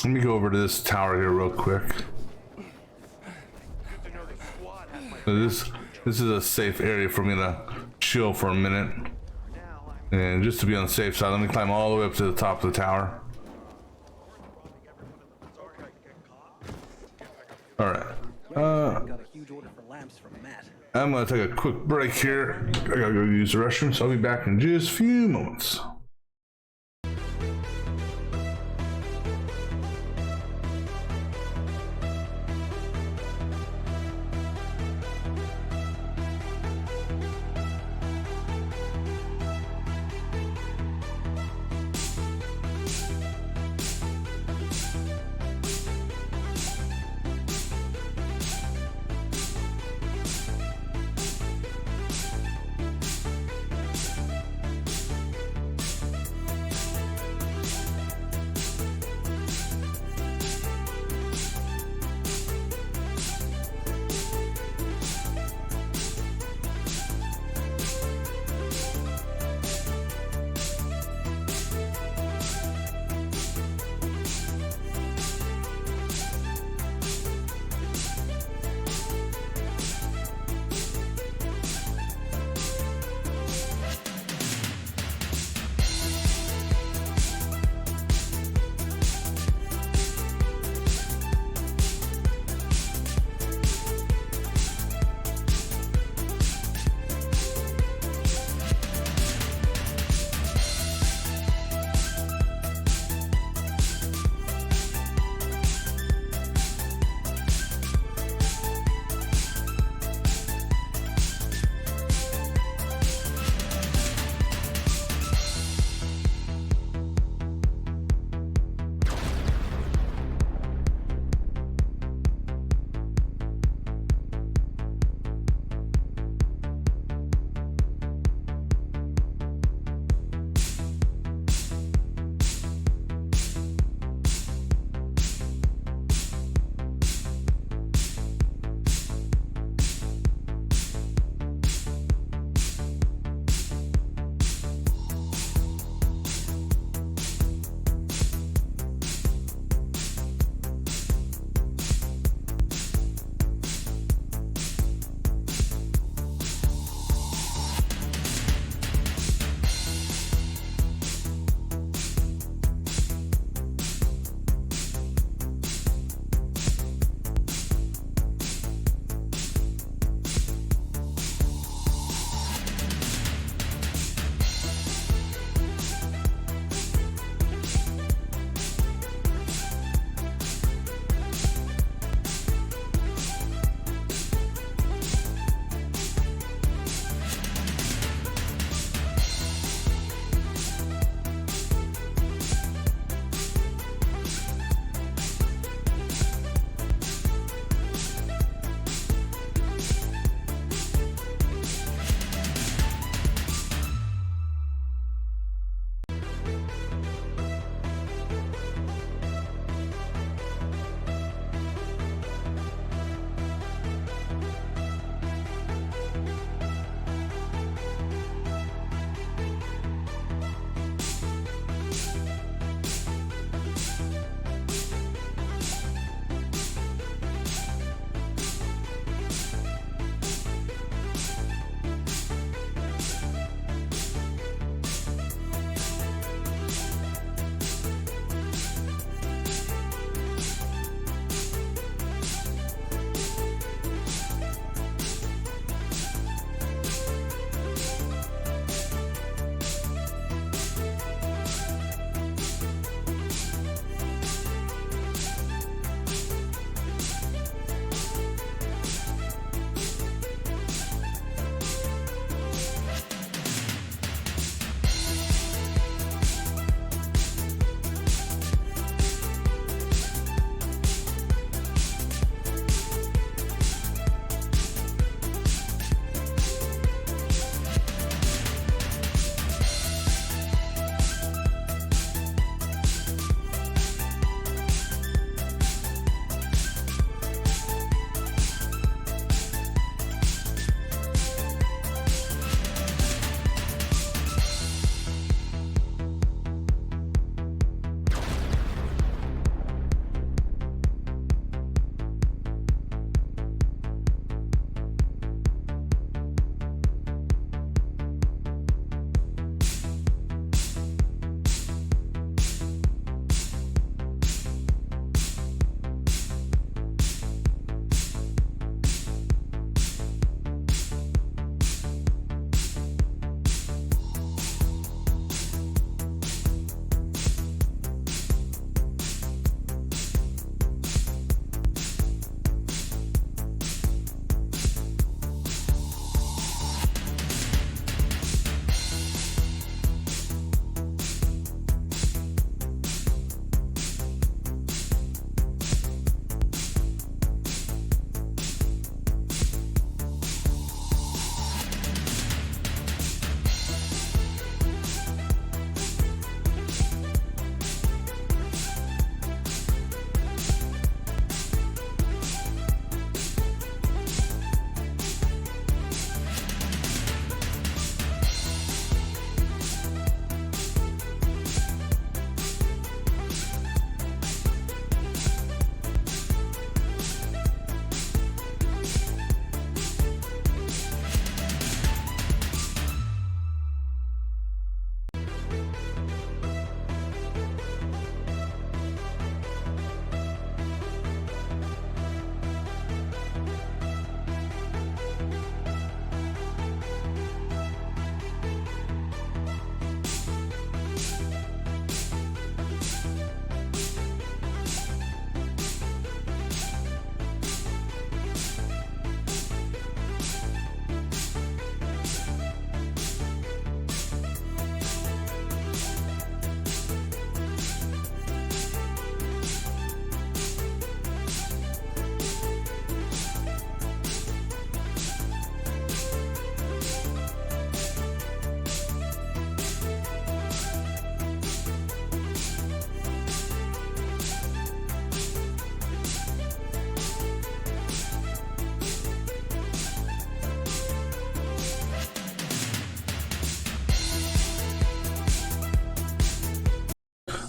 Let me go over to this tower here real quick. So this is a safe area for me to chill for a minute. And just to be on the safe side, let me climb all the way up to the top of the tower. All right. I'm gonna take a quick break here. I gotta go use the restroom, so I'll be back in just a few moments.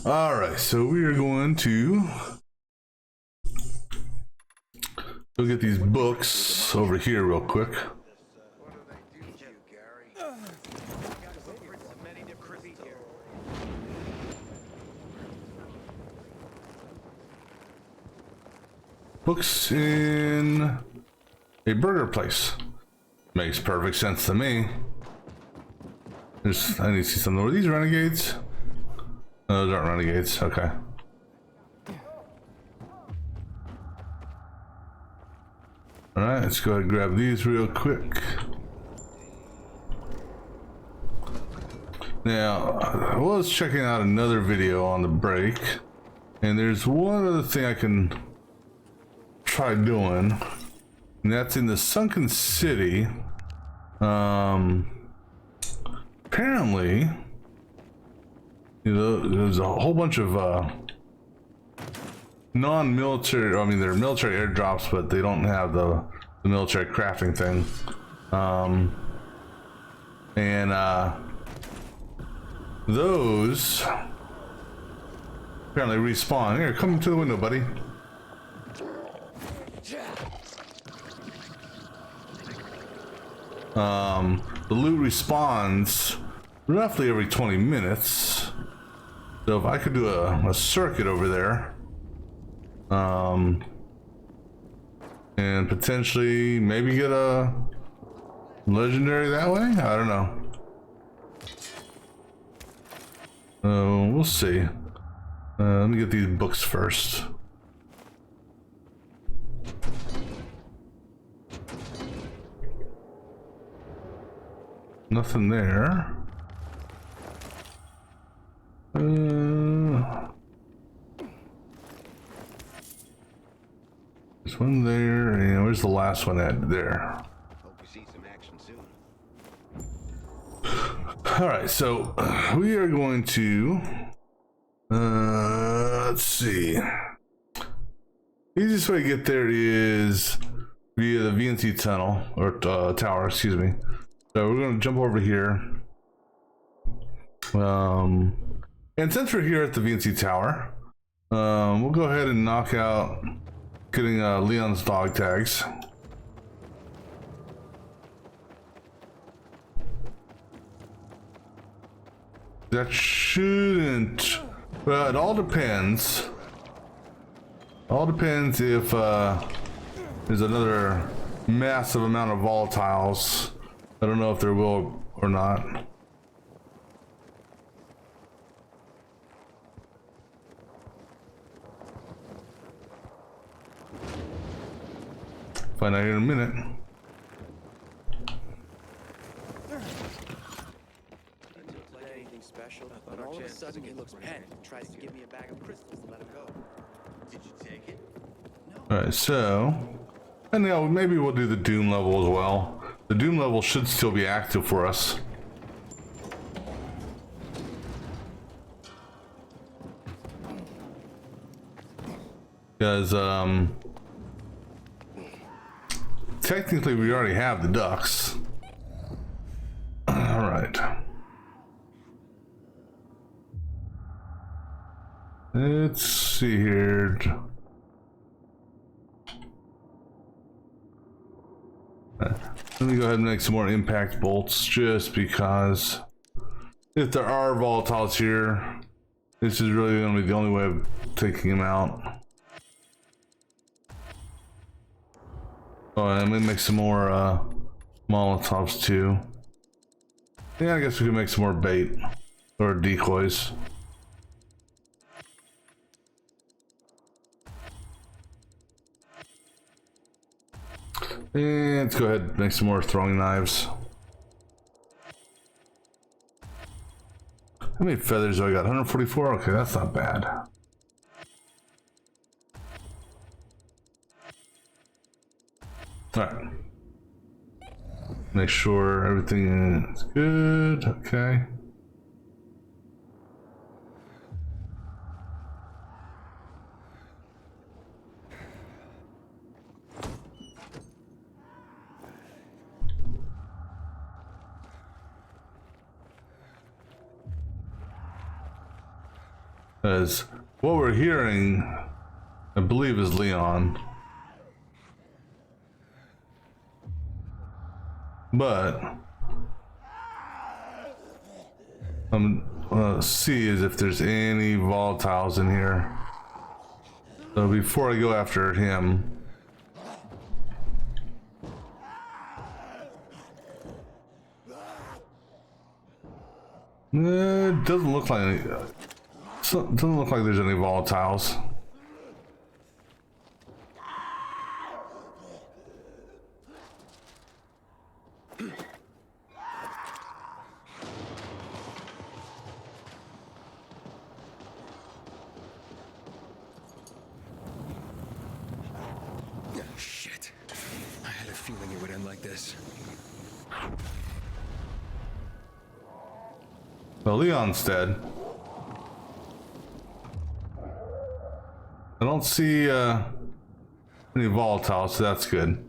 All right, so we are going to go get these books over here real quick. Books in a burger place. Makes perfect sense to me. I need to see something. Were these renegades? No, those aren't renegades. Okay. Alright, let's go ahead and grab these real quick. Now, I was checking out another video on the break, and there's one other thing I can try doing, and that's in the Sunken City. Apparently, you know, there's a whole bunch of non-military, I mean, they're military airdrops, but they don't have the military crafting thing. Those apparently respawn. Here, come to the window, buddy. The loot respawns roughly every 20 minutes. So if I could do a circuit over there, and potentially maybe get a legendary that way? I don't know. We'll see. Let me get these books first. Nothing there. There's one there, and where's the last one at? There. Hope we see some action soon. All right, so we are going to let's see. Easiest way to get there is via the VNC tunnel or tower, excuse me. So we're going to jump over here. And since we're here at the VNC tower, we'll go ahead and knock out getting Leon's dog tags. That shouldn't. Well, it all depends. All depends if there's another massive amount of volatiles. I don't know if there will or not. Find out here in a minute. Anything special, but all of a sudden he looks panicked and tries to give me a bag of crystals to let him go. Did you take it? All right, so, and now maybe we'll do the Doom level as well. The Doom level should still be active for us. Because, technically we already have the ducks. All right. Let's see here. Let me go ahead and make some more impact bolts just because if there are volatiles here, this is really going to be the only way of taking them out. Oh, and I'm going to make some more Molotovs too. Yeah, I guess we can make some more bait or decoys. And let's go ahead and make some more throwing knives. How many feathers do I got? 144? Okay, that's not bad. Alright. Make sure everything is good. Okay. As what we're hearing, I believe, is Leon. But I'm gonna see is if there's any volatiles in here. So before I go after him, it doesn't look like any, doesn't look like there's any volatiles. Shit. I had a feeling it would end like this. Well, Leon's dead. I don't see any volatiles, so that's good.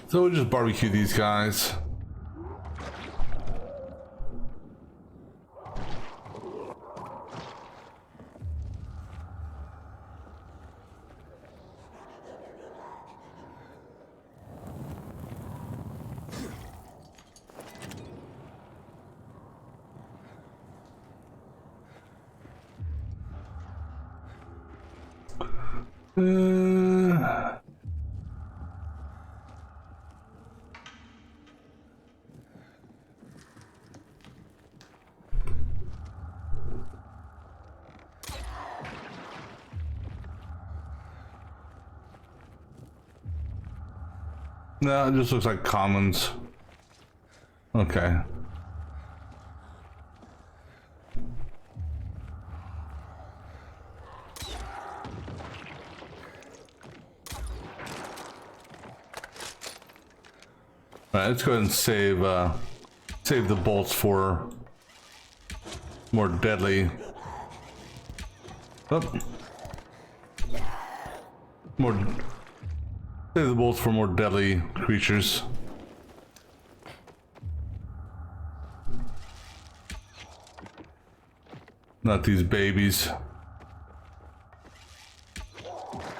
So we'll just barbecue these guys. No, it just looks like commons. Okay. Alright, let's go ahead and save the bolts for more deadly. Oh. Save the bolts for more deadly creatures. Not these babies.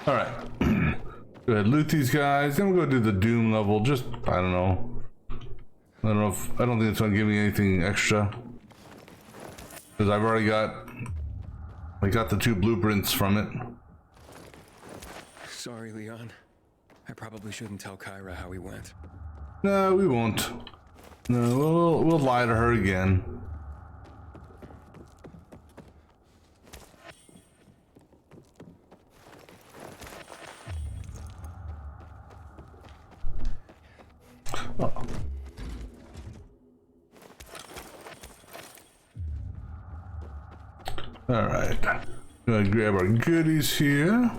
Alright. Go ahead, loot these guys. Then we'll go do the Doom level. Just, I don't know. I don't think it's gonna give me anything extra. Because I've already got the 2 blueprints from it. Sorry, Leon. I probably shouldn't tell Kyra how we went. No, we won't. No, we'll lie to her again. Oh. All right, gonna grab our goodies here.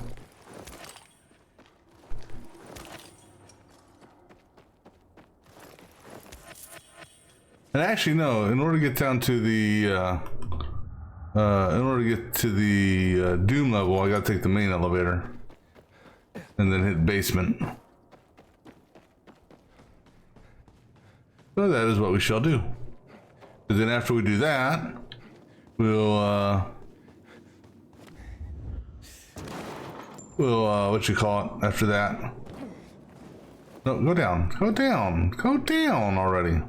And actually, no. In order to get down to the, Doom level, I gotta take the main elevator, and then hit basement. So that is what we shall do. And then after we do that, we'll what you call it after that? No, go down already.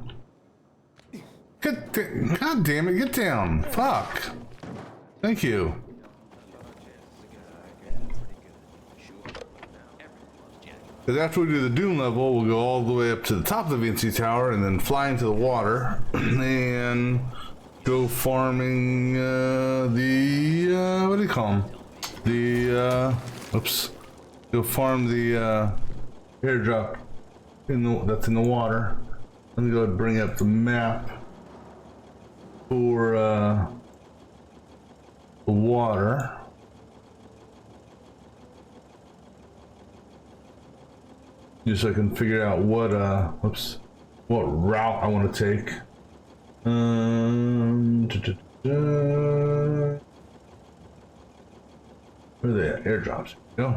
God damn it, get down. Fuck. Thank you. Because after we do the Doom level, we'll go all the way up to the top of the Vinci Tower and then fly into the water and go farming what do you call them? Go farm the airdrop that's in the water. Let me go ahead and bring up the map for the water. Just so I can figure out what route I want to take. Where are they at? Airdrops. Go.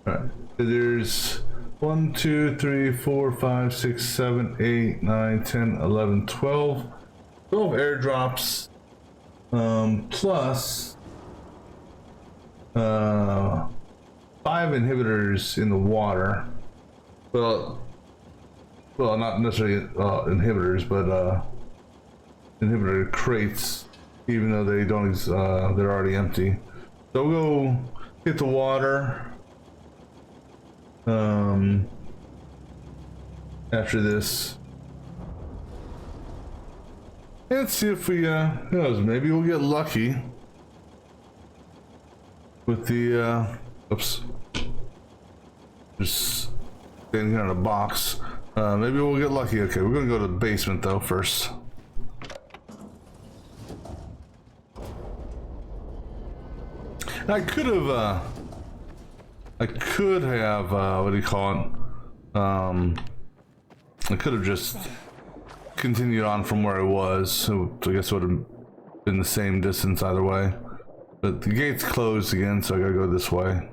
Alright, there's 1, 2, 3, 4, 5, 6, 7, 8, 9, 10, 11, 12. 12 airdrops, plus 5 inhibitors in the water. Well, not necessarily inhibitors, but inhibitor crates, even though they don't, they're already empty. So we'll go hit the water. After this, let's see if we, who knows, maybe we'll get lucky with the, oops, just standing here in a box. Maybe we'll get lucky. Okay, we're gonna go to the basement though first. I could have, what do you call it? I could have just continued on from where I was, so I guess it would have been the same distance either way. But the gate's closed again, so I gotta go this way.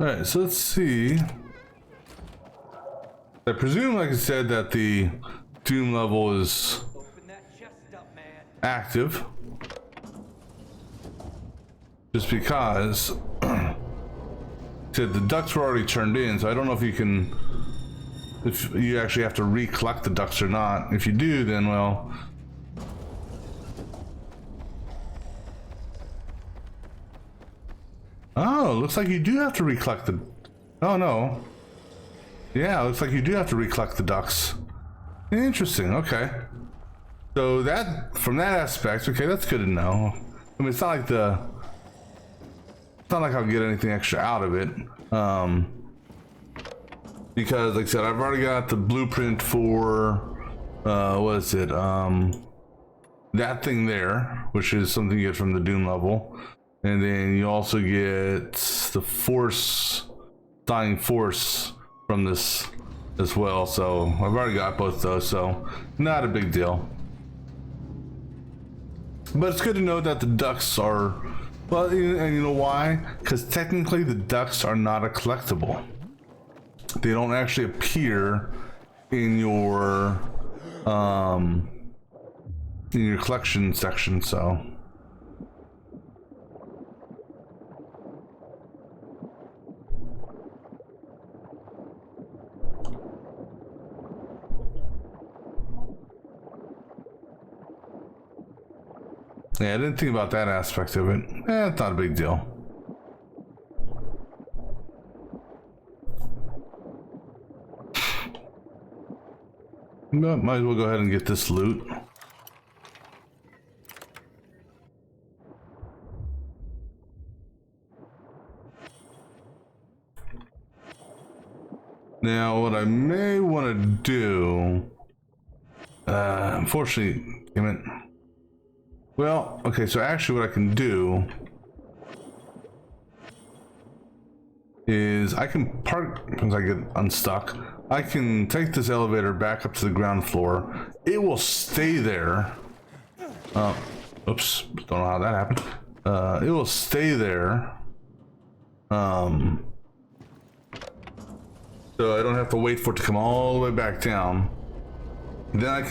Alright, so let's see. I presume, like I said, that the Doom level is active. Just because said the ducts were already turned in, so I don't know if you can, if you actually have to recollect the ducts or not. If you do, then well, oh, looks like you do have to recollect the, oh no. Yeah, looks like you do have to recollect the ducts. Interesting, okay. So that, from that aspect, okay, that's good to know. I mean, it's not like I'll get anything extra out of it. Because, like I said, I've already got the blueprint for, what is it? That thing there, which is something you get from the Doom level. And then you also get the force, dying force from this as well. So I've already got both those, so not a big deal. But it's good to know that the ducts are, well, and you know why? Because technically the ducts are not a collectible. They don't actually appear in your collection section, so. Yeah, I didn't think about that aspect of it. It's not a big deal. But might as well go ahead and get this loot. Now, what I may want to do, unfortunately, damn it. Well, okay, so actually what I can do is I can park, once I get unstuck, I can take this elevator back up to the ground floor. It will stay there. Oops, don't know how that happened. It will stay there. So I don't have to wait for it to come all the way back down. Then I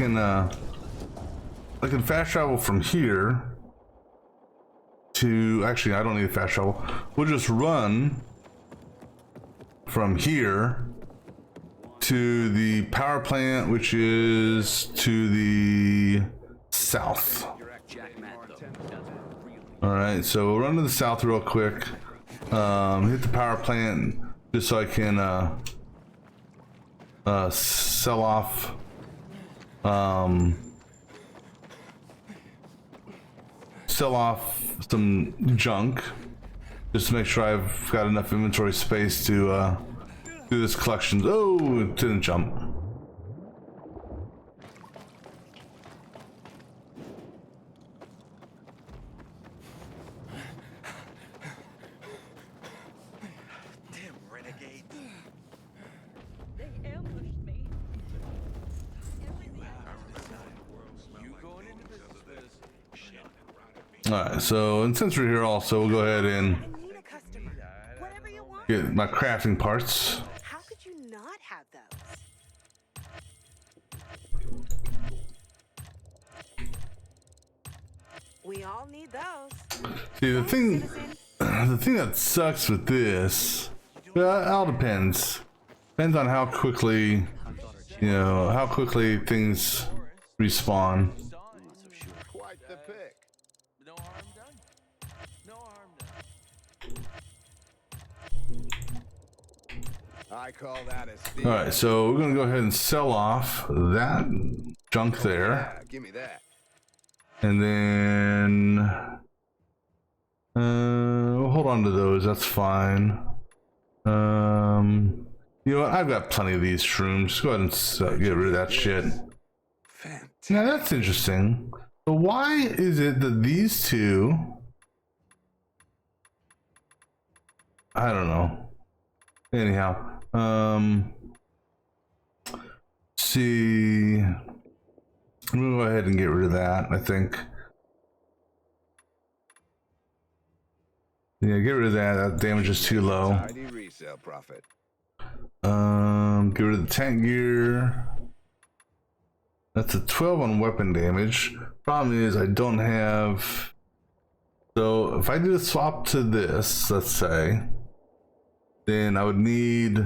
can fast travel from here to, actually I don't need fast travel. We'll just run from here to the power plant, which is to the south. Alright, so we'll run to the south real quick. Hit the power plant just so I can sell off some junk just to make sure I've got enough inventory space to do this collection. Oh, it didn't jump. Alright, so and since we're here also, we'll go ahead and get my crafting parts. How could you not have those? We all need those. See, the thing that sucks with this, well, it all depends. Depends on how quickly, you know, how quickly things respawn. Quite the pick. No harm done. No harm done. I call that a steal. All right, so we're gonna go ahead and sell off that junk there. Yeah, give me that. And then we'll hold on to those, that's fine. You know what, I've got plenty of these shrooms. Just go ahead and get rid of that shit. Now that's interesting. So why is it that these two, I don't know. Anyhow, see, we'll go ahead and get rid of that, I think. Yeah, get rid of that. That damage is too low. Tidy resale profit. Get rid of the tank gear. That's a 12 on weapon damage. Problem is I don't have, so if I do a swap to this, let's say, then I would need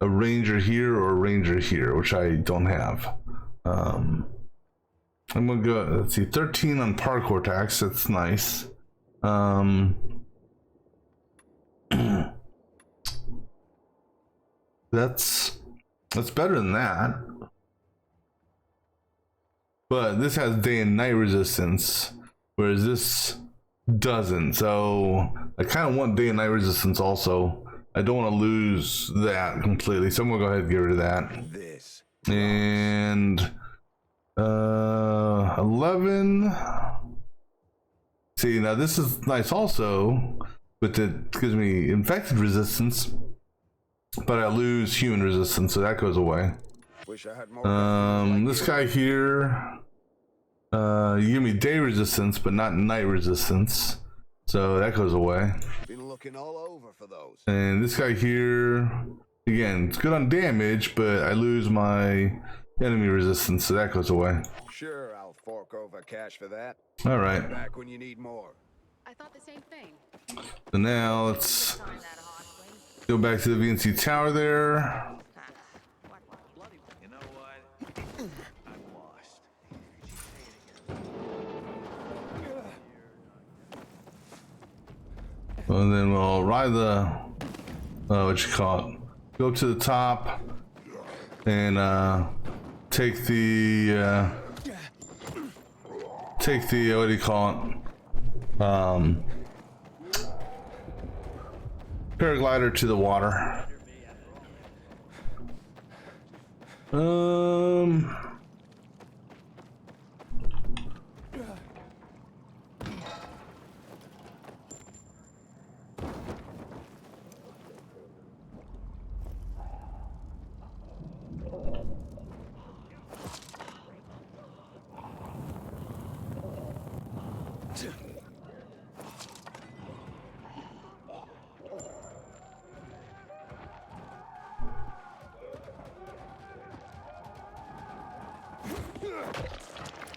a ranger here or a ranger here, which I don't have. I'm gonna go, let's see, 13 on parkour tax, that's nice. That's better than that. But this has day and night resistance, whereas this doesn't. So I kind of want day and night resistance also. I don't want to lose that completely, so I'm gonna go ahead and get rid of that. And 11. See, now this is nice also, but it gives me infected resistance, but I lose human resistance, so that goes away. Wish I had more This guy here, you give me day resistance, but not night resistance, so that goes away. Been looking all over for those. And this guy here, again, it's good on damage, but I lose my enemy resistance, so that goes away. Sure, I'll fork over cash for that. All right. Back when you need more. I thought the same thing. So now let's go back to the VNC tower there. You know what? I'm lost. And then we'll ride the, what you call it, go to the top and take the, what do you call it? Paraglider to the water.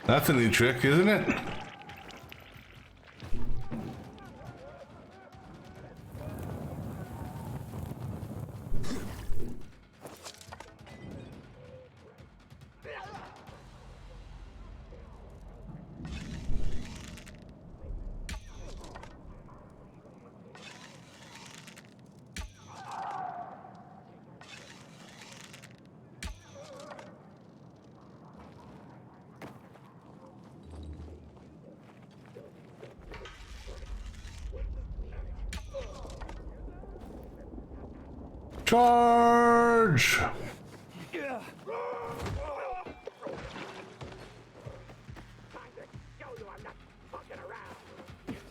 That's a new trick, isn't it? Charge!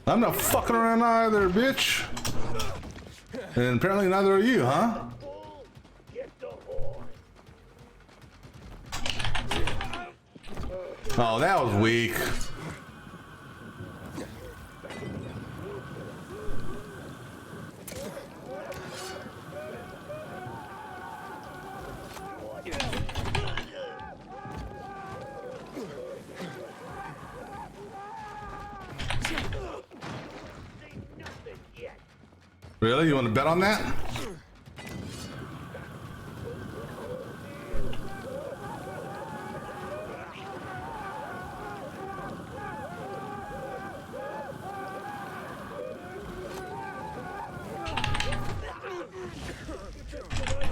I'm not fucking around either, bitch. And apparently neither are you, huh? Oh, that was weak. Really? You want to bet on that?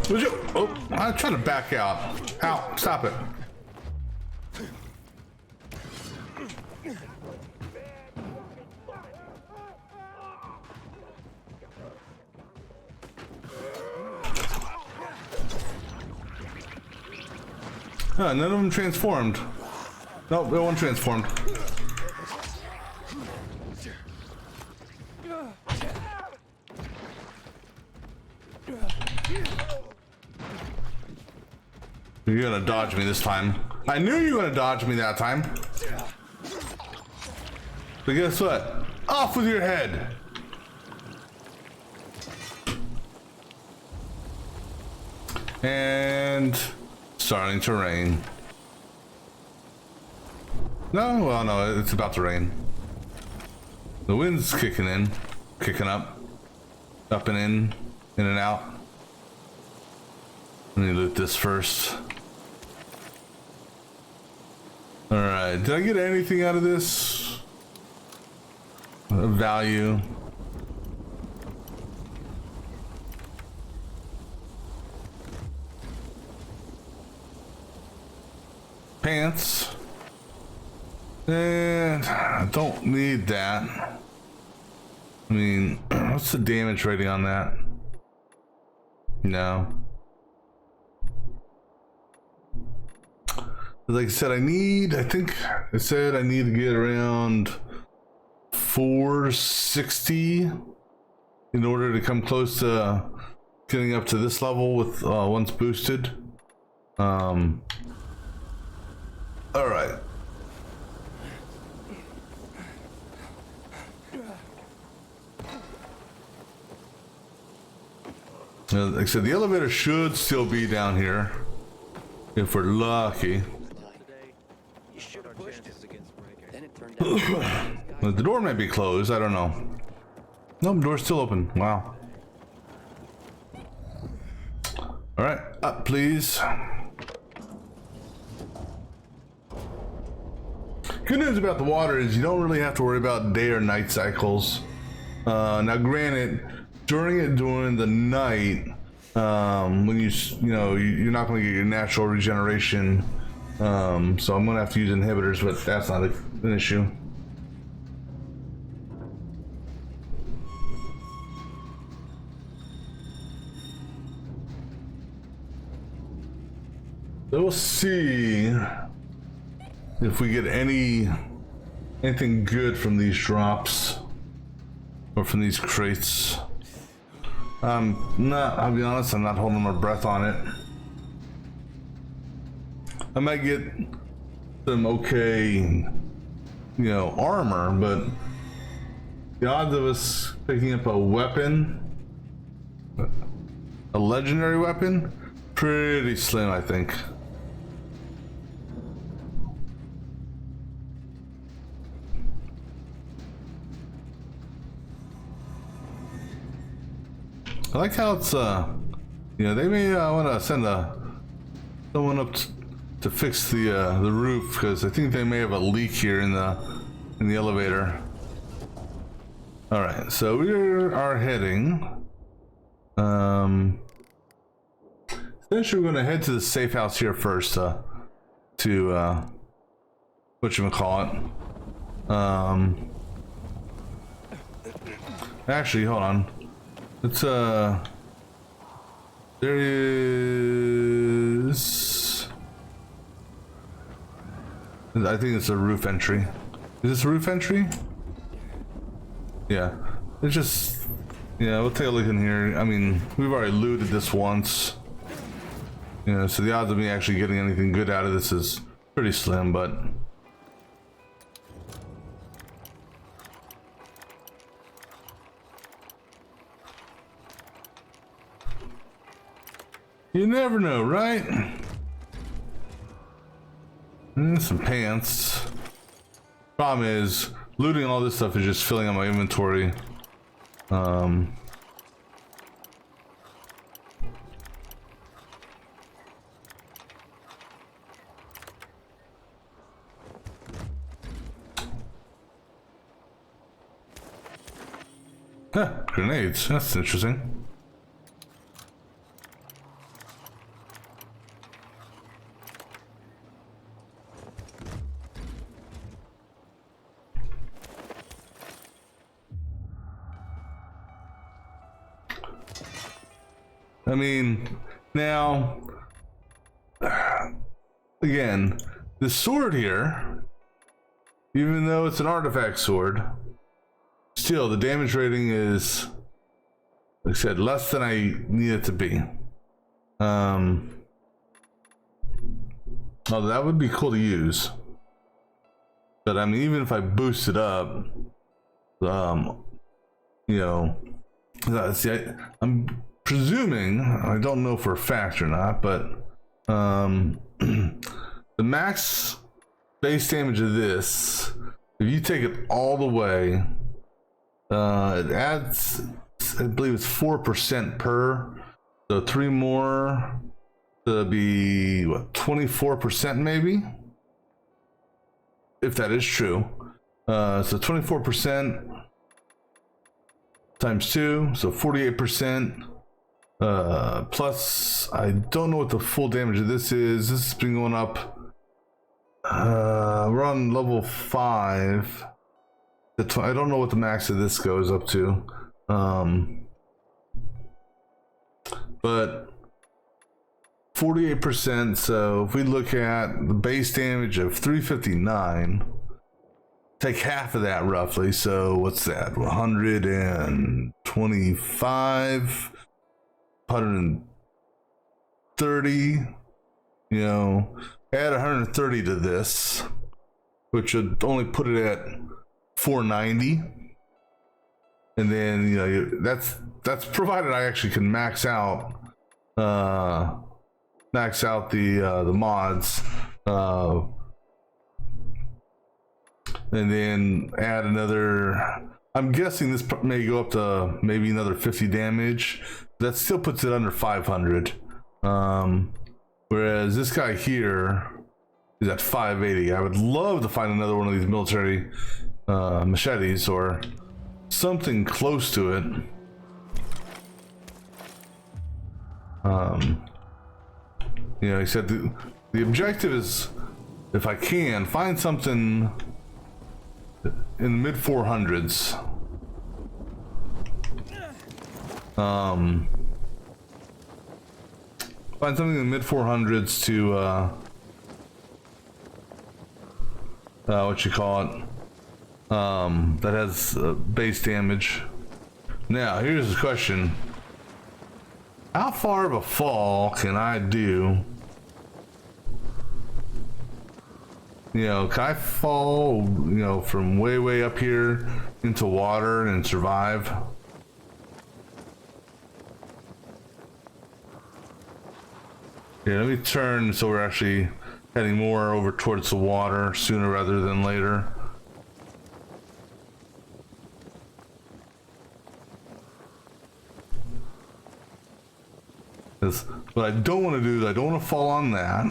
Would you? Oh, I'm trying to back out. Ow, stop it. None of them transformed. Nope, no one transformed. You're gonna dodge me this time. I knew you were gonna dodge me that time. But guess what? Off with your head. And starting to rain. No, well, no, it's about to rain. The wind's kicking in, kicking up and in and out. Let me loot this first. All right, did I get anything out of this? Value. Pants. And I don't need that. I mean, what's the damage rating on that? No. Like I said, I think I said I need to get around 460 in order to come close to getting up to this level with once boosted. All right. Like I said, the elevator should still be down here if we're lucky. The door might be closed, I don't know. Nope, door's still open. Wow. Alright, up please. Good news about the water is you don't really have to worry about day or night cycles. Now granted, during the night, when you're not going to get your natural regeneration, so I'm going to have to use inhibitors, but that's not an issue. So we'll see if we get anything good from these drops or from these crates. I'll be honest, I'm not holding my breath on it. I might get some okay, armor, but the odds of us picking up a weapon, a legendary weapon, pretty slim, I think. I like how it's, they may want to send someone up to fix the roof, because I think they may have a leak here in the elevator. All right, so we are heading. Essentially, we're going to head to the safe house here first to whatchamacallit. Actually, hold on. It's there is. I think it's a roof entry. Is this a roof entry? Yeah. It's just. Yeah, we'll take a look in here. I mean, we've already looted this once. So the odds of me actually getting anything good out of this is pretty slim, but. You never know, right? And some pants. Problem is, looting all this stuff is just filling up my inventory. Huh, grenades. That's interesting. I mean, now, again, the sword here, even though it's an artifact sword, still the damage rating is, like I said, less than I need it to be. Although that would be cool to use. But I mean, even if I boost it up, you know, see, I'm presuming, I don't know for a fact or not, but the max base damage of this, if you take it all the way, it adds, I believe it's 4% per, so 3 more to be what, 24% maybe, if that is true. So 24% times 2, so 48%. Plus, I don't know what the full damage of this is. This has been going up. We're on level 5. I don't know what the max of this goes up to. But 48%. So if we look at the base damage of 359, take half of that roughly. So what's that? 125. 130, you know, add 130 to this, which would only put it at 490, and then, you know, that's provided I actually can max out the mods, and then add another. I'm guessing this may go up to maybe another 50 damage. That still puts it under 500. Whereas this guy here is at 580. I would love to find another one of these military machetes or something close to it. You know, I said the objective is, if I can, find something in the mid 400s. Find something in the mid 400s to what you call it, that has base damage. Now here's the question: how far of a fall can I do? You know, can I fall, you know, from way up here into water and survive? Yeah, let me turn so we're actually heading more over towards the water sooner rather than later. Because what I don't want to do is I don't want to fall on that,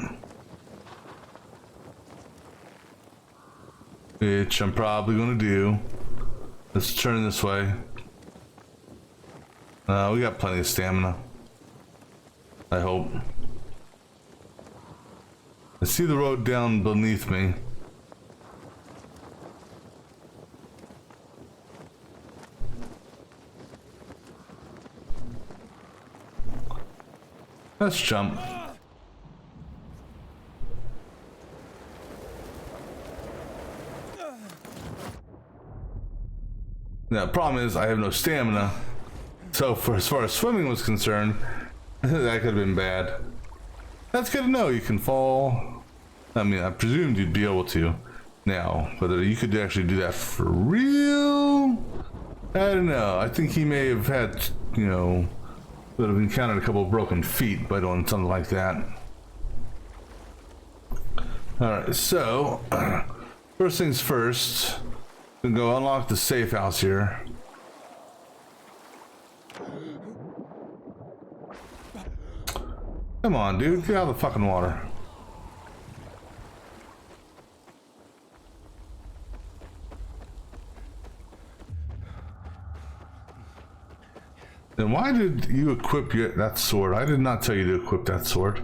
which I'm probably going to do. Let's turn this way. We got plenty of stamina, I hope. I see the road down beneath me. Let's jump. Now, the problem is I have no stamina. So for as far as swimming was concerned, that could have been bad. That's good to know. You can fall. I mean, I presumed you'd be able to. Now, whether you could actually do that for real, I don't know. I think he may have had, you know, would have encountered a couple of broken feet by doing something like that. Alright, so first things first, we can go unlock the safe house here. Come on, dude, get out of the fucking water. Then why did you equip that sword? I did not tell you to equip that sword.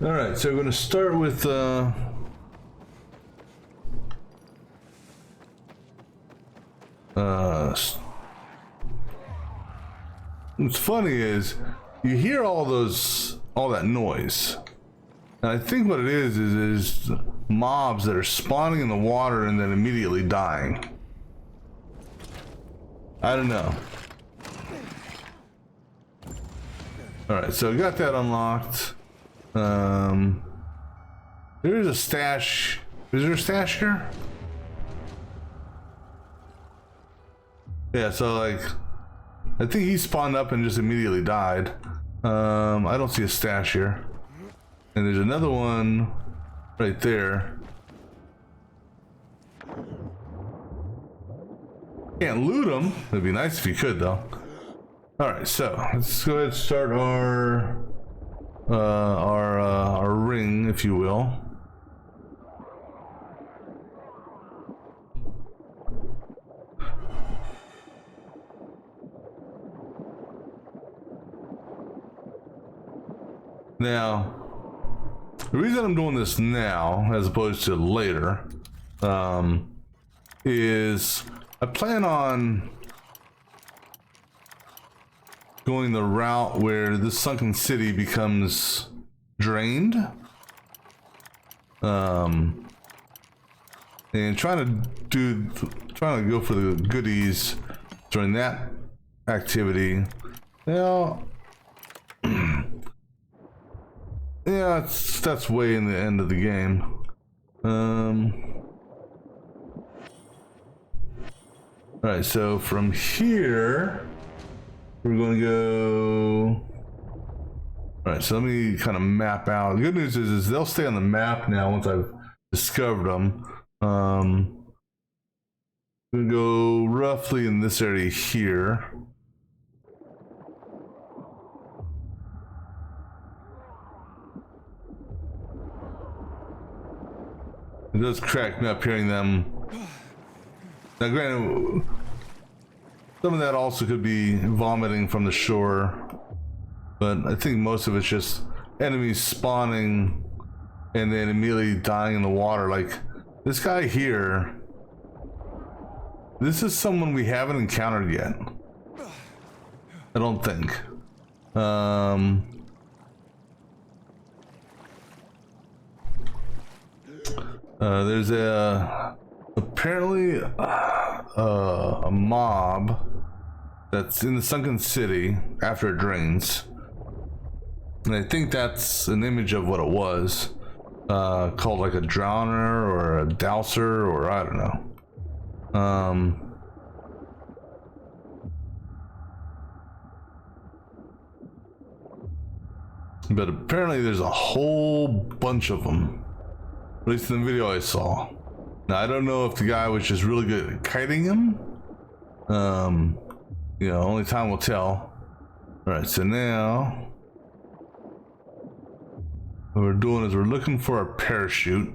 All right, so we're going to start with what's funny is you hear all that noise, and I think what it is mobs that are spawning in the water and then immediately dying. I don't know. All right, so we got that unlocked. There's a stash. Is there a stash here? Yeah, so like, I think he spawned up and just immediately died. I don't see a stash here. And there's another one right there. Can't loot them. It'd be nice if you could though. All right, so let's go ahead and start our ring, if you will. Now, the reason I'm doing this now, as opposed to later, is I plan on going the route where this sunken city becomes drained, and trying to go for the goodies during that activity. Now, yeah, that's way in the end of the game. All right, so from here we're going to go. All right, so let me kind of map out. The good news is they'll stay on the map now once I've discovered them. I'm going to go roughly in this area here. It does crack me up hearing them. Now granted, some of that also could be vomiting from the shore, but I think most of it's just enemies spawning and then immediately dying in the water. Like this guy here, this is someone we haven't encountered yet. I don't think. There's apparently a mob that's in the sunken city after it drains, and I think that's an image of what it was, called like a drowner or a douser, or I don't know. But apparently there's a whole bunch of them. At least in the video I saw. Now I don't know if the guy was just really good at kiting him. You know, only time will tell. Alright, so now what we're doing is we're looking for a parachute.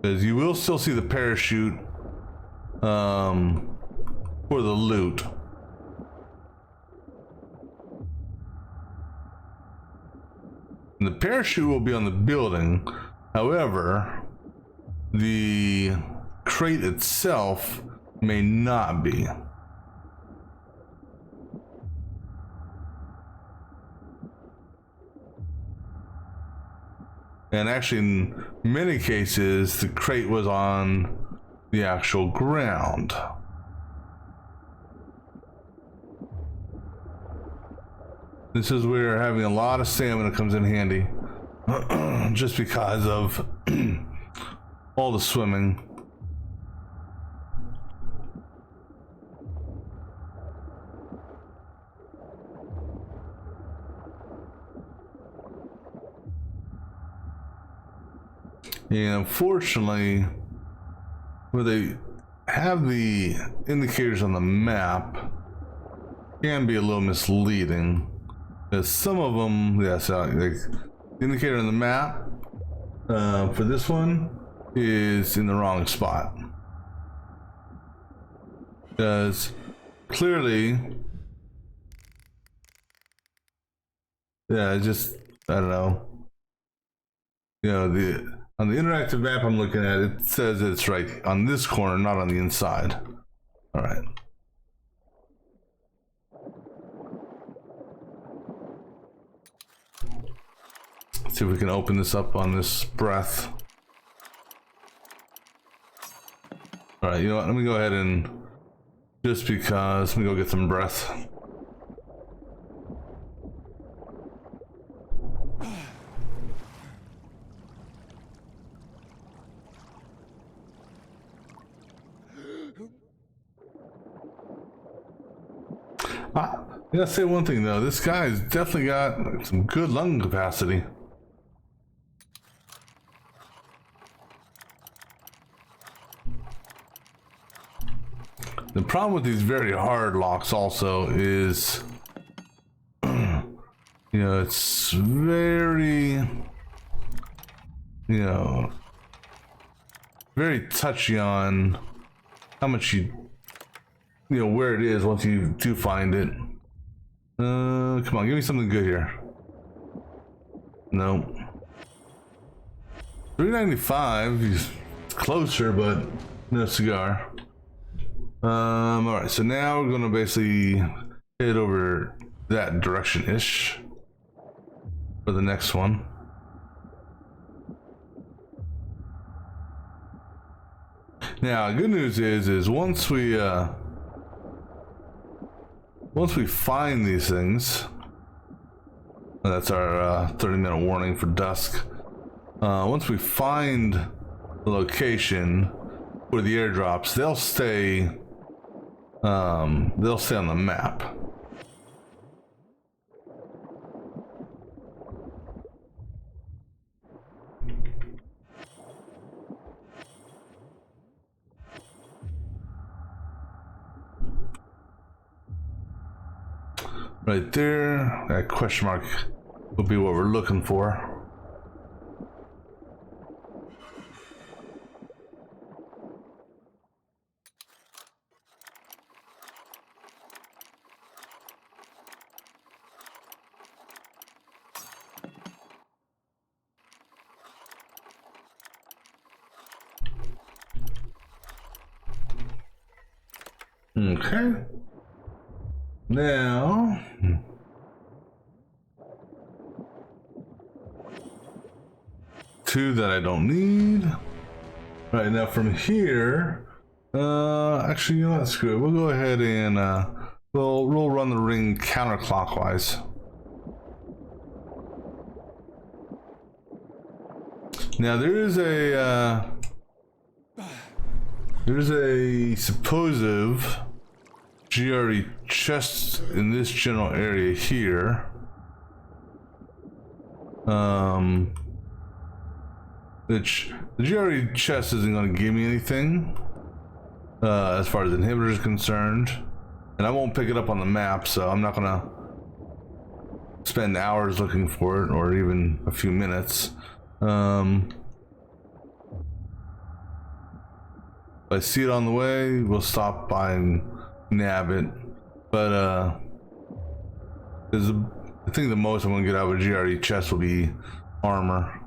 Because you will still see the parachute for the loot. And the parachute will be on the building. However, the crate itself may not be. And actually, in many cases, the crate was on the actual ground. This is where having a lot of stamina comes in handy. Just because of all the swimming. And unfortunately, where they have the indicators on the map can be a little misleading. Because some of them, yes, the indicator on the map for this one is in the wrong spot. Because clearly, yeah, it's just, I don't know. You know, on the interactive map I'm looking at, it says it's right on this corner, not on the inside. All right. Let's see if we can open this up on this breath. All right, you know what? Let me go ahead and, just because, let me go get some breath. I gotta say one thing though, this guy's definitely got some good lung capacity. The problem with these very hard locks also is, you know, it's very, you know, very touchy on how much you know, where it is once you do find it. Come on, give me something good here. No. $3.95, it's closer, but no cigar. All right, so now we're gonna basically head over that direction-ish for the next one. Now, good news is once we find these things, that's our 30-minute warning for dusk. Once we find the location where the airdrops, they'll stay on the map. Right there, that question mark will be what we're looking for. Okay. Now, two that I don't need. Right now from here, actually, you know what, screw it. We'll go ahead and we'll run the ring counterclockwise. Now there is a supposed GRE chest in this general area here. Which the GRE chest isn't going to give me anything as far as inhibitor is concerned, and I won't pick it up on the map, so I'm not going to spend hours looking for it, or even a few minutes. If I see it on the way, we'll stop by and nab it. But I think the most I'm gonna get out of a GRE chest will be armor.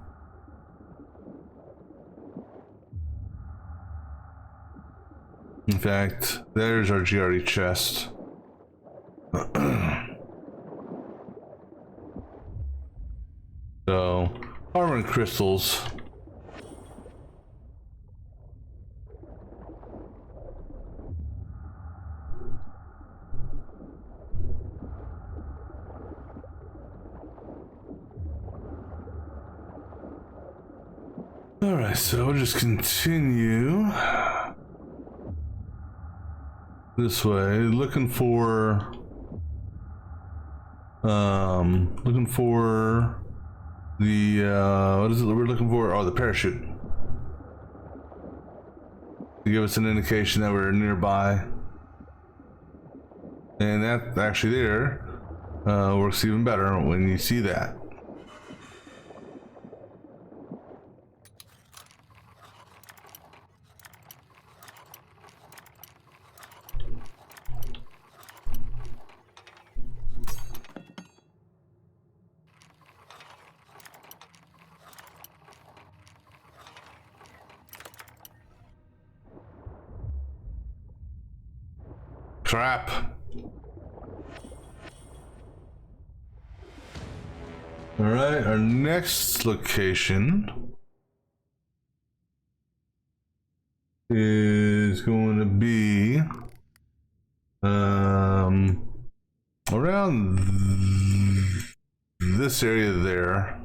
In fact, there's our GRE chest. So, armor and crystals. All right, so we'll just continue this way, looking for the what is it that we're looking for? Oh, the parachute. To give us an indication that we're nearby. And that actually there works even better when you see that. Trap. All right, our next location is going to be around this area there.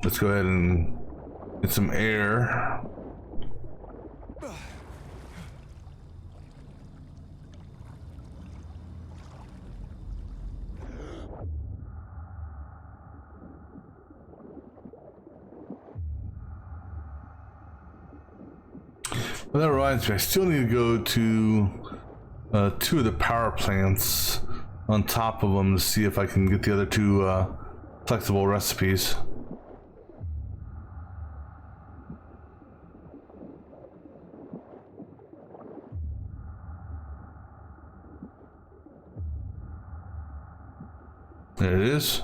Let's go ahead and get some air. Well, that reminds me, I still need to go to 2 of the power plants on top of them to see if I can get the other 2 flexible recipes. There it is.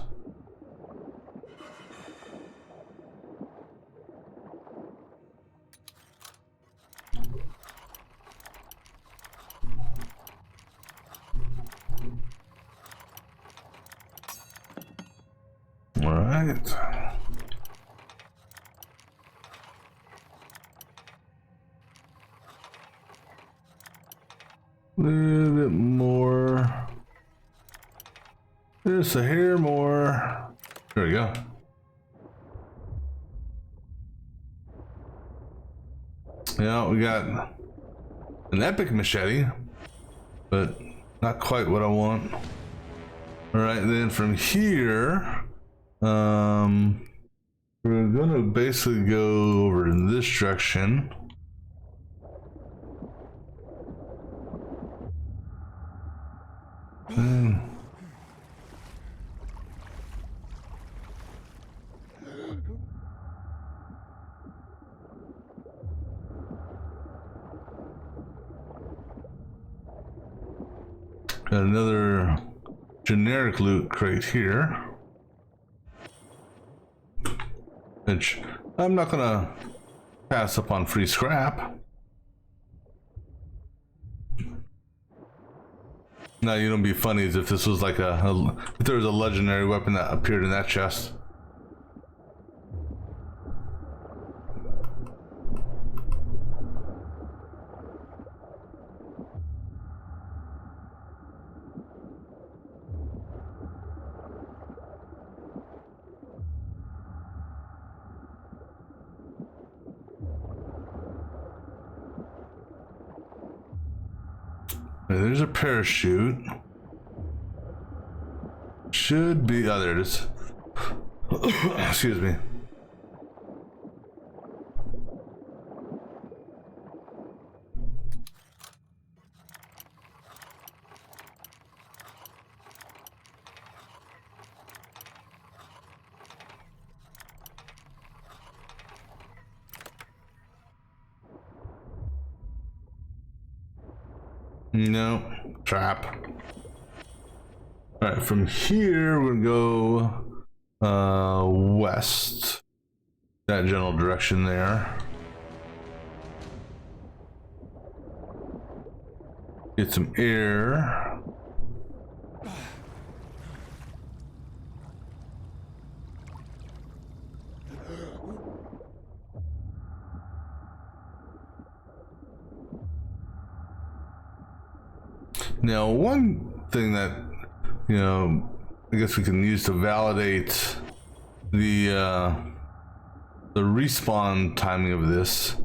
All right. A little bit more. Just a hair more. There we go. Yeah, we got an epic machete, but not quite what I want. All right, then from here, we're gonna basically go over in this direction. Got another generic loot crate here, which I'm not gonna pass up on free scrap. Now, you don't be funny as if this was like if there was a legendary weapon that appeared in that chest. There's a parachute. Should be, oh, there it is. Excuse me. No, trap. All right, from here we're gonna go west, that general direction there. Get some air. Now, one thing that, you know, I guess we can use to validate the respawn timing of this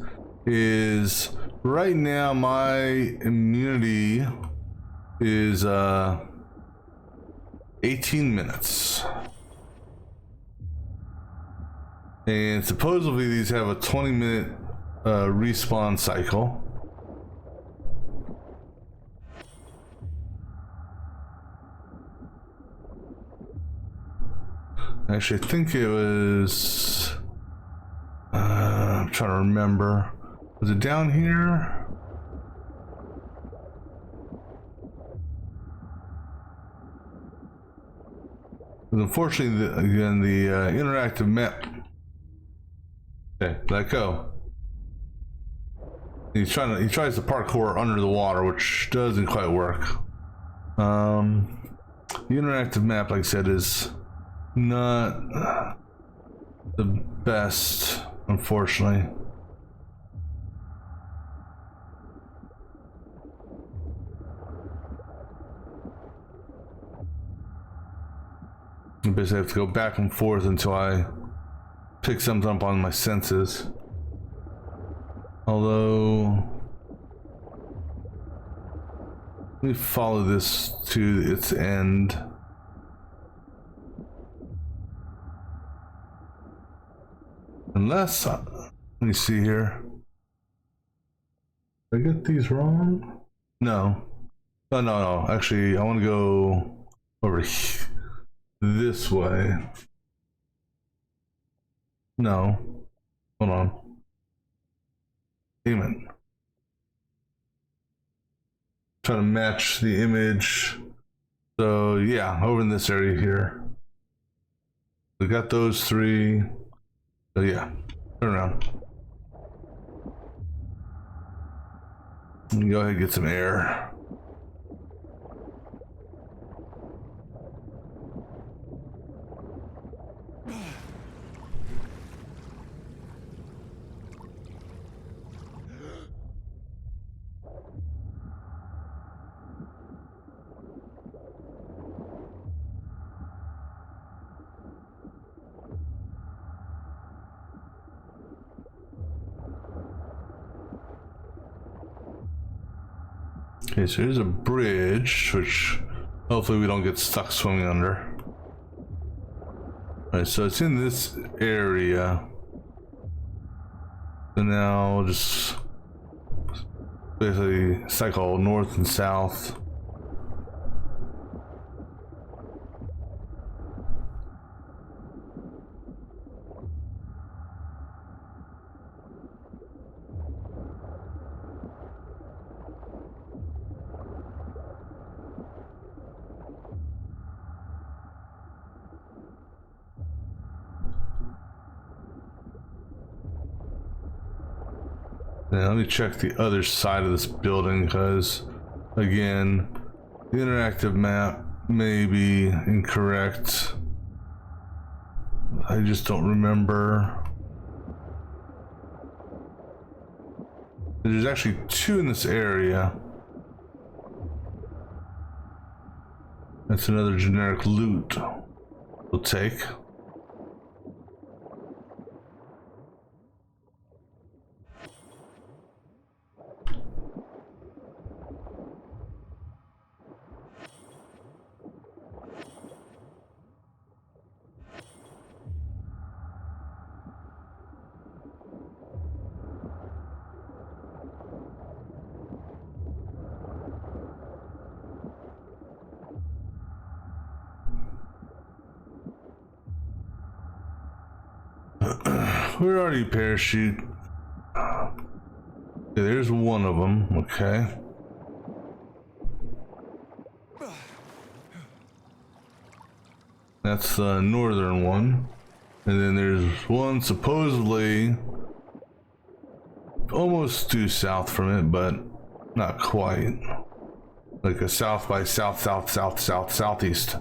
is right now my immunity is 18 minutes. And supposedly these have a 20-minute respawn cycle. Actually, I think it was, I'm trying to remember. Was it down here? But unfortunately, the interactive map. Okay, let go. He tries to parkour under the water, which doesn't quite work. The interactive map, like I said, is not the best, unfortunately. I basically have to go back and forth until I pick something up on my senses. Although, let me follow this to its end. Unless, let me see here. Did I get these wrong? No. Oh, no. Actually, I want to go over here. This way. No. Hold on. Damn it. Trying to match the image. So yeah, over in this area here. We got those three. So yeah, turn around. Go ahead and get some air. Okay, so here's a bridge, which hopefully we don't get stuck swimming under. Alright, so it's in this area. So now we'll just basically cycle north and south. Now let me check the other side of this building, because again, the interactive map may be incorrect. I just don't remember. There's actually two in this area. That's another generic loot we'll take. We're already parachute. Okay, there's one of them. Okay. That's the northern one. And then there's one supposedly almost due south from it, but not quite. Like a south by southeast.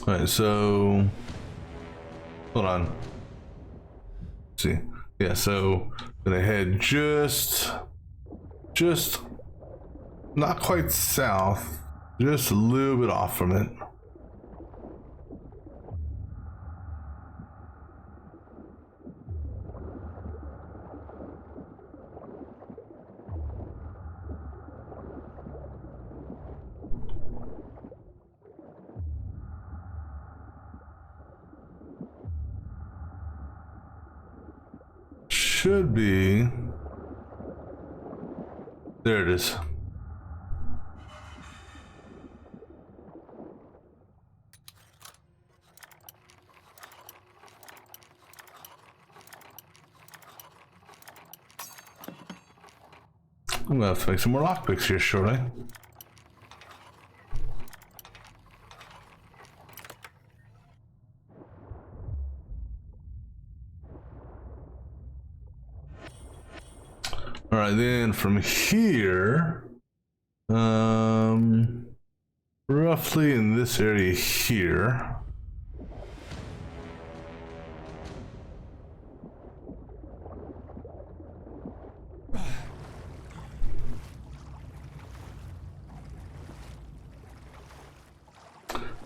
Alright, so hold on. Let's see. Yeah, so gonna head just not quite south, just a little bit off from it. Should be. There it is. I'm gonna have to make some more lockpicks here shortly. All right, then from here, roughly in this area here.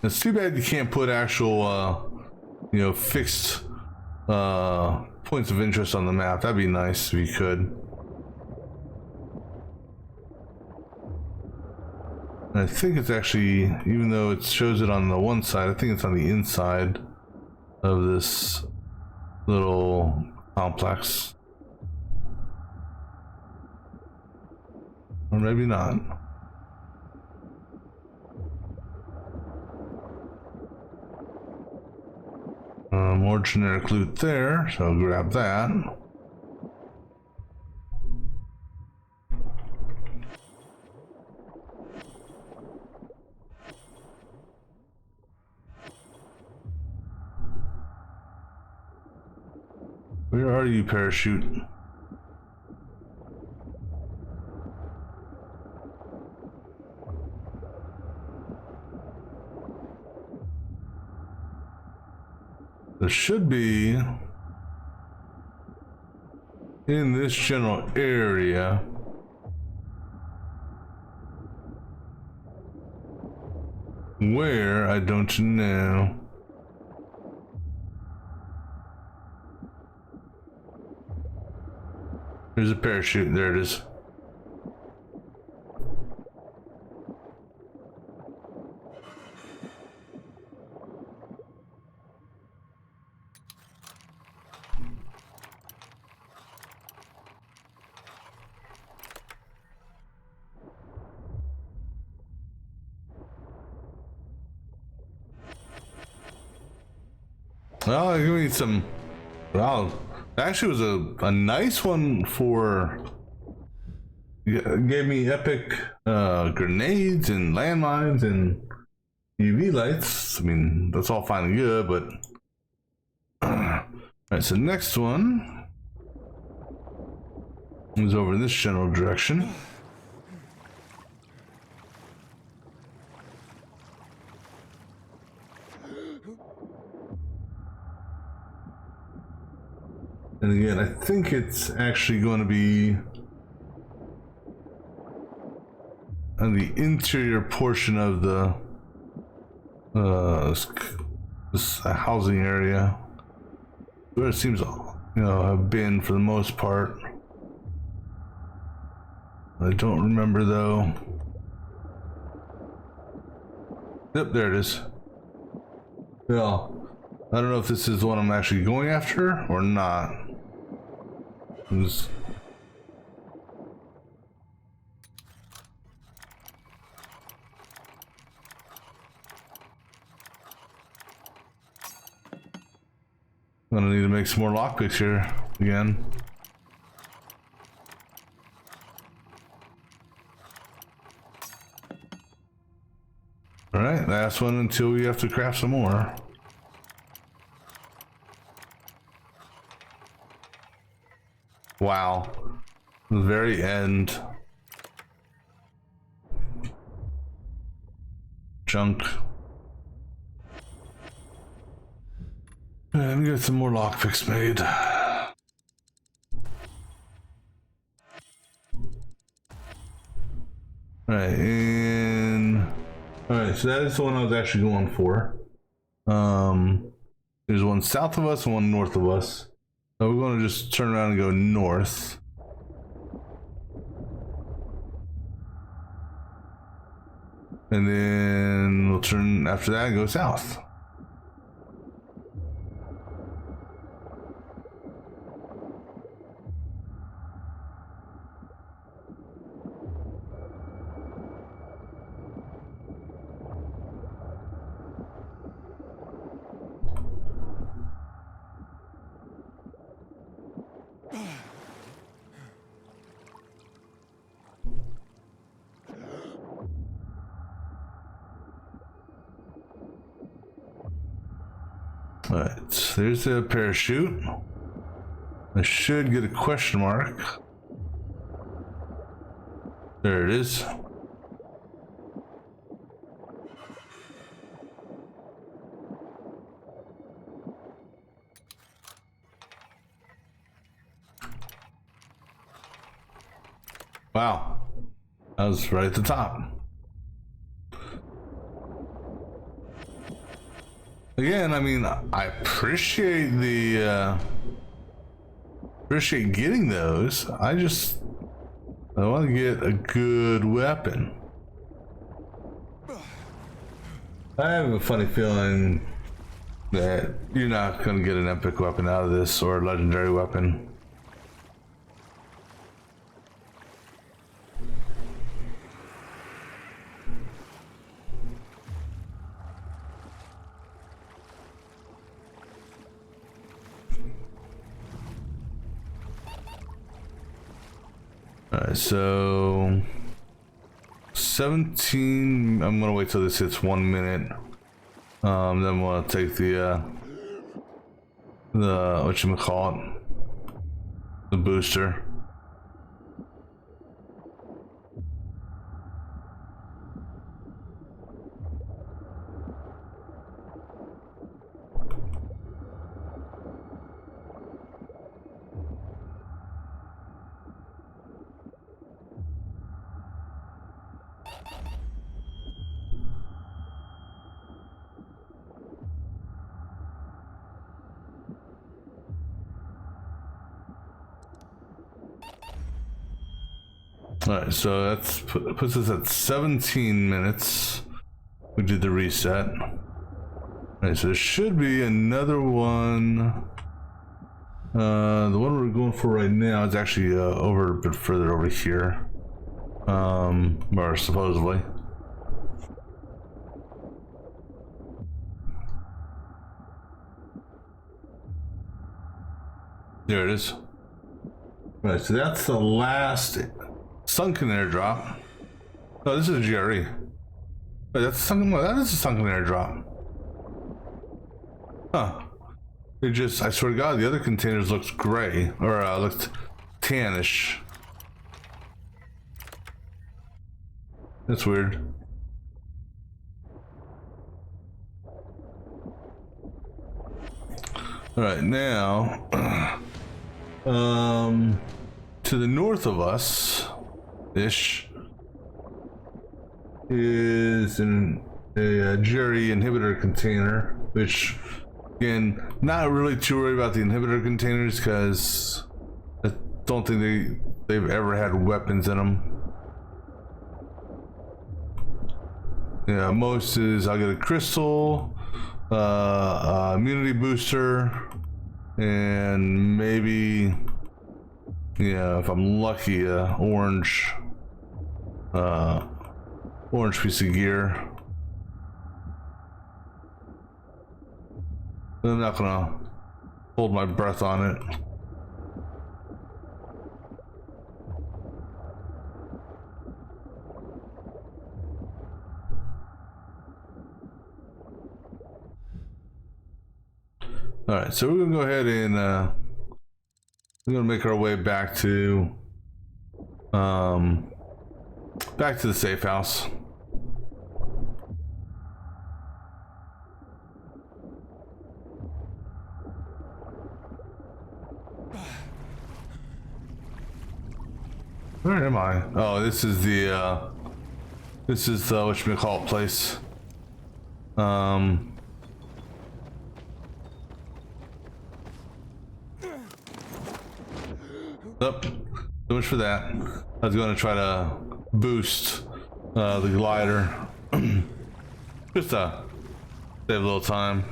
It's too bad you can't put actual, you know, fixed points of interest on the map. That'd be nice if you could. And I think it's actually, even though it shows it on the one side, I think it's on the inside of this little complex. Or maybe not. More generic loot there, so I'll grab that. Where are you, parachute? There should be in this general area. Where, I don't know. There's a parachute, there it is. Well, give me some. Wow, actually was a nice one for. Gave me epic grenades and landmines and UV lights. I mean, that's all fine and good, but. Alright, so next one is over in this general direction. And again, I think it's actually going to be on the interior portion of the this housing area, where it seems, you know, have been for the most part. I don't remember though. Yep, there it is. Yeah, I don't know if this is the one I'm actually going after or not. Who's I'm gonna need to make some more lockpicks here again. All right, last one until we have to craft some more. Wow, the very end. Junk. Let me get some more lockpicks made. Alright, and alright, so that is the one I was actually going for. There's one south of us and one north of us. So we're going to just turn around and go north. And then we'll turn after that and go south. Alright, there's the parachute. I should get a question mark. There it is. Wow, that was right at the top. Again, I mean, I appreciate the appreciate getting those. I want to get a good weapon. I have a funny feeling that you're not going to get an epic weapon out of this or a legendary weapon. Alright, so 17. I'm gonna wait till this hits 1 minute. Then we'll take the whatchamacallit, the booster. Alright, so that's puts us at 17 minutes. We did the reset. Alright, so there should be another one. The one we're going for right now is actually over a bit further over here. Or supposedly. There it is. Right, so that's the last sunken airdrop. Oh, this is a GRE. Wait, that's a sunken. That is a sunken airdrop. Huh. It just, I swear to God, the other containers looked gray or looked tannish. That's weird. All right, now, to the north of us, ish, is a GRE inhibitor container, which, again, not really too worried about the inhibitor containers because I don't think they've ever had weapons in them. Yeah, most is I'll get a crystal, immunity booster, and maybe, yeah, if I'm lucky, orange piece of gear. I'm not gonna hold my breath on it. All right, so we're gonna go ahead and we're gonna make our way back to the safe house. Where am I? Oh, this is the whatchamacallit place. Oh, so much for that. I was going to try to boost the glider. Just to save a little time.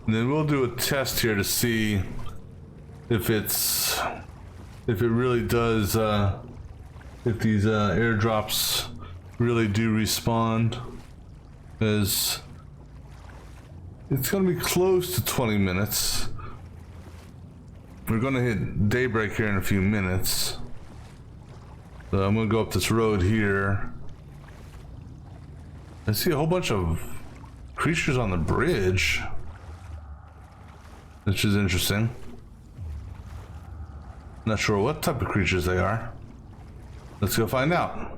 And then we'll do a test here to see if it really does, if these airdrops really do respond. Because it's gonna be close to 20 minutes. We're gonna hit daybreak here in a few minutes. So I'm gonna go up this road here. I see a whole bunch of creatures on the bridge, which is interesting. Not sure what type of creatures they are. Let's go find out.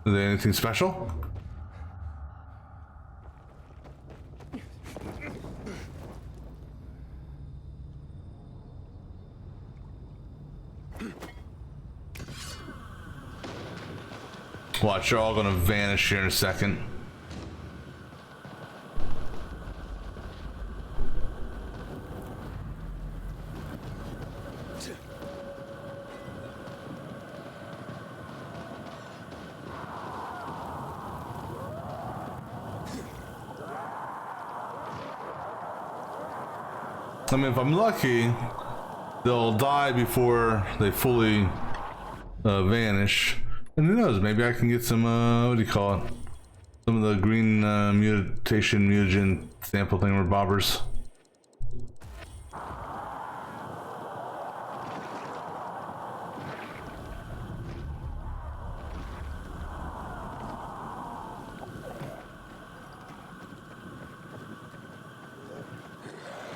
Are they anything special? Watch, they're all gonna vanish here in a second. I mean, if I'm lucky, they'll die before they fully vanish. And who knows, maybe I can get some, what do you call it? Some of the green mutation, mutagen sample thingamabobbers.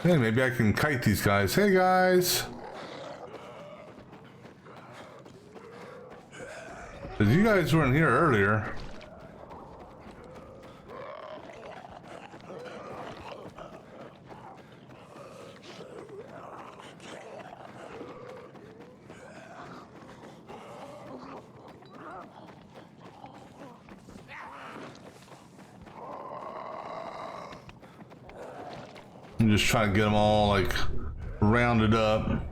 Hey, maybe I can kite these guys. Hey guys! Because you guys weren't here earlier. I'm just trying to get them all like rounded up.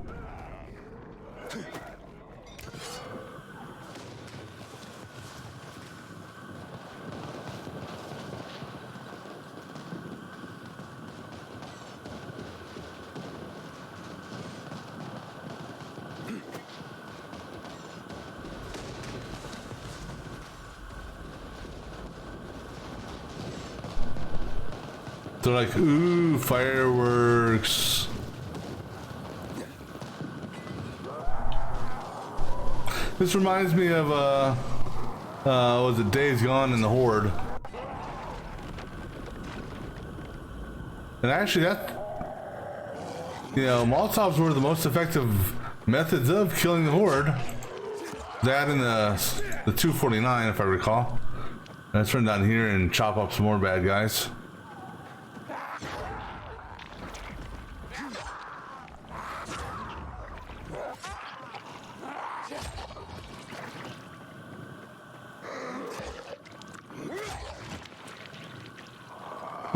They're like, ooh, fireworks. This reminds me of, was it Days Gone in the Horde? And actually Molotovs were the most effective methods of killing the Horde. That and the 249, if I recall. Let's run down here and chop up some more bad guys.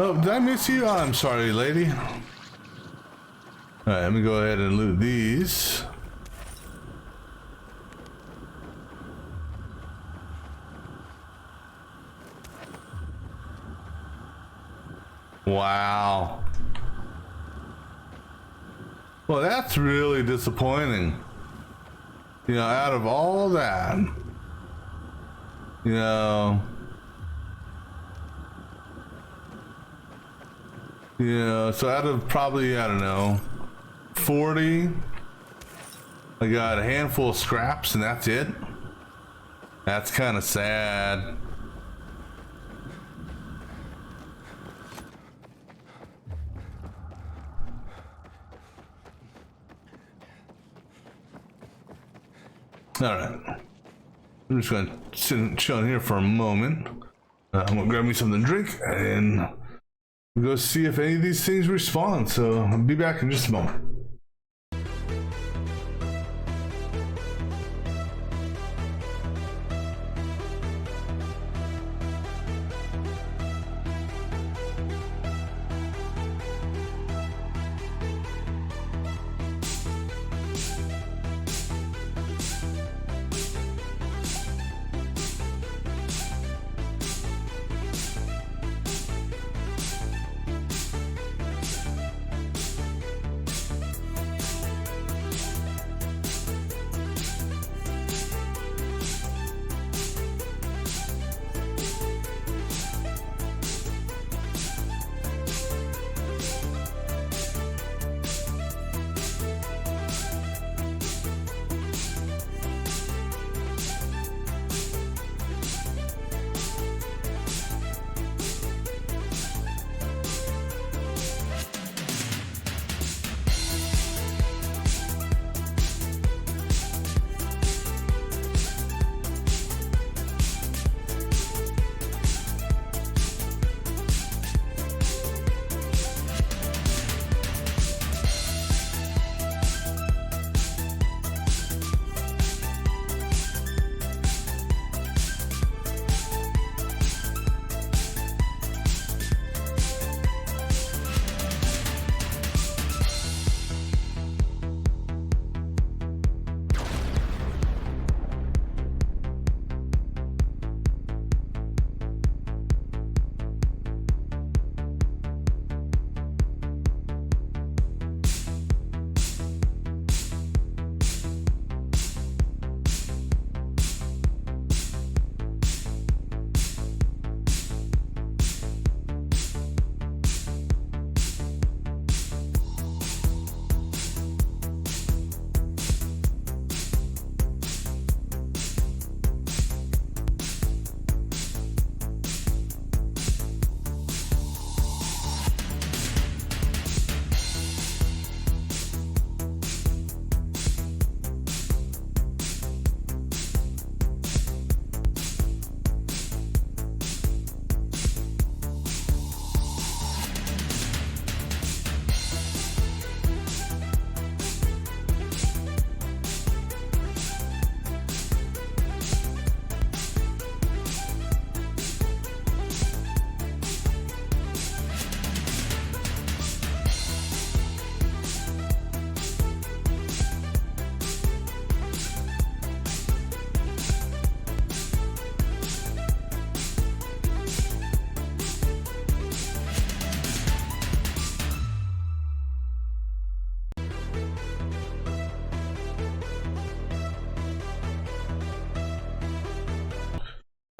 Oh, did I miss you? Oh, I'm sorry, lady. Alright, let me go ahead and loot these. Wow. Well, that's really disappointing. You know, out of all that, you know... Yeah, so out of probably, I don't know, 40, I got a handful of scraps and that's it. That's kind of sad. Alright. I'm just gonna sit and chill in here for a moment. I'm gonna grab me something to drink and go see if any of these things respond, so I'll be back in just a moment.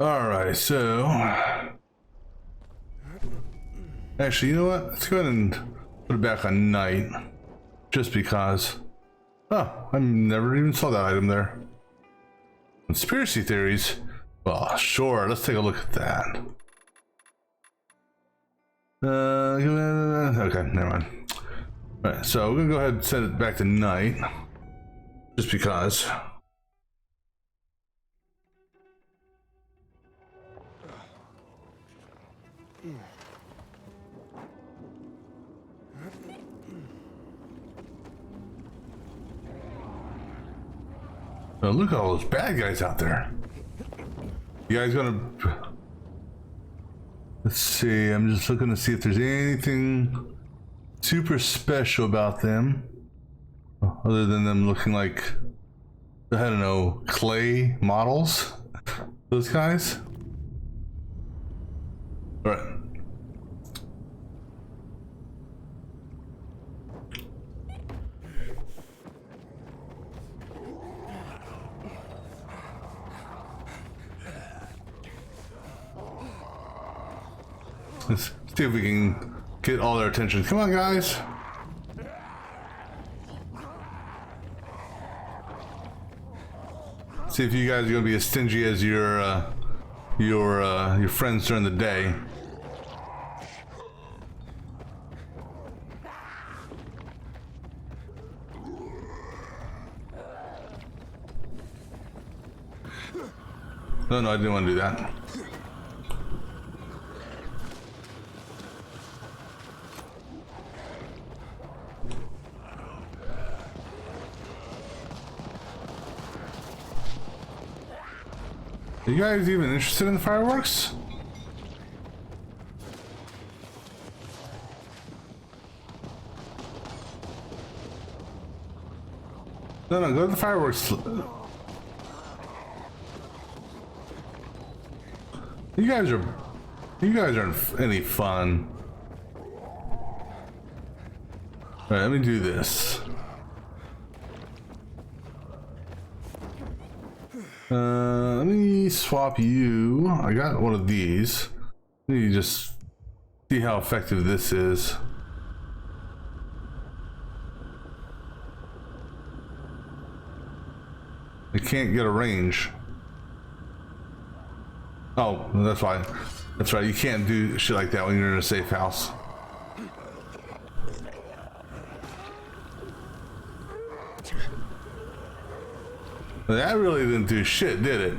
Alright, so actually, you know what? Let's go ahead and put it back on night. Just because. Oh, I never even saw that item there. Conspiracy theories? Well, sure, let's take a look at that. Okay, never mind. Alright, so we're gonna go ahead and set it back to night. Just because. Oh, look at all those bad guys out there. You guys gonna... Let's see, I'm just looking to see if there's anything super special about them. Other than them looking like, I don't know, clay models? Those guys? Alright. Let's see if we can get all their attention. Come on, guys. See if you guys are gonna be as stingy as your friends during the day. No, I didn't want to do that. Are you guys even interested in the fireworks? No, go to the fireworks. You guys aren't any fun. Alright, let me do this. Let me swap you. I got one of these. Let me just see how effective this is. I can't get a range. Oh, that's why. That's right, you can't do shit like that when you're in a safe house. That really didn't do shit, did it?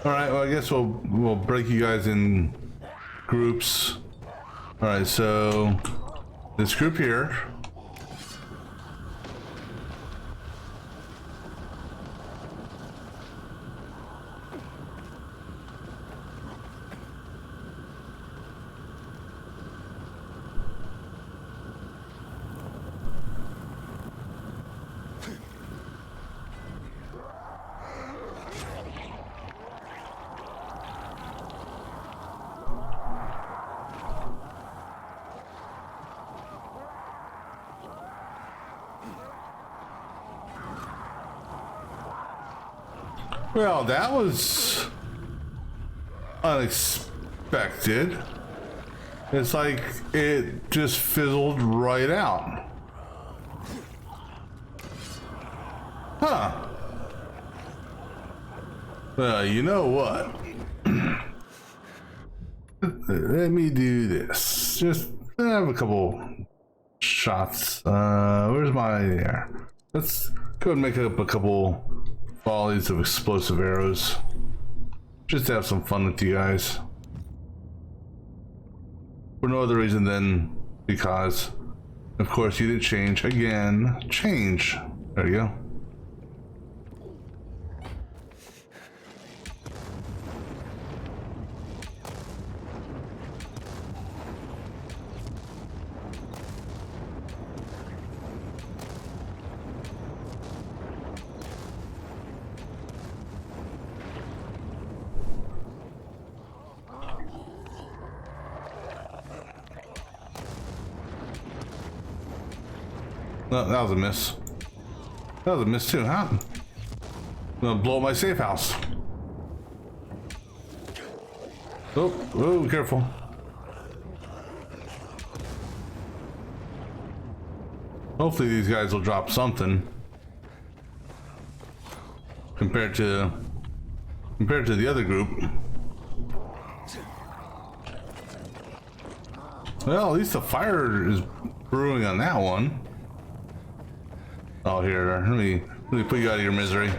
Alright, well I guess we'll break you guys in groups. Alright, so this group here. Well, that was unexpected. It's like it just fizzled right out. Huh. Well, you know what? Let me do this. Just have a couple shots. Where's my there? Let's go and make up a couple volleys of explosive arrows. Just to have some fun with you guys. For no other reason than because, of course, you didn't change. Again, change. There you go. No, that was a miss. That was a miss too, huh? I'm gonna blow up my safe house. Oh, oh, careful. Hopefully these guys will drop something compared to the other group. Well, at least the fire is brewing on that one. Oh, here, let me put you out of your misery.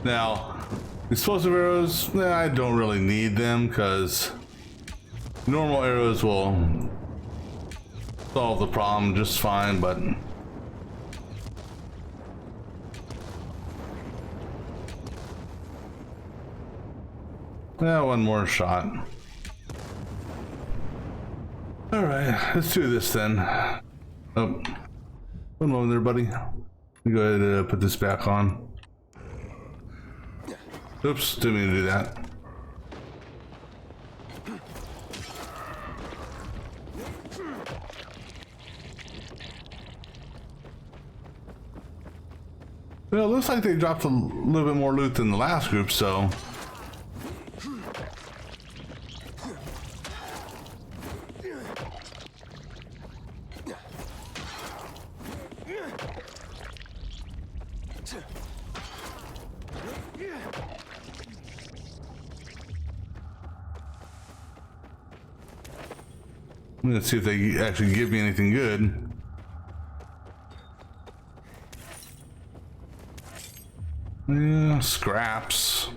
Now, explosive arrows, I don't really need them because normal arrows will solve the problem just fine, but yeah, one more shot. All right, let's do this then. Oh, one moment there, buddy. Let me go ahead and put this back on. Oops, didn't mean to do that. Well, it looks like they dropped a little bit more loot than the last group, so. Let's see if they actually give me anything good. Yeah, scraps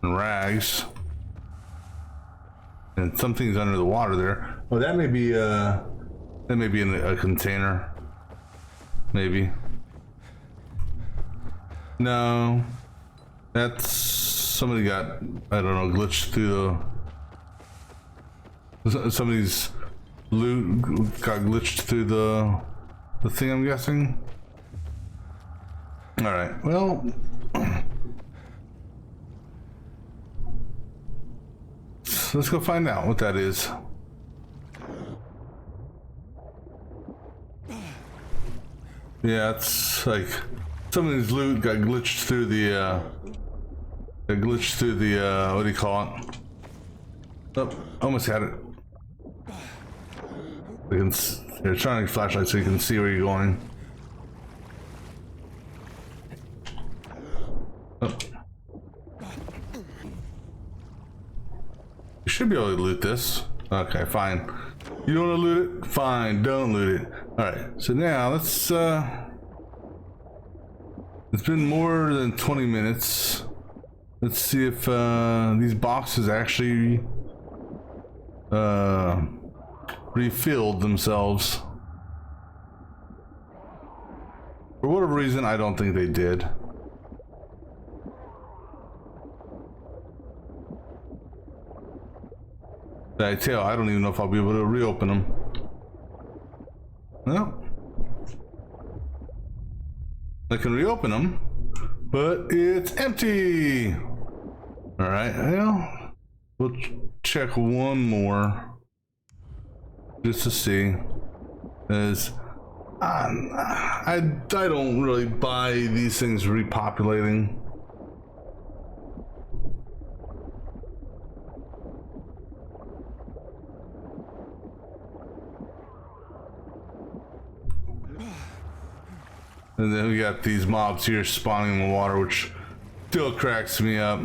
and rags, and something's under the water there. Oh, that may be in a container. Maybe. No, that's somebody got, I don't know, glitched through the. Somebody's loot got glitched through the thing, I'm guessing. All right, well, let's go find out what that is. Yeah, it's like somebody's loot got glitched through the what do you call it? Oh, almost had it. You're trying to flashlight so you can see where you're going. Oh. You should be able to loot this. Okay, fine. You don't want to loot it? Fine, don't loot it. Alright, so now let's it's been more than 20 minutes. Let's see if these boxes actually refilled themselves. For whatever reason, I don't think they did. I tell, I don't even know if I'll be able to reopen them. No. I can reopen them, but it's empty. All right, well, we'll check one more just to see. As I don't really buy these things repopulating. And then we got these mobs here spawning in the water, which still cracks me up.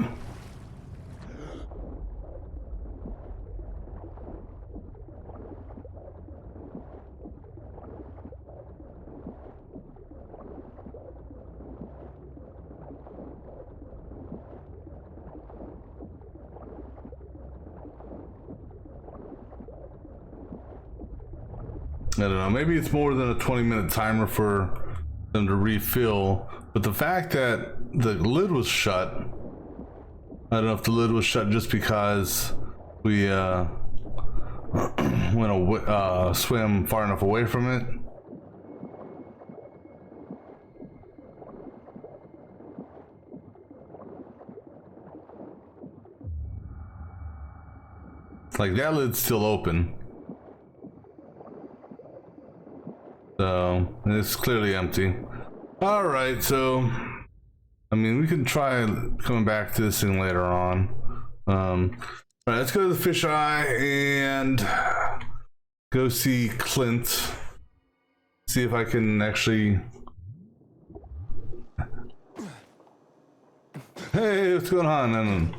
I don't know, maybe it's more than a 20-minute timer for them to refill, but the fact that the lid was shut, I don't know if the lid was shut just because we went swim far enough away from it. Like that lid's still open. So it's clearly empty. All right, so I mean, we can try coming back to this thing later on. All right, let's go to the fisheye and go see Clint. See if I can actually. Hey, what's going on?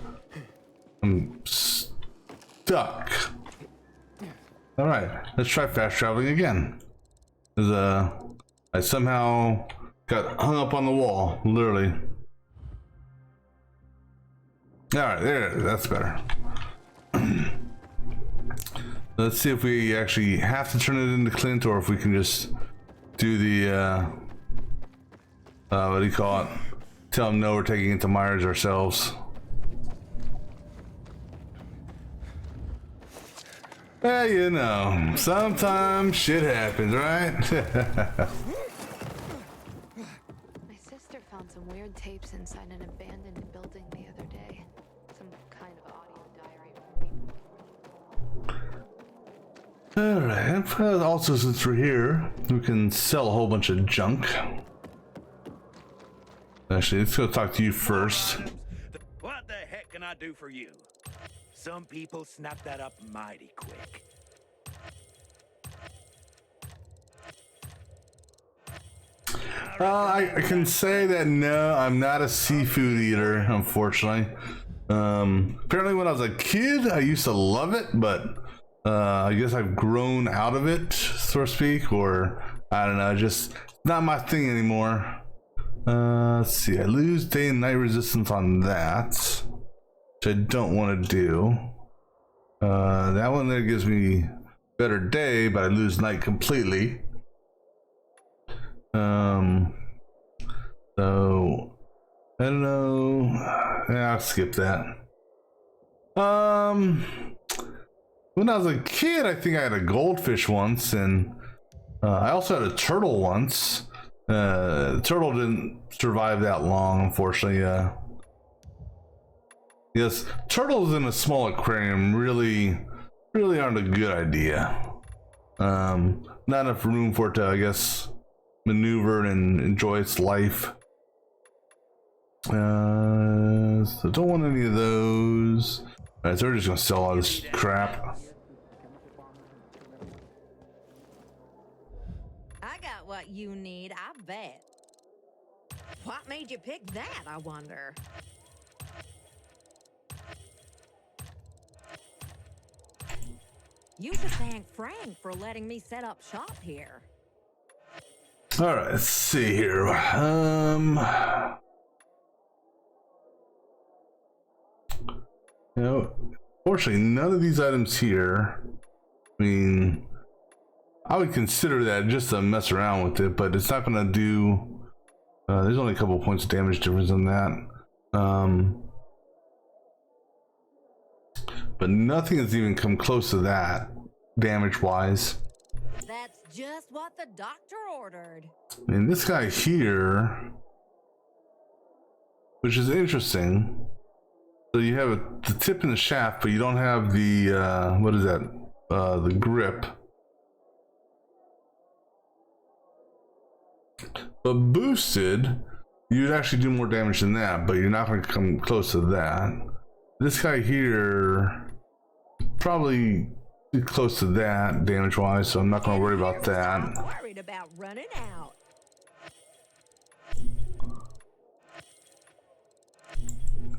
I'm stuck. All right, let's try fast traveling again. I somehow got hung up on the wall, literally. All right, there, that's better. Let's see if we actually have to turn it into Clint, or if we can just do the what do you call it? Tell him no, we're taking it to Myers ourselves. Well, you know, sometimes shit happens, right? My sister found some weird tapes inside an abandoned building the other day. Some kind of audio diary. Alright, also since we're here, we can sell a whole bunch of junk. Actually, let's go talk to you first. What the heck can I do for you? Some people snap that up mighty quick. I can say that no, I'm not a seafood eater, unfortunately. Apparently when I was a kid, I used to love it, but I guess I've grown out of it, so to speak, or I don't know, just not my thing anymore. Let's see, I lose day and night resistance on that, which I don't want to do. That one there gives me better day, but I lose night completely. So I don't know. Yeah, I'll skip that. When I was a kid, I think I had a goldfish once, and I also had a turtle once. The turtle didn't survive that long, unfortunately. Yes, turtles in a small aquarium really aren't a good idea. Not enough room for it to, I guess, maneuver and enjoy its life. So don't want any of those. Alright, so we're just gonna sell all this crap. I got what you need, I bet. What made you pick that, I wonder? You should thank Frank for letting me set up shop here. All right, let's see here. You know, fortunately, none of these items here. I mean, I would consider that just to mess around with it, but it's not going to do. There's only a couple of points of damage difference on that. But nothing has even come close to that, damage-wise. That's just what the doctor ordered. And this guy here, which is interesting. So you have the tip in the shaft, but you don't have the, what is that? The grip. But boosted, you'd actually do more damage than that, but you're not going to come close to that. This guy here, probably close to that damage-wise, so I'm not going to worry about that. I'm worried about running out.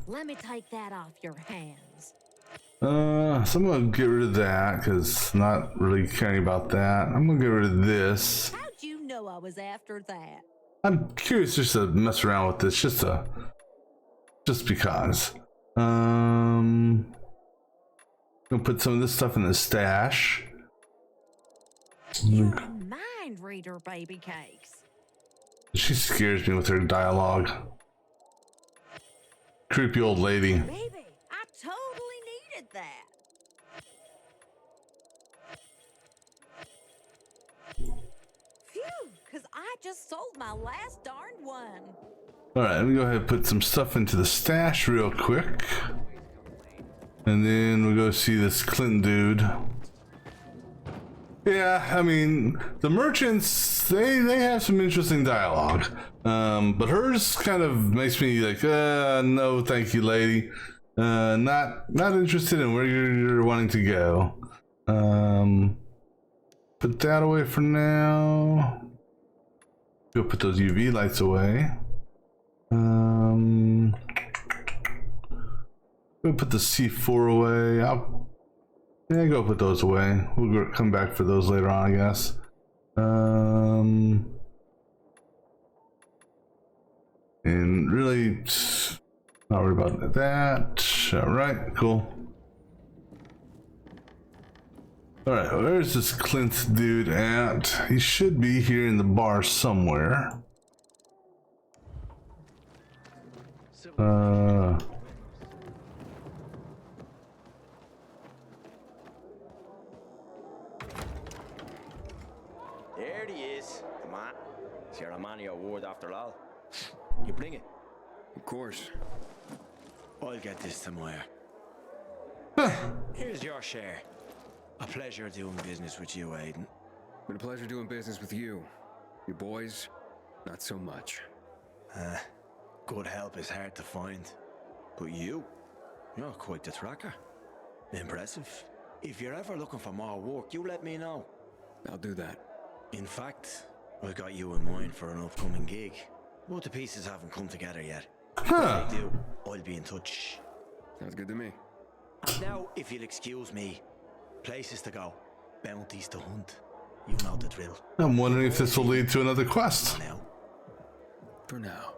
Let me take that off your hands. So I'm going to get rid of that, because not really caring about that. I'm going to get rid of this. How'd you know I was after that? I'm curious just to mess around with this, just because. I'm gonna put some of this stuff in the stash. You're a mind reader, baby cakes. She scares me with her dialogue. Creepy old lady. Baby, I totally needed that. Phew, because I just sold my last darned one. Alright, let me go ahead and put some stuff into the stash real quick. And then we'll go see this Clinton dude. Yeah, I mean, the merchants, they have some interesting dialogue. But hers kind of makes me like, no, thank you, lady. Not interested in where you're wanting to go. Put that away for now. Go put those UV lights away. We'll put the C4 away. Yeah, go put those away. We'll come back for those later on, I guess. And really, not worry about that. All right, cool. All right, where's this Clint dude at? He should be here in the bar somewhere. There he is. Come on. It's your Armani award after all. You bring it? Of course. I'll get this somewhere. Here's your share. A pleasure doing business with you, Aiden. Been a pleasure doing business with you. Your boys, not so much. Good help is hard to find. But you're quite the tracker. Impressive. If you're ever looking for more work, you let me know. I'll do that. In fact, I got you in mind for an upcoming gig. But the pieces haven't come together yet. If they do, I'll be in touch. Sounds good to me. Now, if you'll excuse me, places to go, bounties to hunt. You know the drill. I'm wondering if this will lead to another quest. For now.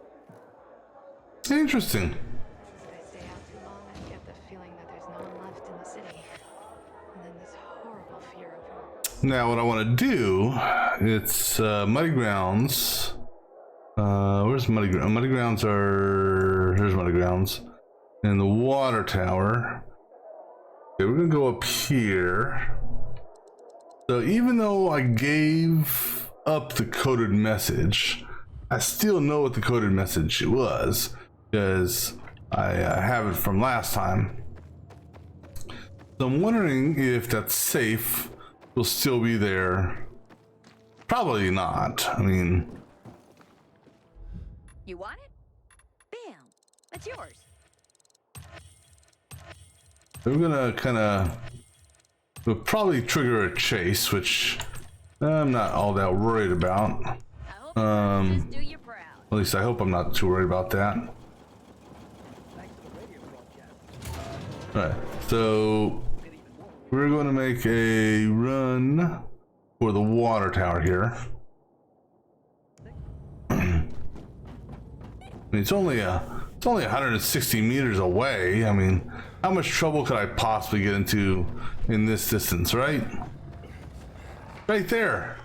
Interesting. If I stay out too long, I get the feeling that there's no one left in the city. And then this horrible fear of him. Now what I want to do, it's Muddy Grounds. Where's Muddy Grounds? Muddy Grounds are... Here's Muddy Grounds. And the water tower. Okay, we're going to go up here. So even though I gave up the coded message, I still know what the coded message was. Because I have it from last time. So I'm wondering if that safe will still be there. Probably not. I mean... You want it? Bam! That's yours. We're gonna kind of... We'll probably trigger a chase, which I'm not all that worried about. At least I hope I'm not too worried about that. Alright, so we're going to make a run for the water tower here. I mean, it's only 160 meters away. I mean, how much trouble could I possibly get into in this distance, right? Right there.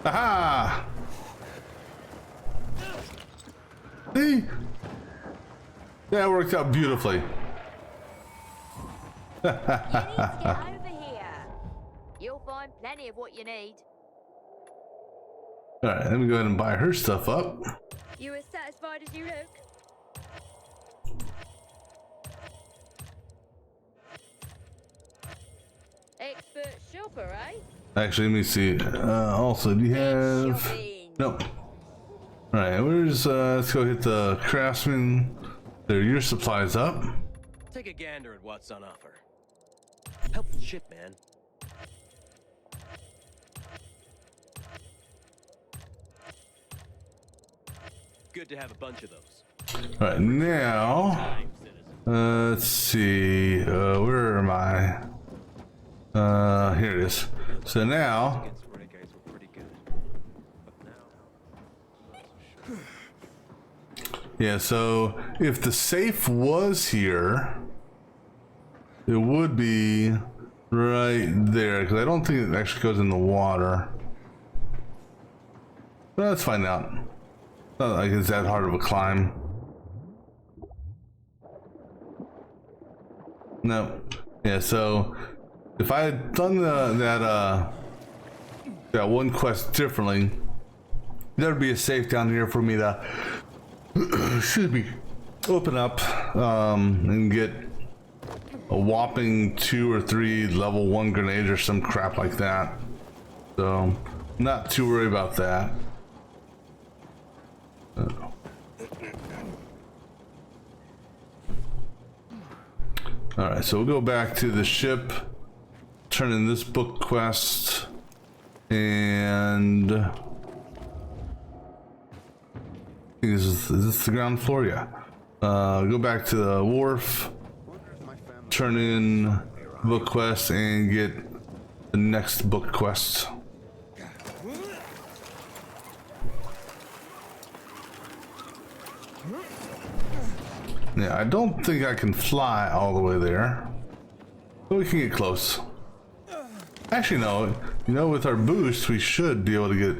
Aha! See? That worked out beautifully. You need to get over here. You'll find plenty of what you need. Alright, let me go ahead and buy her stuff up. You as satisfied as you look? Expert shopper, eh? Actually, let me see. Also, do you have... Nope. Alright, where's... let's go hit the craftsman. There, your supplies up. Take a gander at what's on offer. Helpful shit, man. Good to have a bunch of those. Alright, now... let's see... where am I? Here it is. So now... Yeah, so if the safe was here, it would be right there, because I don't think it actually goes in the water. Well, let's find out. Not like it's that hard of a climb. No. Yeah, so if I had done that one quest differently, there would be a safe down here for me to excuse me, open up and get a whopping 2 or 3 level 1 grenades or some crap like that. So not too worried about that. Alright, so we'll go back to the ship, turn in this book quest, and I think is this the ground floor? Yeah. Go back to the wharf, turn in book quest, and get the next book quest. Yeah, I don't think I can fly all the way there, but we can get close. Actually, no. You know, with our boost, we should be able to get.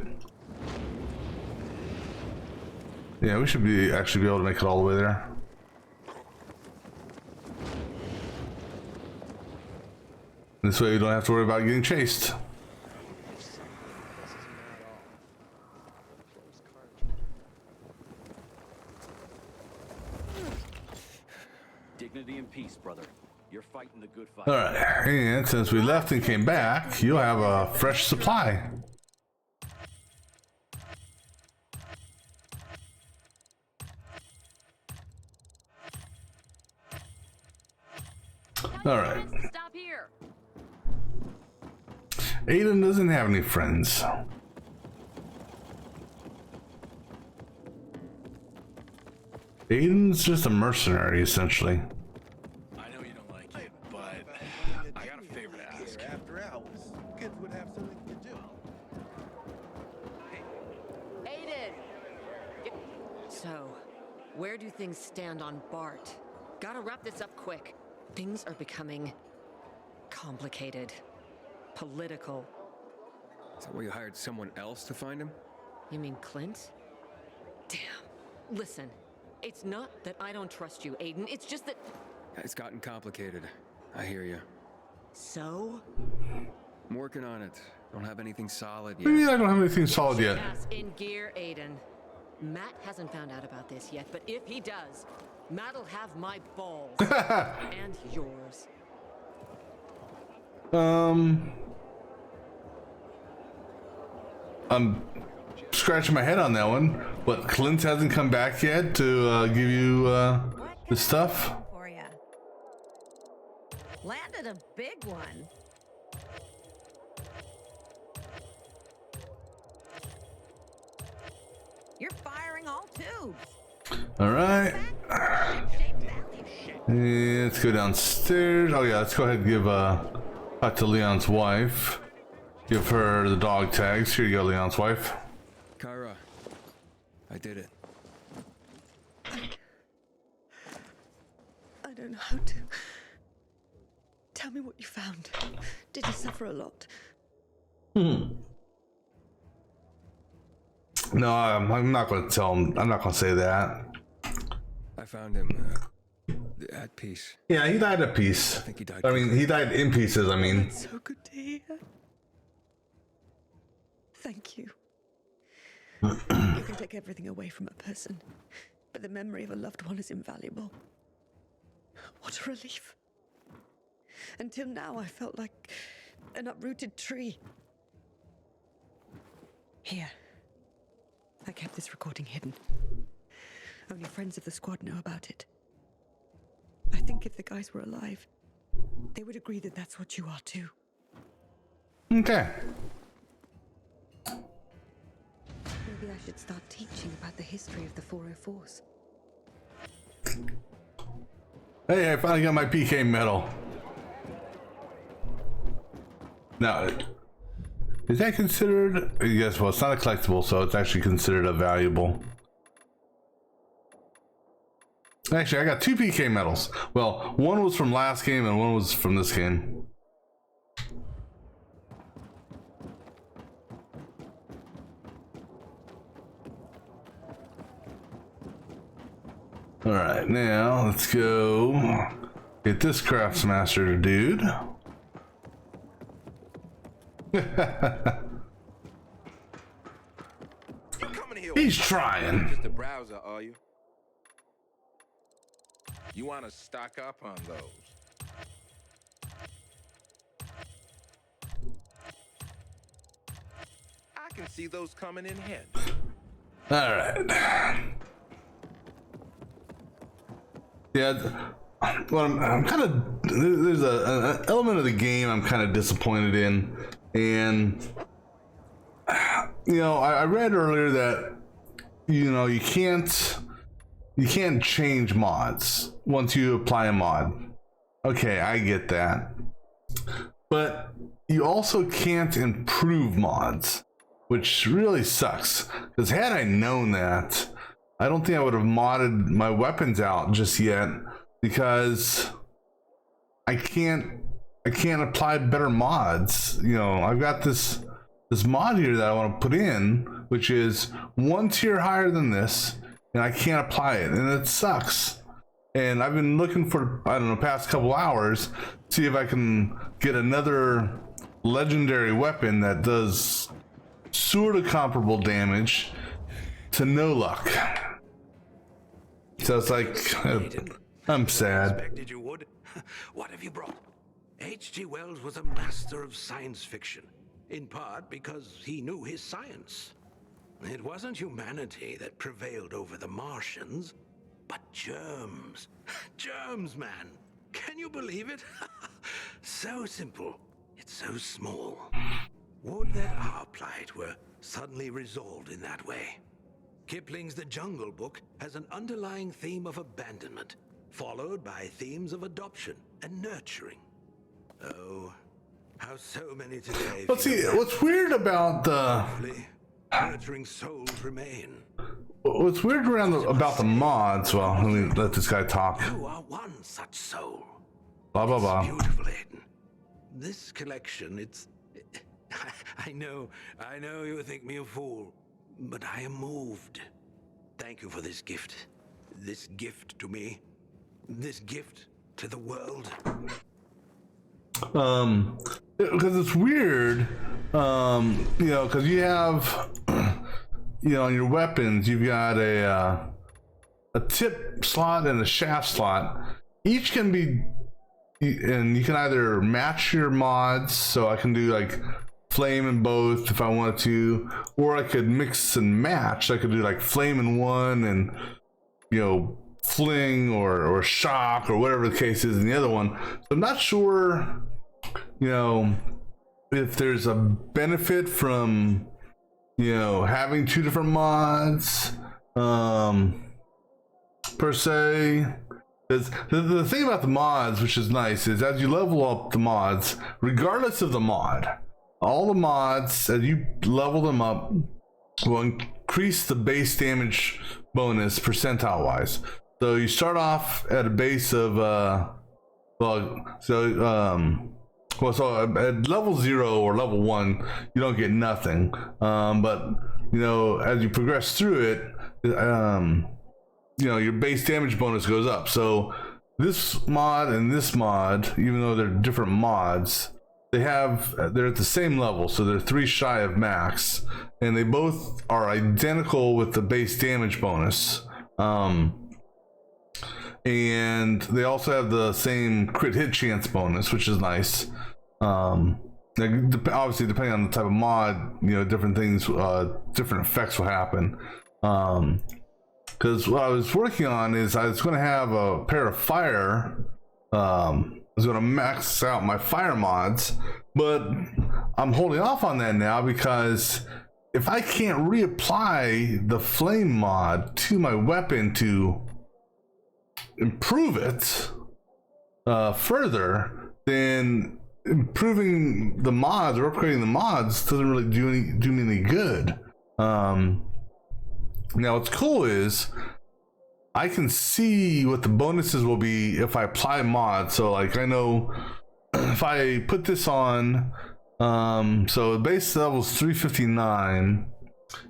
Yeah, we should actually be able to make it all the way there. This way, we don't have to worry about getting chased. Dignity and peace, brother. You're fighting the good fight. Alright, and since we left and came back, you'll have a fresh supply. Alright. Stop here. Aiden doesn't have any friends. Aiden's just a mercenary, essentially. I know you don't like it, but I got a favor to ask. After hours, kids would have something to do. Aiden! So, where do things stand on Bart? Gotta wrap this up quick. Things are becoming complicated. Political. Is that why you hired someone else to find him? You mean Clint? Damn. Listen, it's not that I don't trust you, Aiden. It's just that... It's gotten complicated. I hear you. So? I'm working on it. Don't have anything solid yet. Maybe I don't have anything solid yet. Ass in gear, Aiden. Matt hasn't found out about this yet, but if he does, Matt'll have my balls. And yours. I'm scratching my head on that one. But Clint hasn't come back yet to give you the stuff? For ya. Landed a big one. You're firing all tubes. All right. Let's go downstairs. Oh yeah, let's go ahead and give talk to Leon's wife. Give her the dog tags. Here you go, Leon's wife. Kyra, I did it. I don't know how to. Tell me what you found. Did he suffer a lot? No, I'm not going to tell him. I'm not going to say that. I found him at peace. Yeah, he died at peace. I think he died. I mean, he died in pieces. I mean. That's so good to hear. Thank you. You can take everything away from a person, but the memory of a loved one is invaluable. What a relief. Until now, I felt like an uprooted tree. Here. I kept this recording hidden. Only friends of the squad know about it. I think if the guys were alive, they would agree that that's what you are too. Okay. Maybe I should start teaching about the history of the 404s. Hey, I finally got my PK medal. Now, is that considered? Yes, well, it's not a collectible, so it's actually considered a valuable. Actually, I got 2 PK medals. Well, one was from last game and one was from this game. All right, now let's go Get this Craftsmaster dude. He's trying. Just a browser, are you? You want to stock up on those? I can see those coming in handy. All right. Yeah. Well, I'm kind of, there's an element of the game I'm kind of disappointed in, and you know, I read earlier that you can't change mods once you apply a mod. Okay, I get that, but you also can't improve mods, which really sucks. Because had I known that, I don't think I would have modded my weapons out just yet. Because I can't apply better mods. You know, I've got this mod here that I want to put in, which is one tier higher than this, and I can't apply it, and it sucks. And I've been looking for, I don't know, past couple hours, see if I can get another legendary weapon that does sort of comparable damage to no luck. So it's like, I'm sad. Expected you would. What have you brought? H.G. Wells was a master of science fiction, in part because he knew his science. It wasn't humanity that prevailed over the Martians, but germs. Germs, man. Can you believe it? So simple, yet so small. Would that our plight were suddenly resolved in that way. Kipling's The Jungle Book has an underlying theme of abandonment, followed by themes of adoption and nurturing. Oh, how so many today. Let's see, what's weird about the nurturing souls remain. What's weird about the mods, well, let me let this guy talk. You are one such soul. Blah blah blah. It's beautiful, Aiden. This collection, it's I know you think me a fool, but I am moved. Thank you for this gift. This gift to me. This gift to the world. Because it's weird, you know, because you have, you know, on your weapons, you've got a tip slot and a shaft slot. Each can be, and you can either match your mods, so I can do like flame in both if I wanted to, or I could mix and match. I could do like flame in one and, you know, fling or shock or whatever the case is in the other one. So I'm not sure, you know, if there's a benefit from, you know, having two different mods per se. Because the thing about the mods, which is nice, is as you level up the mods, regardless of the mod, all the mods, as you level them up, will increase the base damage bonus percentile wise. So you start off at a base of so at level 0 or level 1 you don't get nothing, but you know, as you progress through it, you know, your base damage bonus goes up. So this mod and this mod, even though they're different mods, they're at the same level, so they're 3 shy of max, and they both are identical with the base damage bonus. And they also have the same crit hit chance bonus, which is nice. Obviously, depending on the type of mod, you know, different things, different effects will happen. Because what I was working on is I was going to have a pair of fire. I was going to max out my fire mods, but I'm holding off on that now because if I can't reapply the flame mod to my weapon to improve it further, then improving the mods or upgrading the mods doesn't really do me any good. Now what's cool is I can see what the bonuses will be if I apply mods. So like I know if I put this on, so the base level is 359,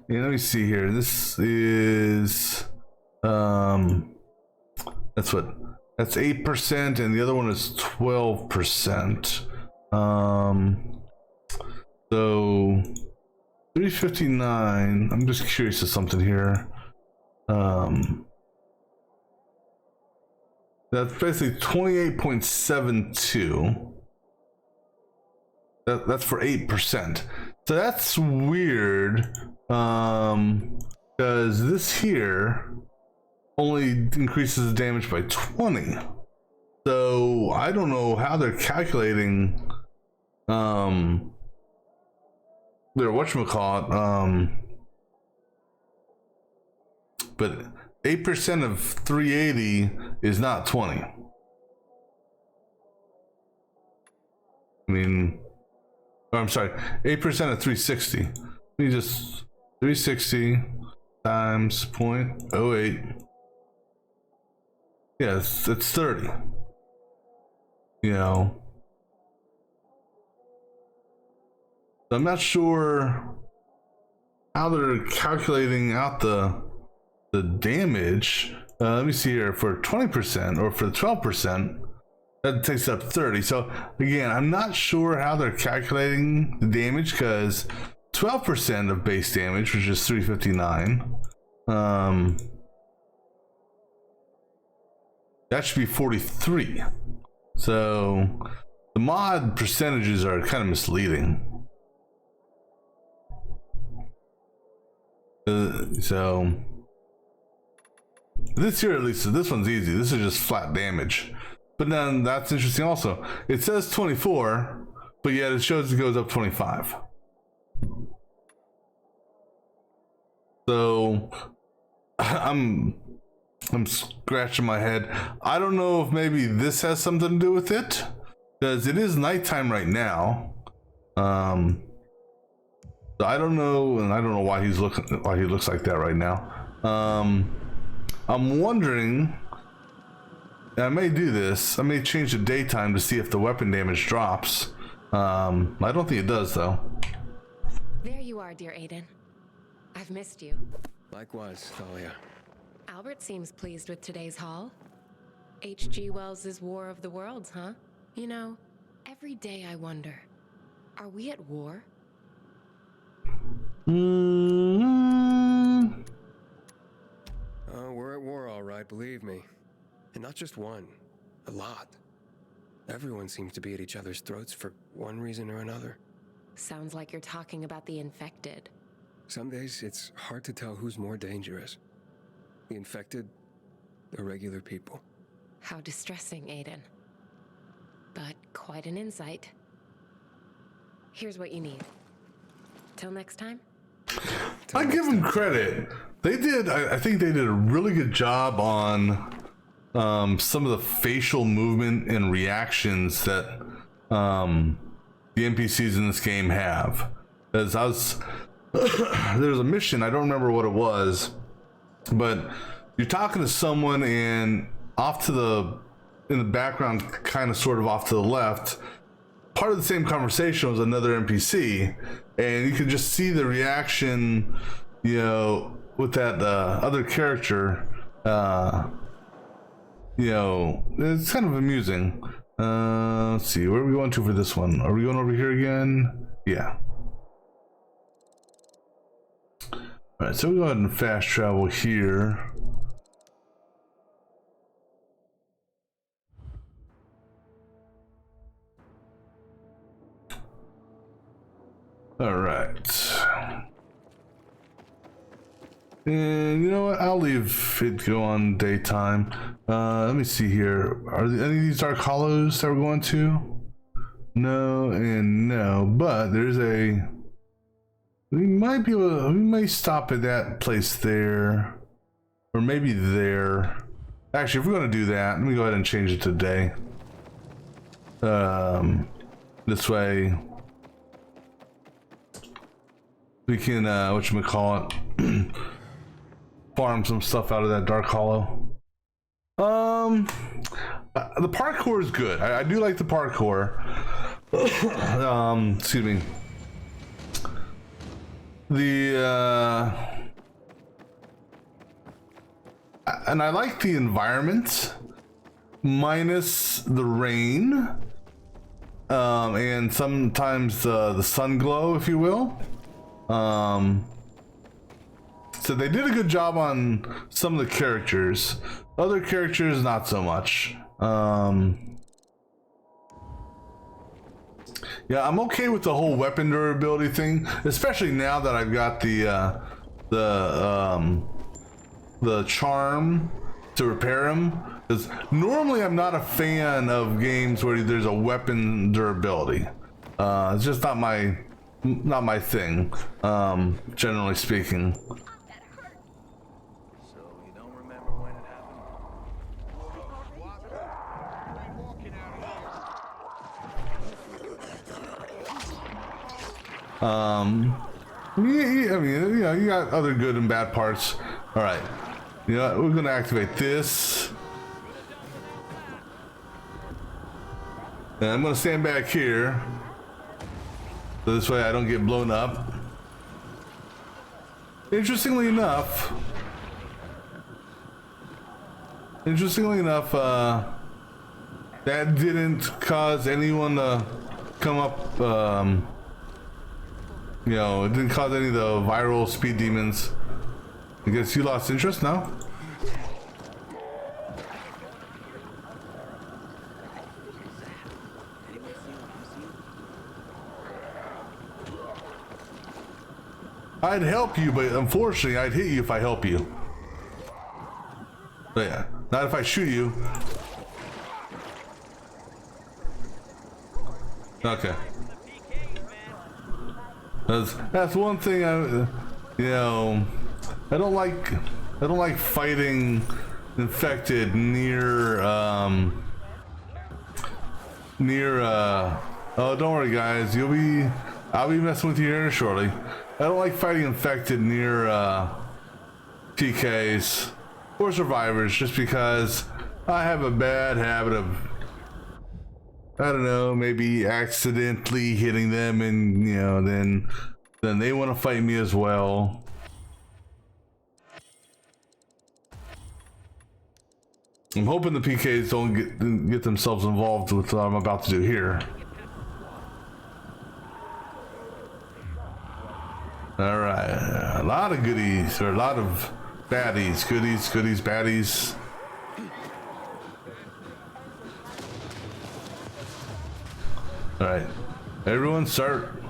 and let me see here, this is that's what That's 8%, and the other one is 12%. So 359. I'm just curious of something here. That's basically 28.72. That's for 8%. So that's weird. Because this here only increases the damage by 20. So I don't know how they're calculating their whatchamacallit, but 8% of 380 is not 20. I mean, oh, I'm sorry, 8% of 360. Let me just 360 times 0.08. Yeah, it's 30. You know, I'm not sure how they're calculating out the damage. Let me see here, for 20% or for 12%, that takes up 30. So again, I'm not sure how they're calculating the damage, because 12% of base damage, which is 359, that should be 43. So the mod percentages are kind of misleading. So this here, at least, this one's easy. This is just flat damage. But then that's interesting also. It says 24, but yet it shows it goes up 25. So I'm scratching my head. I don't know if maybe this has something to do with it, because it is nighttime right now. So I don't know, and I don't know why he looks like that right now. I'm wondering, I may do this. I may change the daytime to see if the weapon damage drops. I don't think it does, though. There you are, dear Aiden. I've missed you. Likewise, Thalia. Albert seems pleased with today's haul. H.G. Wells' War of the Worlds, huh? You know, every day I wonder, are we at war? We're at war, all right, believe me. And not just one, a lot. Everyone seems to be at each other's throats for one reason or another. Sounds like you're talking about the infected. Some days it's hard to tell who's more dangerous. The infected, or regular people. How distressing, Aiden. But quite an insight. Here's what you need. Till next time. I give them credit. They did, I think they did a really good job on some of the facial movement and reactions that the NPCs in this game have. As I was, there's a mission, I don't remember what it was, but you're talking to someone, and off to the, in the background, kind of sort of off to the left, part of the same conversation was another NPC, and you could just see the reaction, you know, with that other character. You know, it's kind of amusing. Let's see, where are we going to for this one? Are we going over here again? Yeah. All right, so we go ahead and fast travel here. All right. And you know what? I'll leave it go on daytime. Let me see here. Are there any of these Dark Hollows that we're going to? No and no. But there's a. We might be able to, we may stop at that place there, or maybe there. Actually, if we're going to do that, let me go ahead and change it to day. This way we can whatchamacallit, farm some stuff out of that Dark Hollow. The parkour is good. I do like the parkour. Excuse me. And I like the environment. minus the rain, and sometimes the sun glow, if you will. So they did a good job on some of the characters. Other characters, not so much. Yeah, I'm okay with the whole weapon durability thing, especially now that I've got the charm to repair them. Because normally I'm not a fan of games where there's a weapon durability. It's just not my thing, generally speaking. I mean, you know, you got other good and bad parts. All right, you know, we're gonna activate this, and I'm gonna stand back here, so this way I don't get blown up. Interestingly enough, that didn't cause anyone to come up. You know, it didn't cause any of the viral speed demons. I guess you lost interest now? I'd help you, but unfortunately I'd hit you if I help you. But yeah, not if I shoot you. Okay. That's one thing I don't like fighting infected near oh, don't worry guys, I'll be messing with you here shortly. I don't like fighting infected near PKs or survivors, just because I have a bad habit of, I don't know, maybe accidentally hitting them, and you know, then they want to fight me as well. I'm hoping the PKs don't get themselves involved with what I'm about to do here. All right, a lot of goodies, or a lot of baddies, goodies, baddies. All right, everyone start.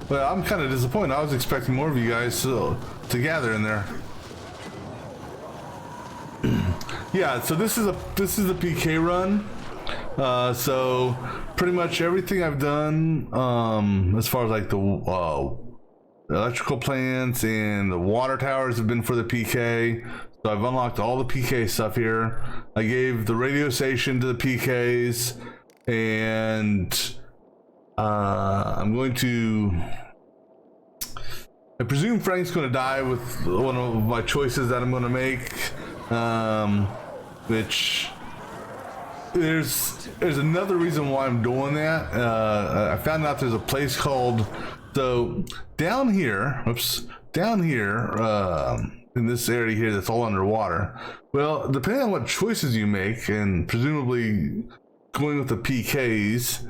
Well, I'm kind of disappointed. I was expecting more of you guys to gather in there. Yeah, so this is the PK run. So pretty much everything I've done, as far as like the electrical plants and the water towers have been for the PK. So I've unlocked all the PK stuff here. I gave the radio station to the PKs, and I'm going to, I presume Frank's going to die with one of my choices that I'm going to make, which there's another reason why I'm doing that. I found out there's a place called, so down here, in this area here that's all underwater. Well, depending on what choices you make, and presumably going with the PKs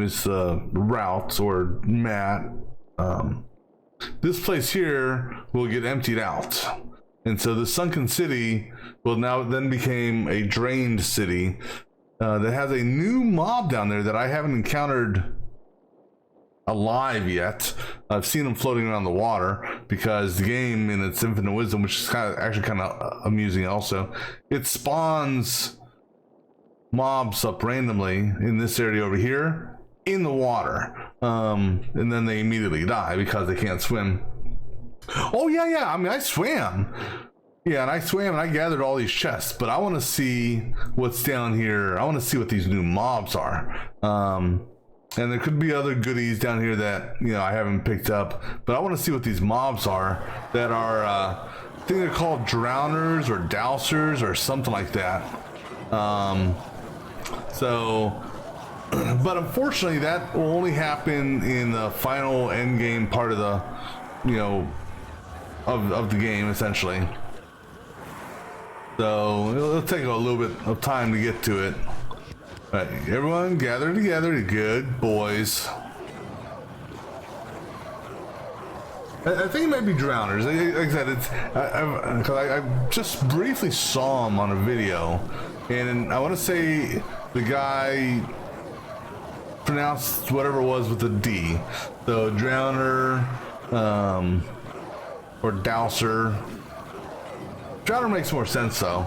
is routes or mat, this place here will get emptied out. And so the sunken city will now then become a drained city that has a new mob down there that I haven't encountered alive yet. I've seen them floating around the water because the game, in its infinite wisdom, which is actually kind of amusing also, it spawns mobs up randomly in this area over here in the water, and then they immediately die because they can't swim. Oh yeah, I mean, I swam. Yeah, and I swam and I gathered all these chests, but I want to see what's down here. I want to see what these new mobs are. And there could be other goodies down here that, you know, I haven't picked up, but I want to see what these mobs are that are, I think they're called drowners or dousers or something like that. But unfortunately that will only happen in the final end game part of the, you know, of the game, essentially. So it'll take a little bit of time to get to it. All right, everyone gather together, good boys. I think it might be drowners. Like I said, it's I just briefly saw him on a video, and I want to say the guy pronounced whatever it was with a D. So drowner, or douser. Drowner makes more sense though.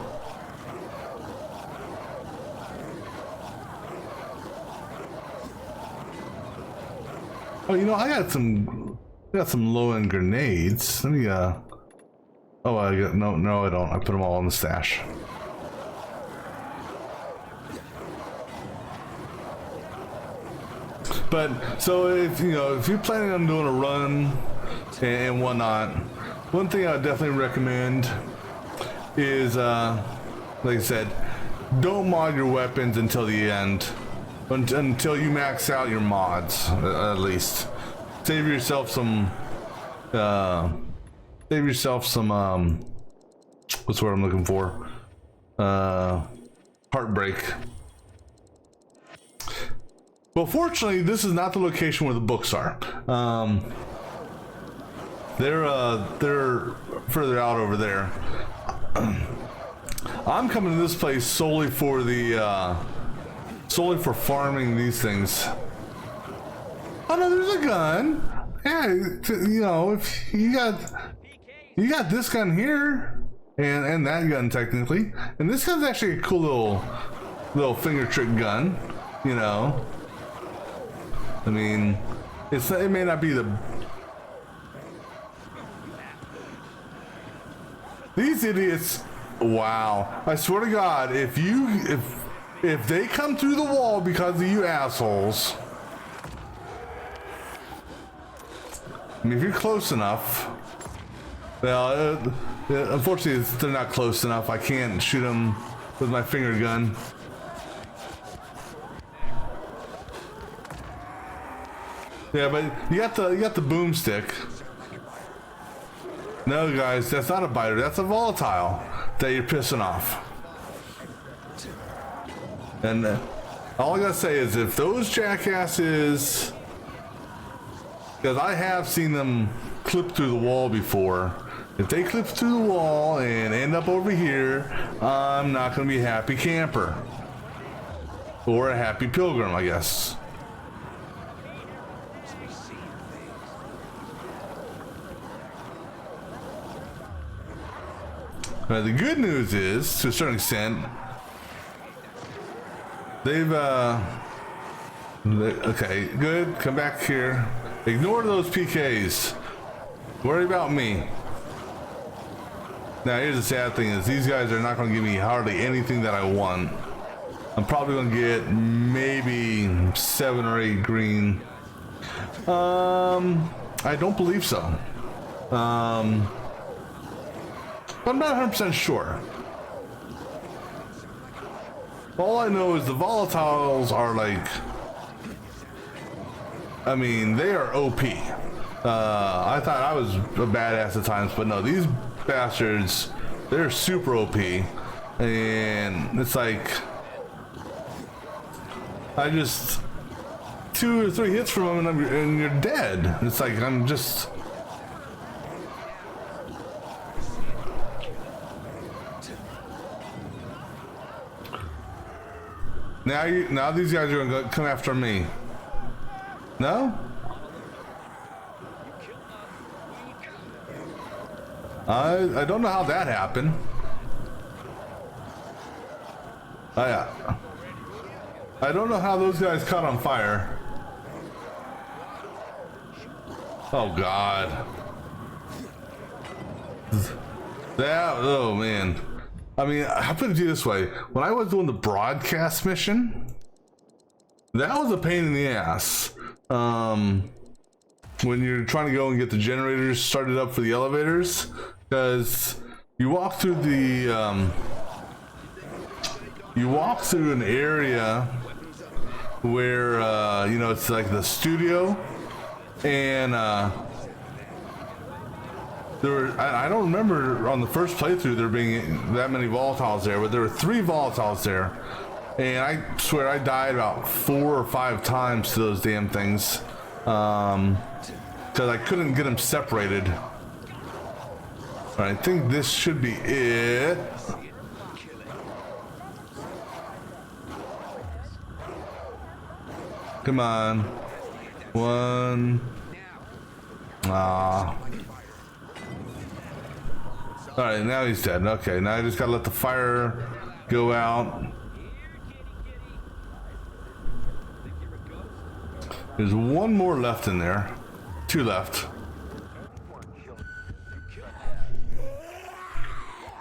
Oh, you know, I got some low-end grenades. Let me oh, I got no, I don't. I put them all in the stash. But so if you're planning on doing a run and whatnot, one thing I would definitely recommend is, like I said, don't mod your weapons until the end, until you max out your mods, at least. Save yourself some, what's the word I'm looking for? Heartbreak. Well, fortunately, this is not the location where the books are. They're further out over there. I'm coming to this place solely for farming these things. Oh no, there's a gun. Yeah, you know, if you got this gun here, and that gun technically, and this gun's actually a cool little finger trick gun. You know, I mean, it may not be these idiots. Wow, I swear to God, if they come through the wall because of you assholes. I mean, if you're close enough, well, unfortunately, they're not close enough. I can't shoot them with my finger gun. Yeah, but you got the boomstick. No, guys, that's not a biter. That's a volatile that you're pissing off. And all I gotta say is, if those jackasses, because I have seen them clip through the wall before, if they clip through the wall and end up over here, I'm not gonna be a happy camper. Or a happy pilgrim, I guess. The good news is, to a certain extent, they've okay, good. Come back here. Ignore those PKs. Worry about me. Now here's the sad thing: is these guys are not going to give me hardly anything that I want. I'm probably going to get maybe 7 or 8 green. I don't believe so. I'm not 100% sure. All I know is the volatiles are like, I mean, they are OP. I thought I was a badass at times, but no, these bastards, they're super OP. And it's like, I just 2 or 3 hits from them and you're dead. It's like, I'm just... Now these guys are gonna come after me. No? I don't know how that happened. Oh yeah. I don't know how those guys caught on fire. Oh God. Oh man. I mean, I put it to you this way. When I was doing the broadcast mission, that was a pain in the ass. When you're trying to go and get the generators started up for the elevators, because you walk through the, you walk through an area where, you know, it's like the studio, and, there were, I don't remember on the first playthrough there being that many volatiles there, but there were 3 volatiles there. And I swear I died about 4 or 5 times to those damn things. Because I couldn't get them separated. Alright, I think this should be it. Come on. 1. Ah. Alright, now he's dead. Okay, now I just gotta let the fire go out. There's 1 more left in there. 2 left.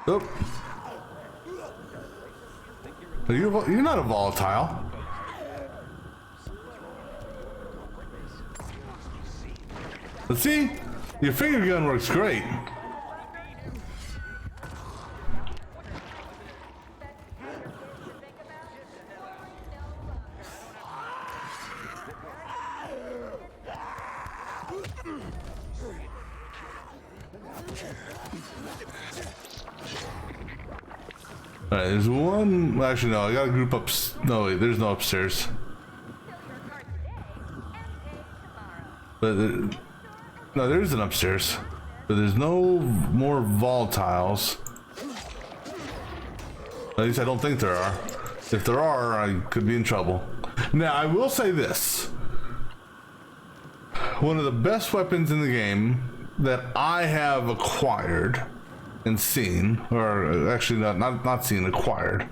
Oh. You're not a volatile. Let's see. Your finger gun works great. Alright, there's 1. Actually, no, I gotta group up. No, wait, there's no upstairs. But no, there is an upstairs. But there's no more volatiles. At least I don't think there are. If there are, I could be in trouble. Now, I will say this. One of the best weapons in the game that I have acquired and seen, or actually not seen, acquired,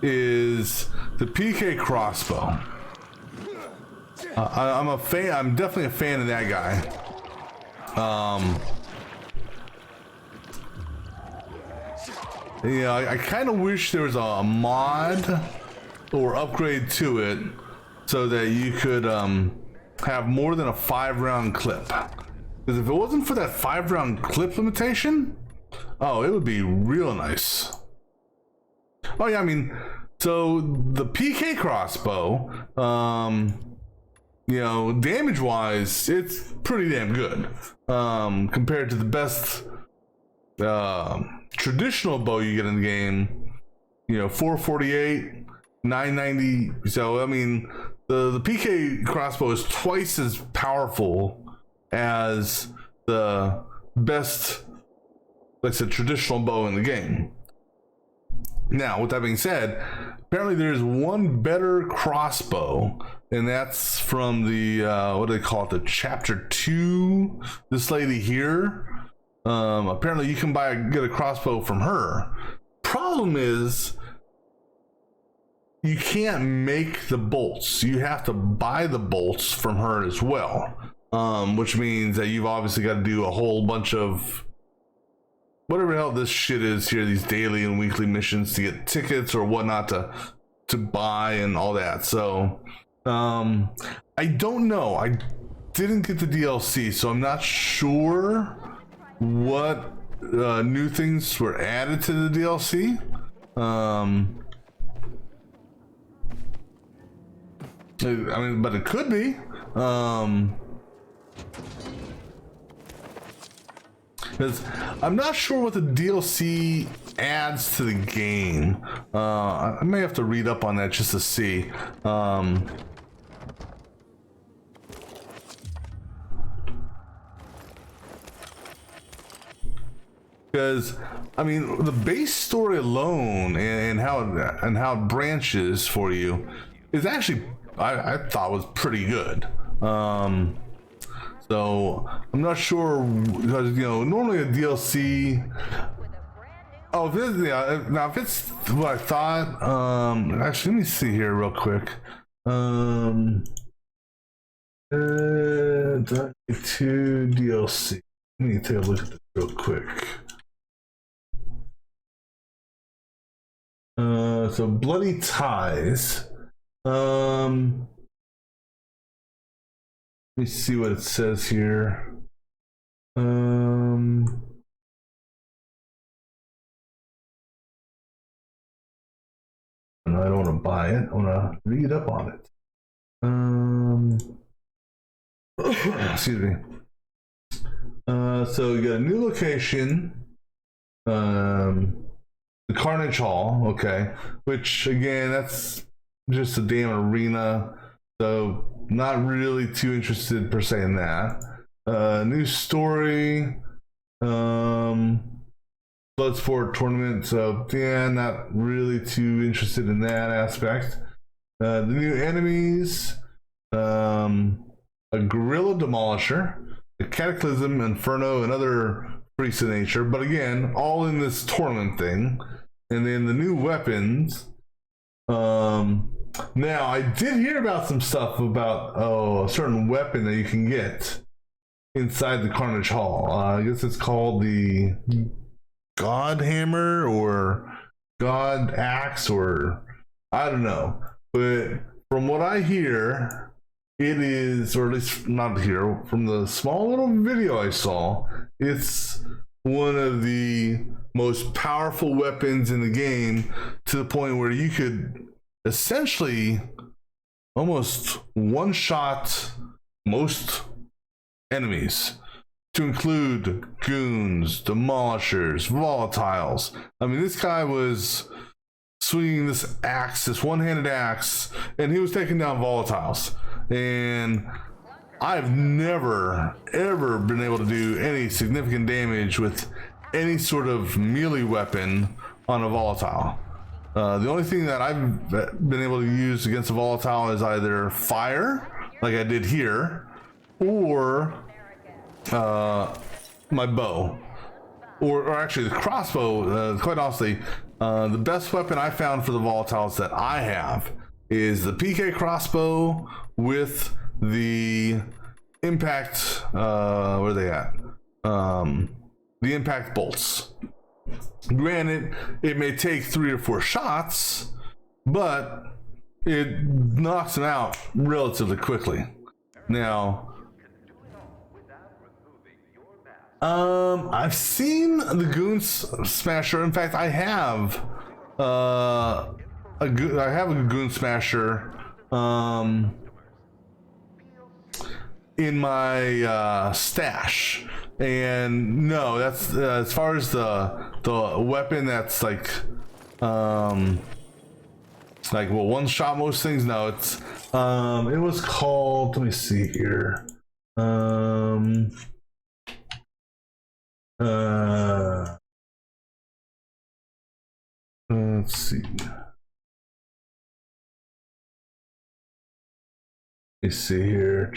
is the PK crossbow. I'm a fan. I'm definitely a fan of that guy. Yeah, I kind of wish there was a mod or upgrade to it so that you could have more than a 5-round clip. Because if it wasn't for that 5-round clip limitation, oh, it would be real nice. Oh yeah, I mean, so the PK crossbow, you know, damage-wise, it's pretty damn good compared to the best traditional bow you get in the game. You know, 448, 990. So I mean, the PK crossbow is twice as powerful as the best, like I said, traditional bow in the game. Now, with that being said, apparently there's 1 better crossbow, and that's from the what do they call it, the chapter 2. This lady here, apparently you can get a crossbow from her. Problem is, you can't make the bolts. You have to buy the bolts from her as well, which means that you've obviously got to do a whole bunch of whatever the hell this shit is here, these daily and weekly missions to get tickets or whatnot to buy and all that. So I don't know. I didn't get the DLC, so I'm not sure what new things were added to the DLC. I mean, but it could be. Because I'm not sure what the DLC adds to the game. I may have to read up on that just to see. Because I mean, the base story alone and how it branches for you is actually I thought was pretty good. So I'm not sure, because you know, normally a DLC. Oh, if it's, yeah, now if it's what I thought, actually let me see here real quick. 2 DLC. Let me take a look at this real quick. So Bloody Ties. Let me see what it says here. No, I don't want to buy it. I want to read up on it. Excuse me. So you got a new location, the Carnage Hall, okay, which again, that's just a damn arena, so not really too interested per se in that. New story, Bloodsport tournament, so yeah, not really too interested in that aspect. The new enemies, a Gorilla Demolisher, a Cataclysm, Inferno, and other freaks of nature, but again, all in this tournament thing. And then the new weapons. Now I did hear about some stuff about a certain weapon that you can get inside the Carnage Hall. I guess it's called the God Hammer or God Axe, or I don't know. But from what I hear, it is, or at least not here, from the small little video I saw, it's one of the most powerful weapons in the game, to the point where you could essentially almost one-shot most enemies, to include goons, demolishers, volatiles. I mean, this guy was swinging this axe, this one-handed axe, and he was taking down volatiles. And I've never, ever been able to do any significant damage with any sort of melee weapon on a volatile. The only thing that I've been able to use against a volatile is either fire, like I did here, or my bow, or actually the crossbow. Quite honestly, the best weapon I found for the volatiles that I have is the PK crossbow with the impact, where are they at? The impact bolts. Granted, it may take 3 or 4 shots, but it knocks them out relatively quickly. Now, I've seen the Goon Smasher. In fact, I have a Goon Smasher in my stash. And no, that's as far as the weapon that's like one shot most things. No, it's it was called, let me see here, let's see, here.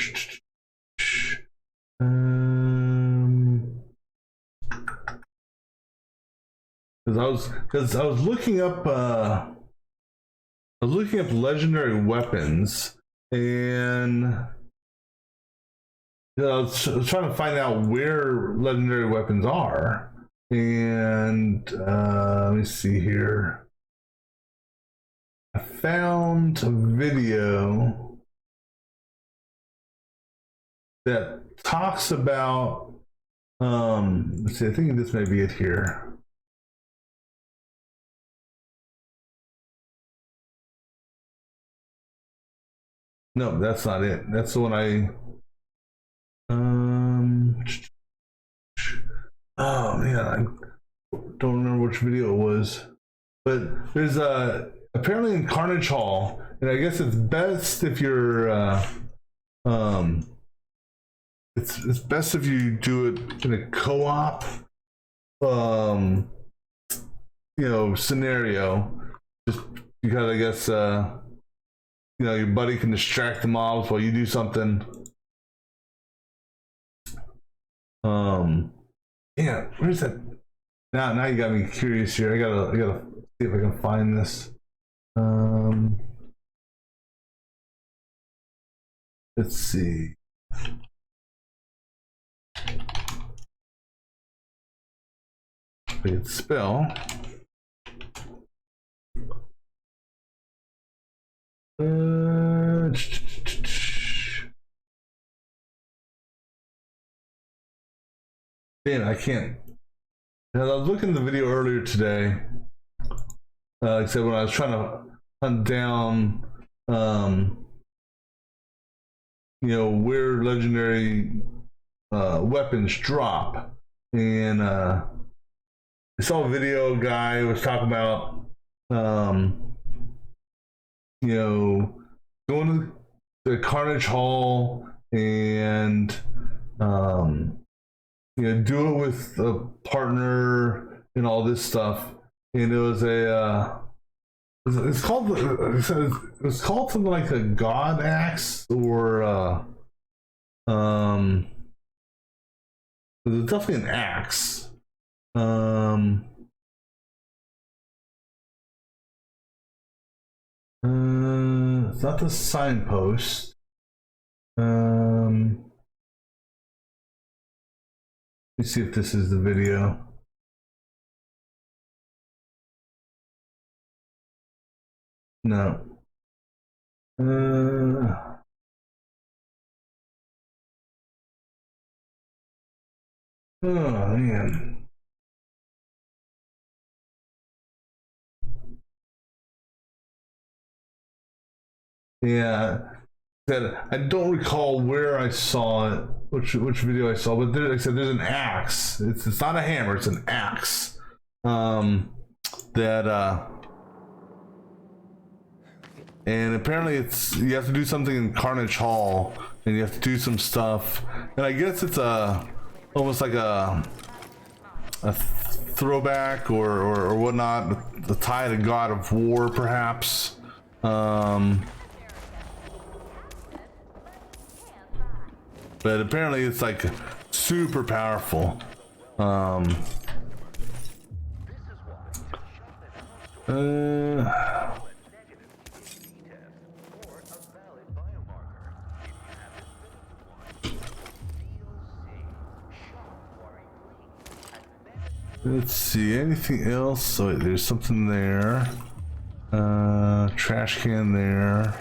Because I was looking up legendary weapons, and I was trying to find out where legendary weapons are. And let me see here. I found a video that talks about let's see, I think this may be it here. No, that's not it. That's the one I oh man, I don't remember which video it was. But there's apparently in Carnage Hall, and I guess it's best if you're it's best if you do it in a co-op scenario, just because I guess your buddy can distract the mobs while you do something. Yeah, where's that? Now you got me curious here. I gotta see if I can find this. Let's see. Big spell. Damn, I can't. I was looking at the video earlier today. Like I said, when I was trying to hunt down, where legendary weapons drop. And I saw a video guy was talking about you know, going to the Carnage Hall and you know, do it with a partner and all this stuff. And it was it's called something like a god axe, or it's definitely an axe. It's not the signpost. Let me see if this is the video. No. Oh man. Yeah, that I don't recall where I saw it, which video I saw, but there, like I said, there's an axe. It's not a hammer, it's an axe. And apparently you have to do something in Carnage Hall, and you have to do some stuff. And I guess it's almost like a throwback or whatnot, the tie to God of War, perhaps. But apparently it's like super powerful. Let's see, anything else? Oh, wait, there's something there. Trash can there.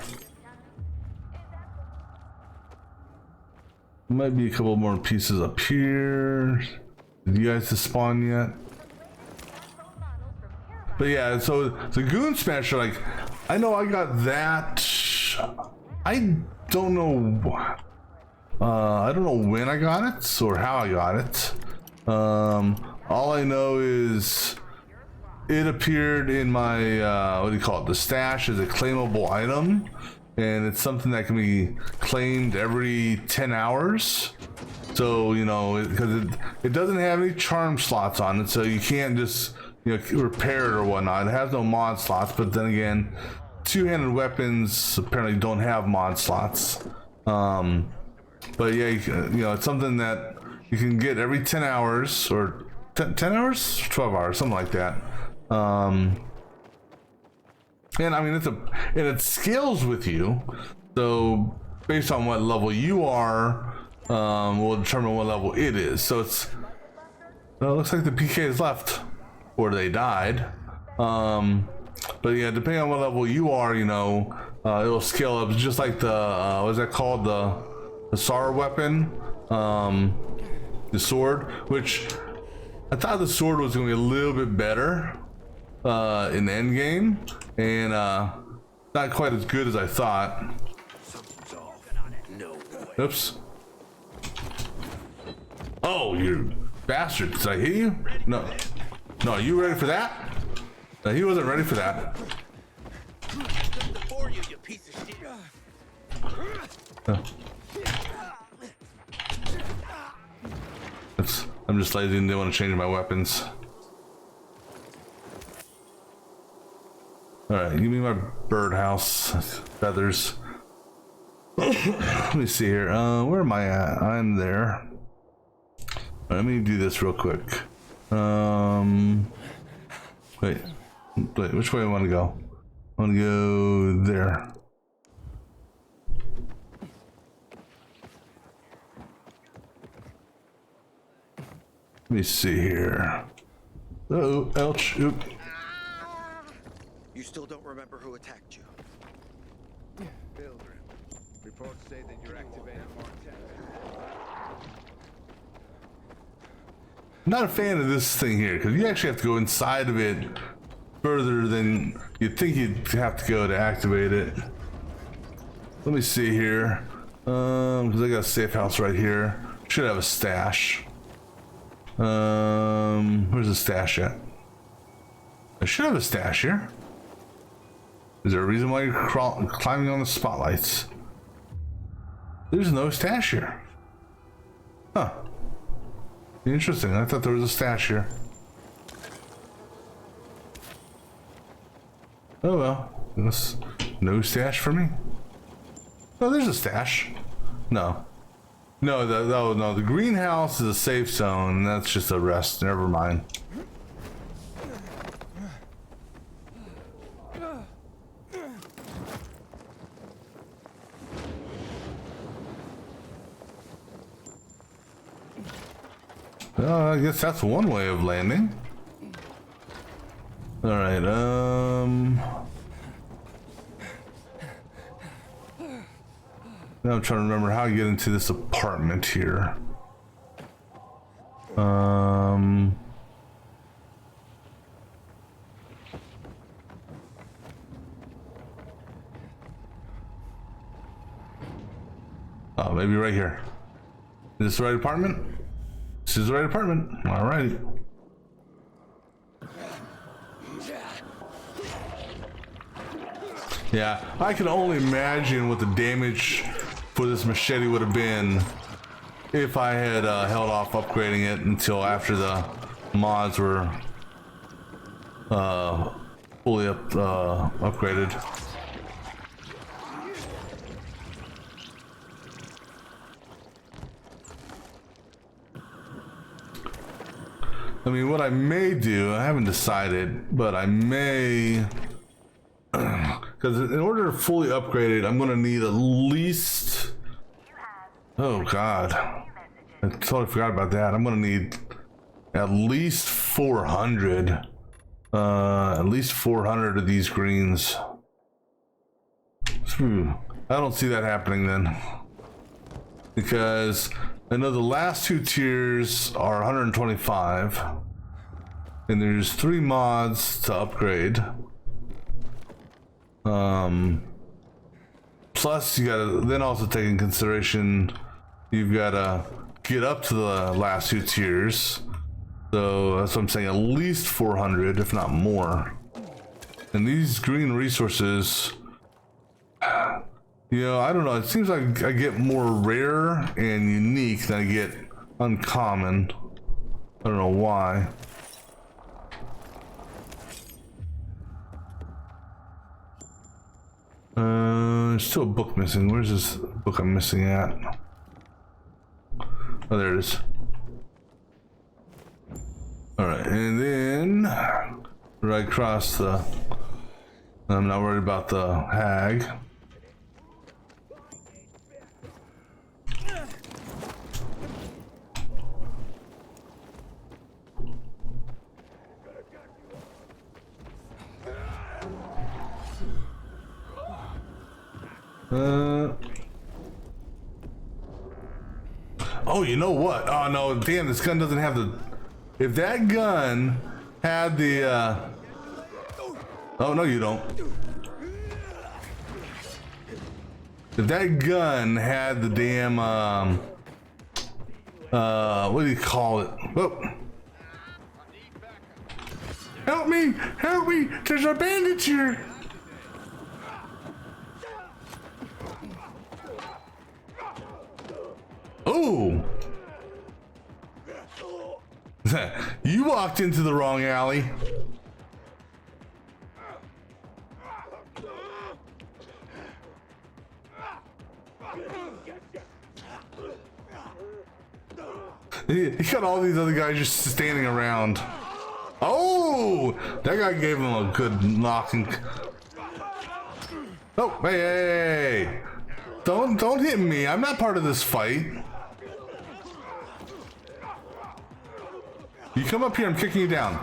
Might be a couple more pieces up here. Did you guys despawn yet? But yeah, so the Goon Smasher, like, I know I got that. I don't know when I got it or how I got it. All I know is it appeared in my what do you call it? The stash as a claimable item. And it's something that can be claimed every 10 hours. So, you know, because it doesn't have any charm slots on it, so you can't just, you know, repair it or whatnot. It has no mod slots, but then again, two-handed weapons apparently don't have mod slots. But yeah, you know, it's something that you can get every 10 hours, or 10 hours? 12 hours, something like that. And I mean, it scales with you, so based on what level you are, will determine what level it is. So it looks like the PKs left, or they died. But yeah, depending on what level you are, you know, it'll scale up. Just like the what's that called, the SAR weapon, the sword, which I thought the sword was going to be a little bit better in the end game, and not quite as good as I thought. Oops. Oh, you bastard. Did I hit you? No. No, are you ready for that? No, he wasn't ready for that. You piece of shit. I'm just lazy and didn't want to change my weapons. Alright, give me my birdhouse feathers. Let me see here. Where am I at? I'm there. Let me do this real quick. Wait, which way I want to go? I want to go there. Let me see here. Oh, ouch. Oop. You still don't remember who attacked you? Pilgrim. Reports say that you're activating Mark 10. I'm not a fan of this thing here, because you actually have to go inside of it further than you'd think you'd have to go to activate it. Let me see here. Because I got a safe house right here. Should have a stash. Where's the stash at? I should have a stash here. Is there a reason why you're climbing on the spotlights? There's no stash here. Huh. Interesting. I thought there was a stash here. Oh well. There's no stash for me. Oh, there's a stash. No. No, the greenhouse is a safe zone, and that's just a rest. Never mind. Well, I guess that's one way of landing. All right, now I'm trying to remember how I get into this apartment here. Oh, maybe right here. Is this the right apartment? This is the right apartment. All right. Yeah, I can only imagine what the damage for this machete would have been if I had held off upgrading it until after the mods were fully upgraded. I mean, what I may do, I haven't decided, but I may, because in order to fully upgrade it, I'm going to need at least, oh God, I totally forgot about that. I'm going to need at least 400 of these greens. I don't see that happening then, because I know the last two tiers are 125, and there's 3 mods to upgrade. Plus, you gotta then also take in consideration you've gotta get up to the last 2 tiers. So that's what I'm saying, at least 400, if not more. And these green resources, you know, I don't know, it seems like I get more rare and unique than I get uncommon. I don't know why. There's still a book missing. Where's this book I'm missing at? Oh, there it is. Alright, and then right across the, I'm not worried about the hag. Oh, you know what? Oh no, damn, this gun doesn't have the, if that gun had the oh no you don't. If that gun had the damn what do you call it? Oh. Help me! Help me! There's a bandit here! Oh! You walked into the wrong alley. He got all these other guys just standing around. Oh! That guy gave him a good knocking. Oh, hey! Don't hit me. I'm not part of this fight. You come up here, I'm kicking you down.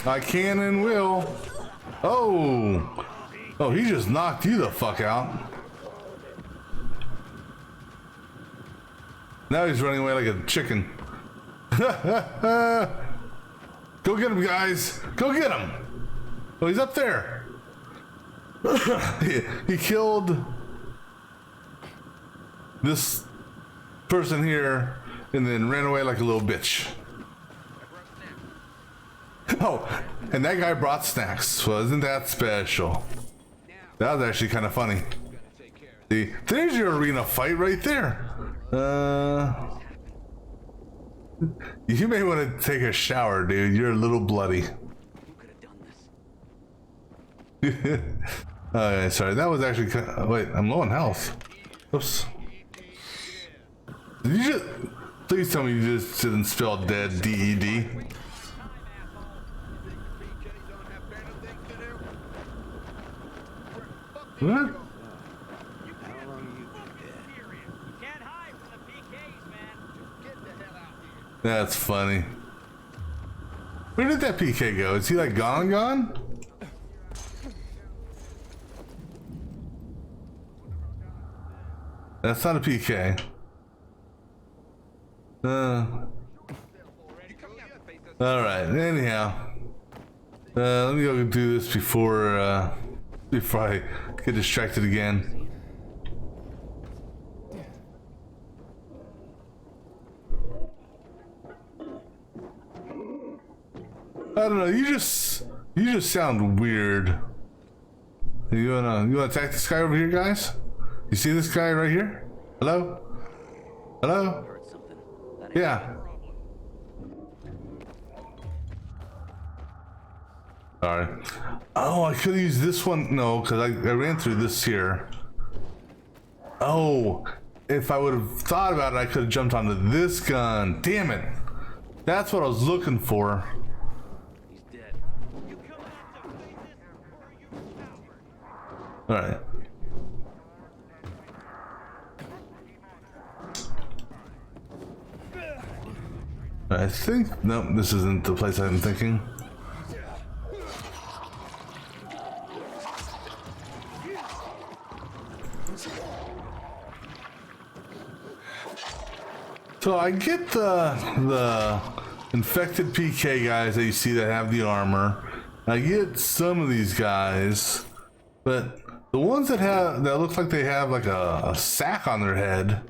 I can and will. Oh. Oh, he just knocked you the fuck out. Now he's running away like a chicken. Go get him, guys. Go get him. Oh, he's up there. he killed this person here and then ran away like a little bitch. Oh, and that guy brought snacks. Wasn't that special? That was actually kind of funny. See, there's your arena fight right there. You may want to take a shower, dude. You're a little bloody. Okay, sorry. That was actually wait, I'm low on health. Oops. Did you just... Please tell me you just didn't spell dead D-E-D. What? That's funny. Where did that PK go? Is he like gone? That's not a PK. Alright, anyhow. Let me go do this before I get distracted again. I don't know, you just sound weird. You wanna attack this guy over here, guys? You see this guy right here? Hello? Hello? Yeah. Alright. Oh, I could have used this one. No, because I ran through this here. Oh, if I would have thought about it, I could have jumped onto this gun. Damn it. That's what I was looking for. Alright. I think, no, this isn't the place I'm thinking. So I get the infected PK guys that you see that have the armor. I get some of these guys, but the ones that look like they have like a sack on their head,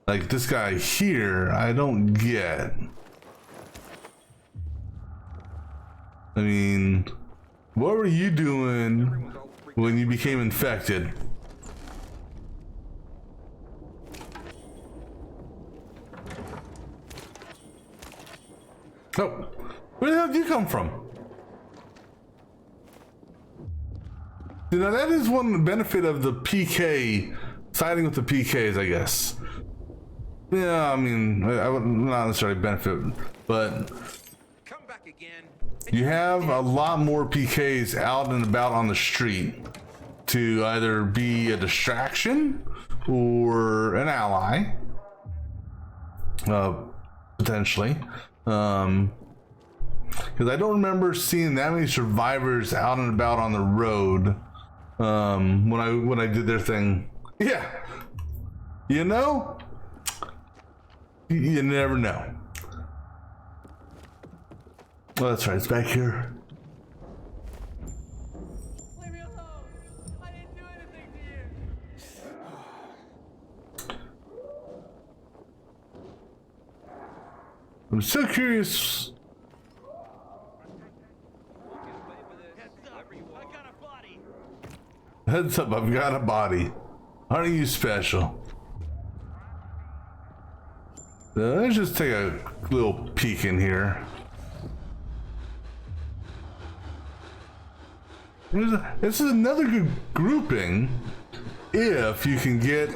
like this guy here, I don't get. I mean, what were you doing when you became infected? Oh, where the hell did you come from? Now that is one benefit of the PK, siding with the PKs, I guess. Yeah, I mean, I would not necessarily benefit, but you have a lot more PKs out and about on the street to either be a distraction or an ally, potentially. Because I don't remember seeing that many survivors out and about on the road when I did their thing. Yeah, you know, you never know. Well, that's right, it's back here. Leave me alone. I didn't do anything to you. I'm so curious. Heads up, I've got a body. Aren't you special? Let's just take a little peek in here. This is another good grouping if you can get.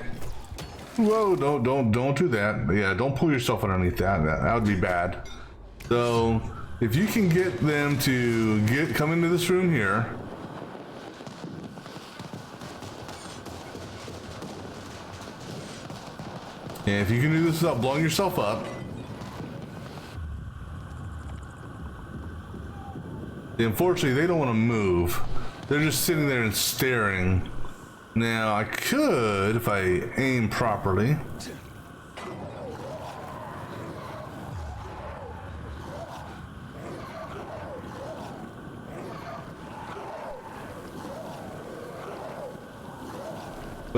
Whoa! Don't do that. Yeah, don't pull yourself underneath that. That would be bad. So if you can get them to come into this room here. And if you can do this without blowing yourself up. Unfortunately, they don't want to move. They're just sitting there and staring. Now, I could, if I aim properly.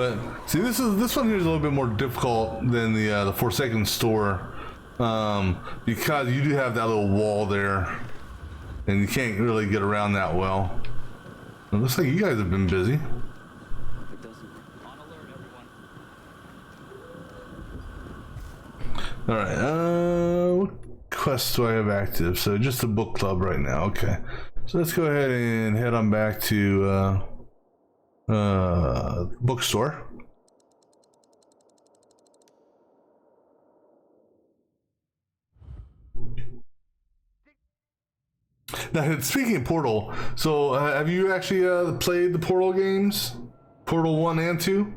But see, this one here is a little bit more difficult than the Forsaken store, because you do have that little wall there, and you can't really get around that well. It looks like you guys have been busy. All right. What quests do I have active? So just the book club right now. Okay. So let's go ahead and head on back to bookstore. Now, speaking of Portal, so have you actually played the Portal games? Portal 1 and 2?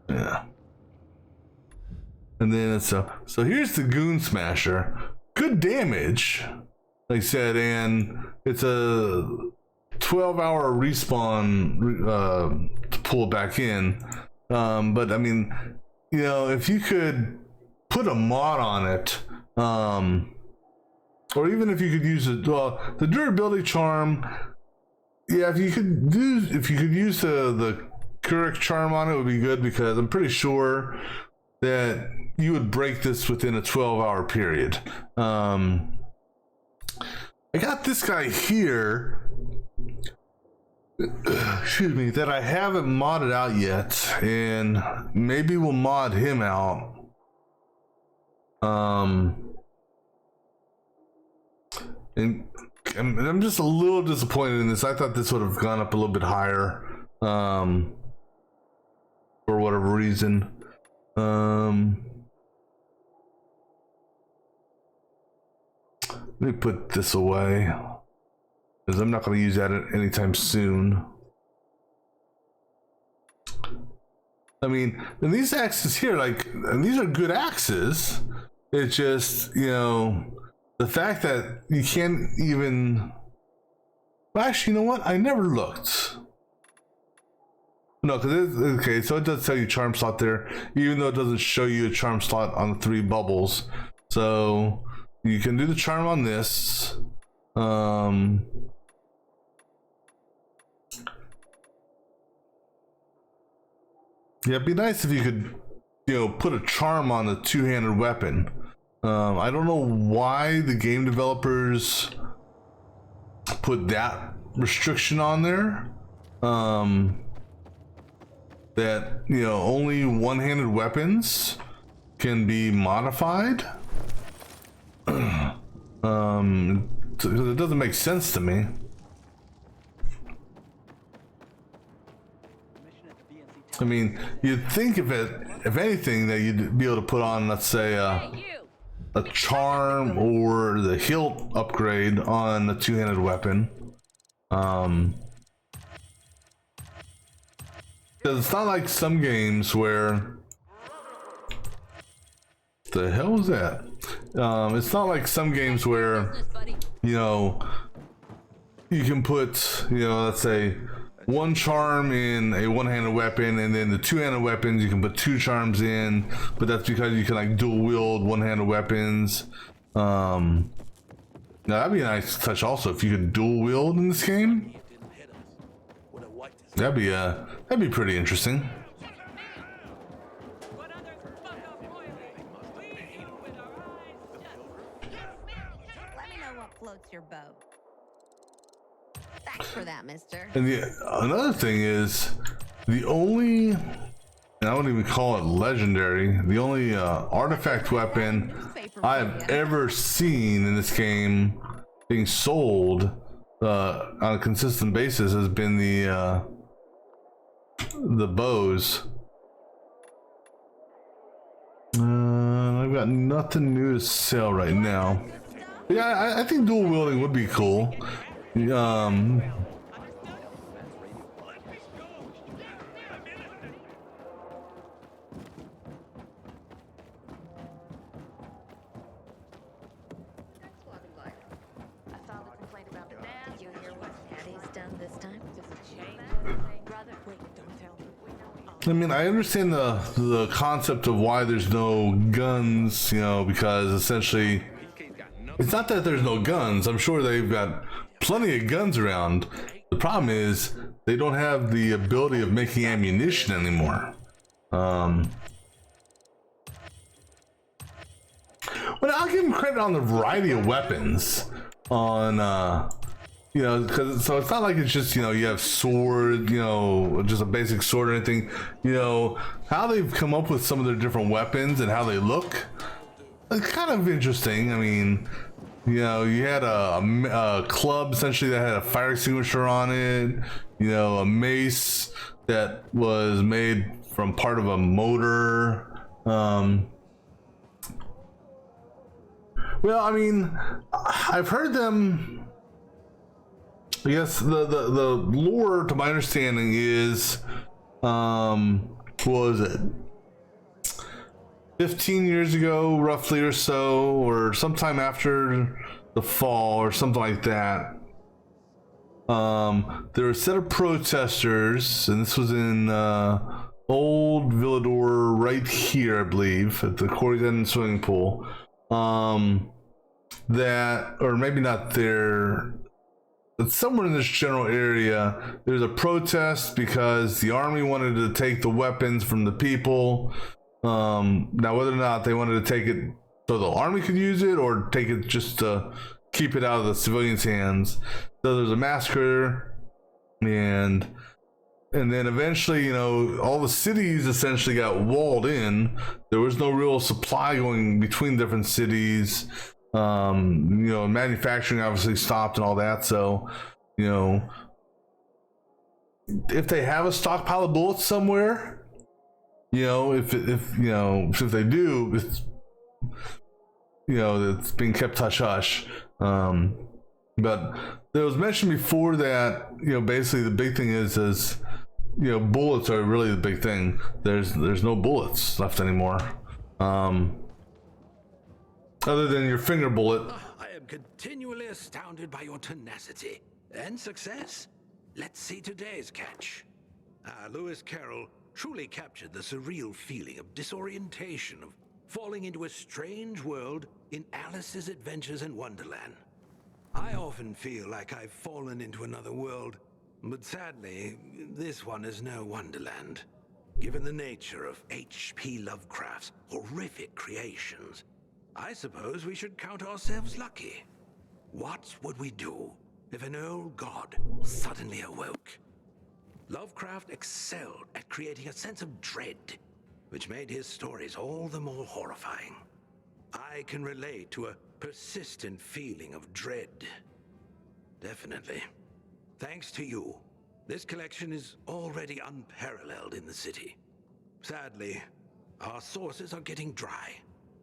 Yeah. And then so here's the Goon Smasher. Good damage, like I said, and it's a 12-hour respawn to pull it back in. But I mean, you know, if you could put a mod on it, or even if you could use it, well, the durability charm, yeah, if you could use the correct charm on it, would be good, because I'm pretty sure that you would break this within a 12-hour period. I got this guy here, excuse me, that I haven't modded out yet, and maybe we'll mod him out. And I'm just a little disappointed in this. I thought this would have gone up a little bit higher, for whatever reason. Let me put this away, because I'm not going to use that anytime soon. I mean, and these axes here, like, and these are good axes. It's just, you know, the fact that you can't even... Well, actually, you know what? I never looked. No, because okay, so it does tell you charm slot there, even though it doesn't show you a charm slot on the 3 bubbles. So you can do the charm on this. Yeah, it'd be nice if you could, you know, put a charm on the 2-handed weapon. I don't know why the game developers put that restriction on there. That, you know, only 1-handed weapons can be modified. Because it doesn't make sense to me. I mean, you'd think if anything, that you'd be able to put on, let's say, a charm or the hilt upgrade on the 2-handed weapon. Because it's not like some games where... The hell was that? It's not like some games where, you know, you can put, you know, let's say, 1 charm in a 1-handed weapon, and then the 2-handed weapons you can put 2 charms in, but that's because you can like dual wield 1-handed weapons. Now that'd be a nice touch also if you could dual wield in this game. That'd be pretty interesting. Let me know what floats your boat. Thanks for that, mister. And another thing is, the only, and I wouldn't even call it legendary, the only artifact weapon I have ever seen in this game being sold on a consistent basis has been the bows. I've got nothing new to sell right now. Yeah, I think dual wielding would be cool. I mean, I understand the concept of why there's no guns, you know, because essentially it's not that there's no guns. I'm sure they've got plenty of guns around. The problem is they don't have the ability of making ammunition anymore. Well, I'll give them credit on the variety of weapons. On you know, because so it's not like it's just, you know, you have sword, you know, just a basic sword or anything. You know, how they've come up with some of their different weapons and how they look, it's kind of interesting. I mean, you know, you had a club essentially that had a fire extinguisher on it. You know, a mace that was made from part of a motor. Well, I mean, I've heard them. I guess the lore, to my understanding, is what was it? 15 years ago, roughly, or so, or sometime after the fall, or something like that. There were a set of protesters, and this was in Old Villador, right here, I believe, at the Quarry Island swimming pool. That, or maybe not there, but somewhere in this general area, there's a protest because the army wanted to take the weapons from the people. Now, whether or not they wanted to take it so the army could use it or take it just to keep it out of the civilians' hands. So there's a massacre, and then eventually, you know, all the cities essentially got walled in. There was no real supply going between different cities. You know, manufacturing obviously stopped and all that. So, you know, if they have a stockpile of bullets somewhere, you know, if they do, it's, you know, it's being kept hush hush. But there was mentioned before that, you know, basically the big thing is you know, bullets are really the big thing. There's no bullets left anymore, other than your finger bullet. I am continually astounded by your tenacity and success. Let's see today's catch. Lewis Carroll truly captured the surreal feeling of disorientation, of falling into a strange world in Alice's Adventures in Wonderland. I often feel like I've fallen into another world, but sadly, this one is no Wonderland. Given the nature of H.P. Lovecraft's horrific creations, I suppose we should count ourselves lucky. What would we do if an old god suddenly awoke? Lovecraft excelled at creating a sense of dread, which made his stories all the more horrifying. I can relate to a persistent feeling of dread. Definitely. Thanks to you, this collection is already unparalleled in the city. Sadly, our sources are getting dry,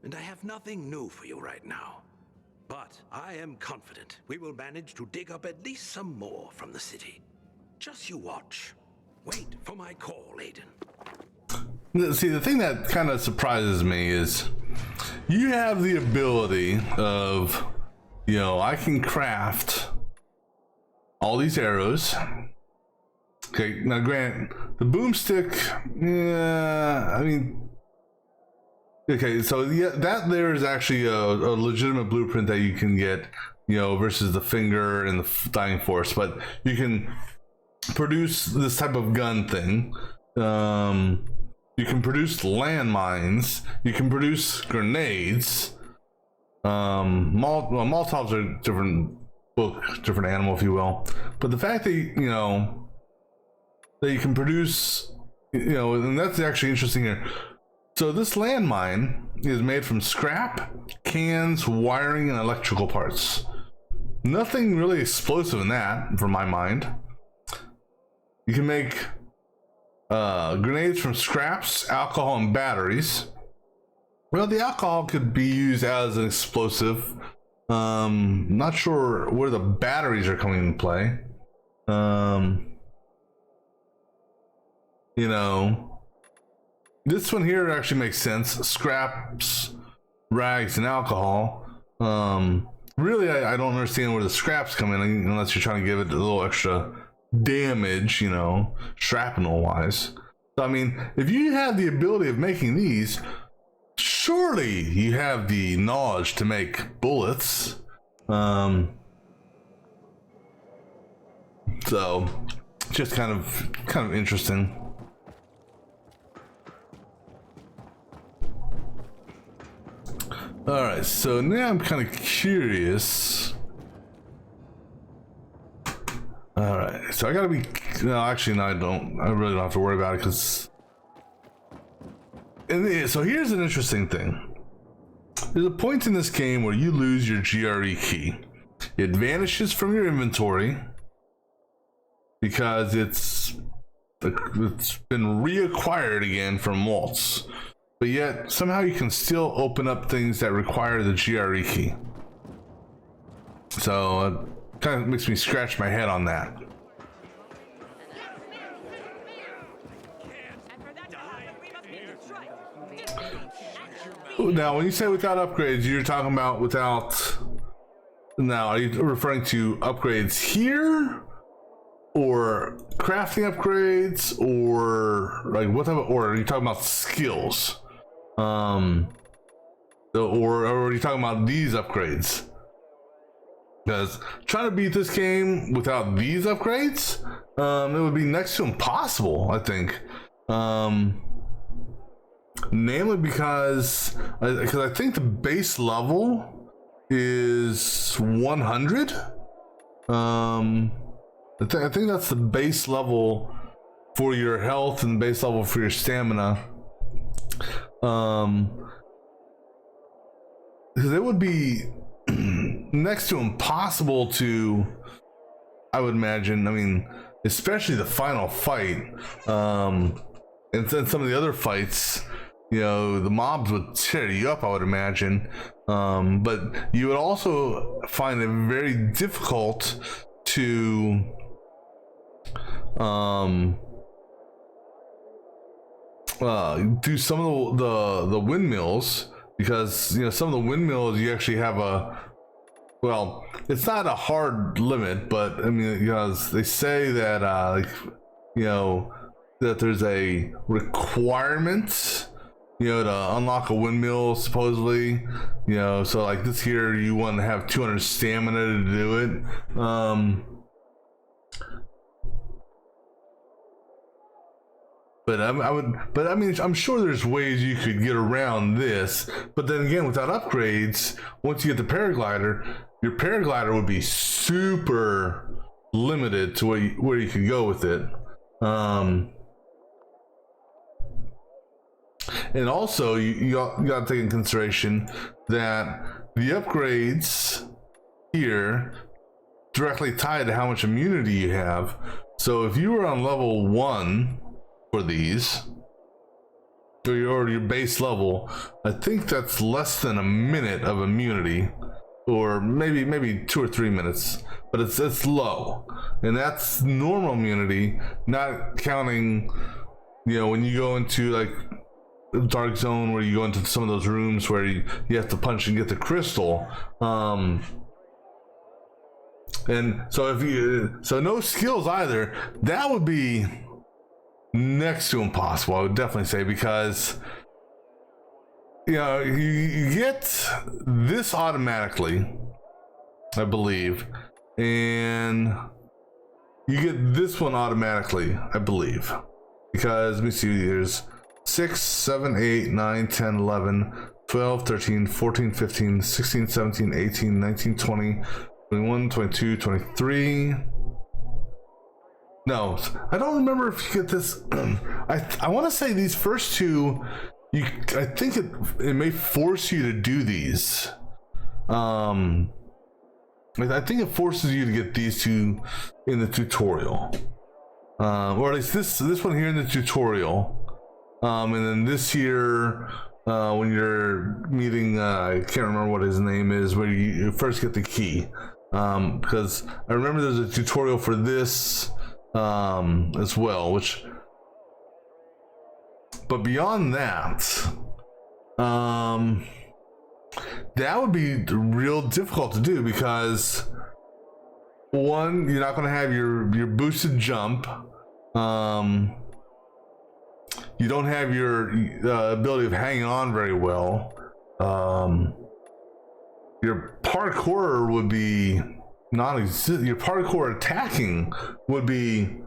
and I have nothing new for you right now. But I am confident we will manage to dig up at least some more from the city. Just you watch. Wait for my call, Aiden. See, the thing that kind of surprises me is you have the ability of, you know, I can craft all these arrows. Okay, now grant the boomstick, yeah, I mean, okay, so yeah, that there is actually a legitimate blueprint that you can get, you know, versus the finger and the dying force, but you can produce this type of gun thing. You can produce landmines, you can produce grenades. Molotovs are different animal, if you will, but the fact that, you know, that you can produce, you know, and that's actually interesting here. So this landmine is made from scrap, cans, wiring, and electrical parts. Nothing really explosive in that, from my mind. You can make grenades from scraps, alcohol, and batteries. Well, the alcohol could be used as an explosive. Not sure where the batteries are coming into play. You know, this one here actually makes sense. Scraps, rags, and alcohol. Really, I don't understand where the scraps come in unless you're trying to give it a little extra damage, you know, shrapnel wise. So I mean, if you have the ability of making these, surely you have the knowledge to make bullets. So just kind of interesting. All right, so now I'm kind of curious. All right, so I gotta be, no, actually, no, I really don't have to worry about it, because, so here's an interesting thing. There's a point in this game where you lose your GRE key. It vanishes from your inventory because it's been reacquired again from Waltz. But yet, somehow you can still open up things that require the GRE key. So, it kind of makes me scratch my head on that. Now, when you say without upgrades, you're talking about without... Now, are you referring to upgrades here? Or crafting upgrades? Or, like, what type of... Or are you talking about skills? Or are you talking about these upgrades? Because trying to beat this game without these upgrades, it would be next to impossible, I think. Namely because I think the base level is 100. I think that's the base level for your health and the base level for your stamina. Because it would be next to impossible to, I would imagine, I mean, especially the final fight, and then some of the other fights, you know, the mobs would tear you up, I would imagine, but you would also find it very difficult to do some of the windmills, because, you know, some of the windmills you actually have a, well, it's not a hard limit, but I mean, because they say that you know, that there's a requirement, you know, to unlock a windmill, supposedly, you know, so like this here, you want to have 200 stamina to do it. But I mean, I'm sure there's ways you could get around this. But then again, without upgrades, once you get the paraglider, your paraglider would be super limited to where you could go with it. And also, you got to take in consideration that the upgrades here directly tied to how much immunity you have. So if you were on level 1 for these, or your base level, I think that's less than a minute of immunity, or maybe 2 or 3 minutes, but it's low, and that's normal immunity, not counting, you know, when you go into like Dark Zone, where you go into some of those rooms where you have to punch and get the crystal, and so no skills either. That would be next to impossible, I would definitely say, because, you know, you get this automatically, I believe, and you get this one automatically, I believe, because let me see, there's 6, 7, 8, 9, 10, 11, 12, 13, 14, 15, 16, 17, 18, 19, 20, 21, 22, 23. No, I don't remember if you get this. I want to say these first two, I think it may force you to do these. I think it forces you to get these two in the tutorial, or at least this one here in the tutorial, and then this here when you're meeting, I can't remember what his name is, where you first get the key, because I remember there's a tutorial for this as well, but beyond that, that would be real difficult to do, because one, you're not going to have your boosted jump, you don't have your ability of hanging on very well, your parkour would be non-existent. Your parkour attacking would be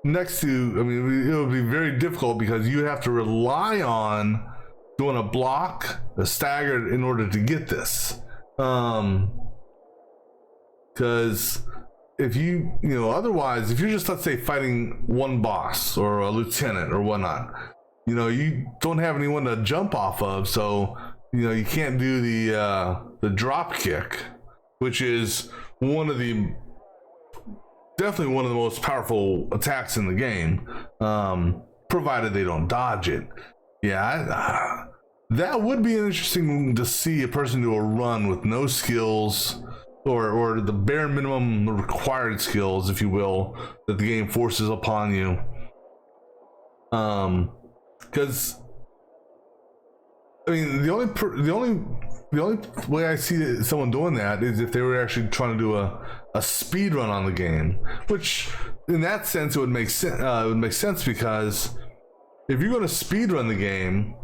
next to, I mean, it would be very difficult because you have to rely on doing a block, a staggered in order to get this. Because if you know, otherwise, if you're just, let's say, fighting one boss or a lieutenant or whatnot, you know, you don't have anyone to jump off of, so you know you can't do the drop kick, which is definitely one of the most powerful attacks in the game, provided they don't dodge it. Yeah, that would be interesting to see a person do a run with no skills, or the bare minimum required skills, if you will, that the game forces upon you. Because I mean, the only way I see someone doing that is if they were actually trying to do a speed run on the game, which in that sense it would make sense. It would make sense because if you're going to speed run the game,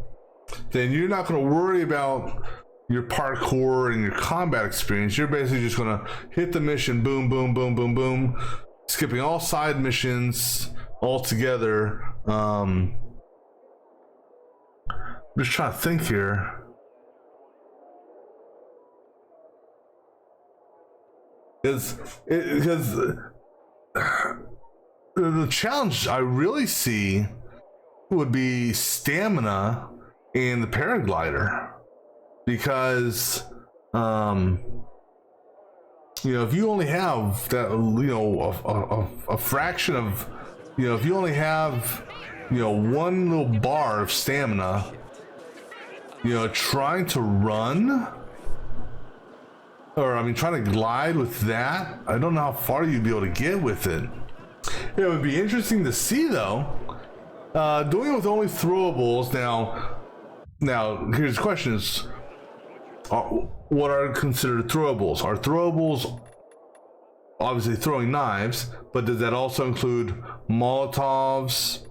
then you're not going to worry about your parkour and your combat experience. You're basically just going to hit the mission, boom, boom, boom, boom, boom, skipping all side missions altogether. Just trying to think here. Because the challenge I really see would be stamina and the paraglider, because you know, if you only have that, you know, a fraction of, you know, if you only have, you know, one little bar of stamina, you know, trying to run, or I mean trying to glide with that, I don't know how far you'd be able to get with it. It would be interesting to see though, doing it with only throwables. Now here's the question: is what are considered throwables? Are throwables obviously throwing knives, but does that also include Molotovs?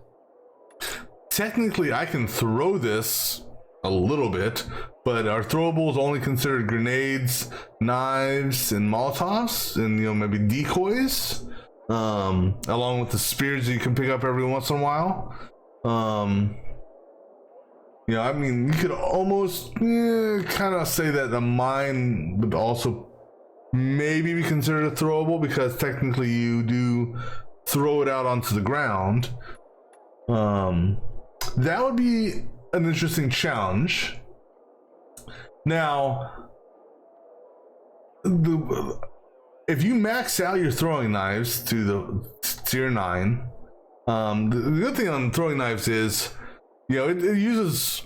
Technically I can throw this a little bit, but are throwables only considered grenades, knives, and Molotovs, and you know, maybe decoys, along with the spears that you can pick up every once in a while? You know, I mean, you could almost kind of say that the mine would also maybe be considered a throwable, because technically you do throw it out onto the ground. That would be an interesting challenge. Now, if you max out your throwing knives to the tier 9, the good thing on throwing knives is, you know, it uses,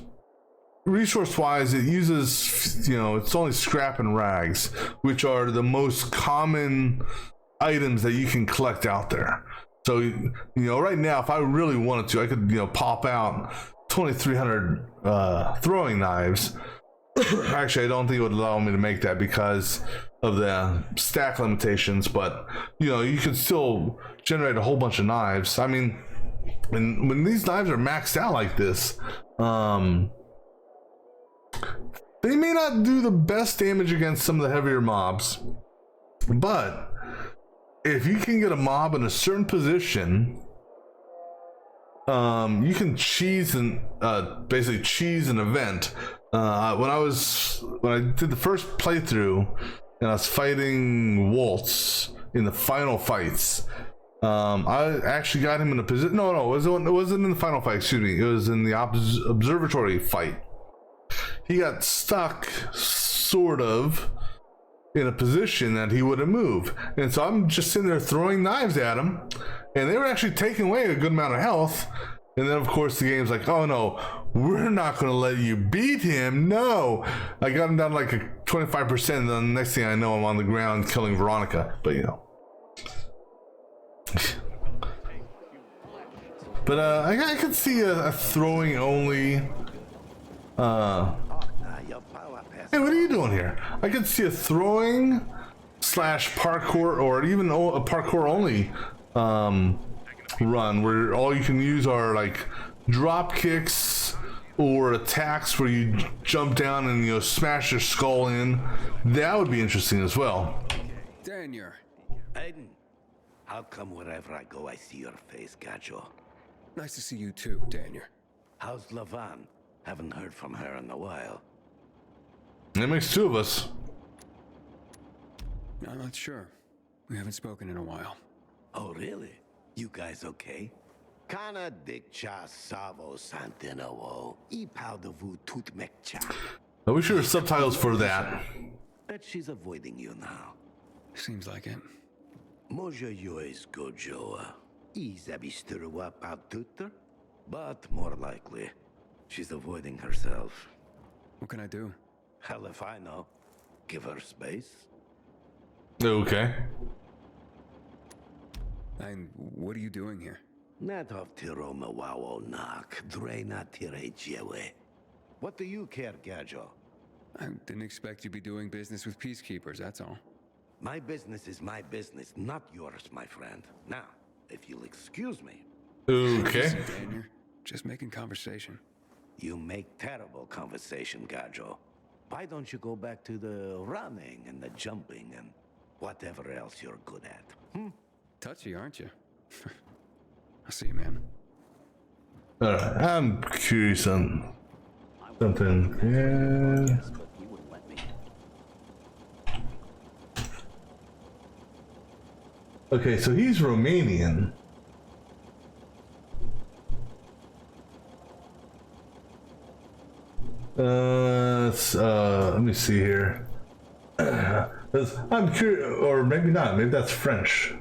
resource-wise, it uses, you know, it's only scrap and rags, which are the most common items that you can collect out there. So, you know, right now, if I really wanted to, I could, you know, pop out 2,300 throwing knives. Actually, I don't think it would allow me to make that because of the stack limitations, but you know, you could still generate a whole bunch of knives. I mean, when these knives are maxed out like this, they may not do the best damage against some of the heavier mobs, but if you can get a mob in a certain position, you can cheese and basically cheese an event. When I did the first playthrough and I was fighting Waltz in the final fights, I actually got him in a position. No, it wasn't in the final fight. Excuse me. It was in the observatory fight. He got stuck, sort of, in a position that he wouldn't move, and so I'm just sitting there throwing knives at him, and they were actually taking away a good amount of health. And then, of course, the game's like, oh no, we're not going to let you beat him. No. I got him down like a 25%, and then the next thing I know, I'm on the ground killing Veronica. But, you know. But I could see a throwing only. Hey, what are you doing here? I could see a throwing / parkour, or even a parkour only run where all you can use are like drop kicks, or attacks where you jump down and, you know, smash your skull in. That would be interesting as well. Daniel. Aiden, how come wherever I go I see your face, Gajo? Nice to see you too, Daniel. How's Lavan? Haven't heard from her in a while. That makes two of us. I'm not sure. We haven't spoken in a while. Oh, really? You guys okay? Kana dikcha savo santinawo. Ipaudavu tutmekcha. I wish there were subtitles for that. Bet she's avoiding you now. Seems like it. Moja yois gojoa. Izabisturwa paututter. But more likely, she's avoiding herself. What can I do? Hell if I know. Give her space. Okay. And what are you doing here? Natov tiroma wawo nak, drena tire jewe. What do you care, Gajo? I didn't expect you'd be doing business with peacekeepers, that's all. My business is my business, not yours, my friend. Now, if you'll excuse me. Okay. Daniel, just making conversation. You make terrible conversation, Gajo. Why don't you go back to the running and the jumping and whatever else you're good at? Touchy, aren't you? I'll see you, man. Alright, I'm curious on something. Yeah. Okay, so he's Romanian. Let me see here. I'm curious, or maybe not. Maybe that's French.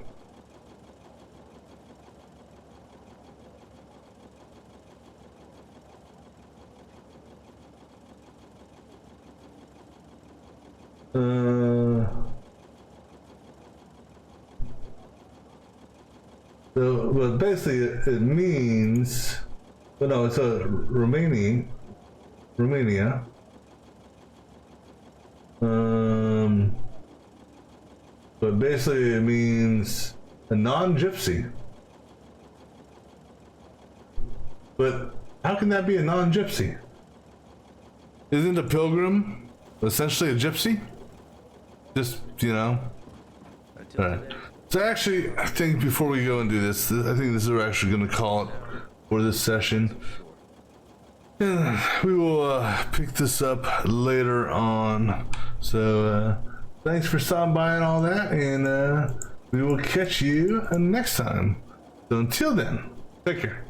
So, but basically, it means. But no, it's a Romania. But basically it means a non-gypsy. But how can that be a non-gypsy? Isn't a pilgrim essentially a gypsy? Just, you know. Alright. So actually, I think before we go and do this, I think this is what we're actually going to call it for this session. And we will pick this up later on. So thanks for stopping by and all that, and we will catch you next time. So until then, take care.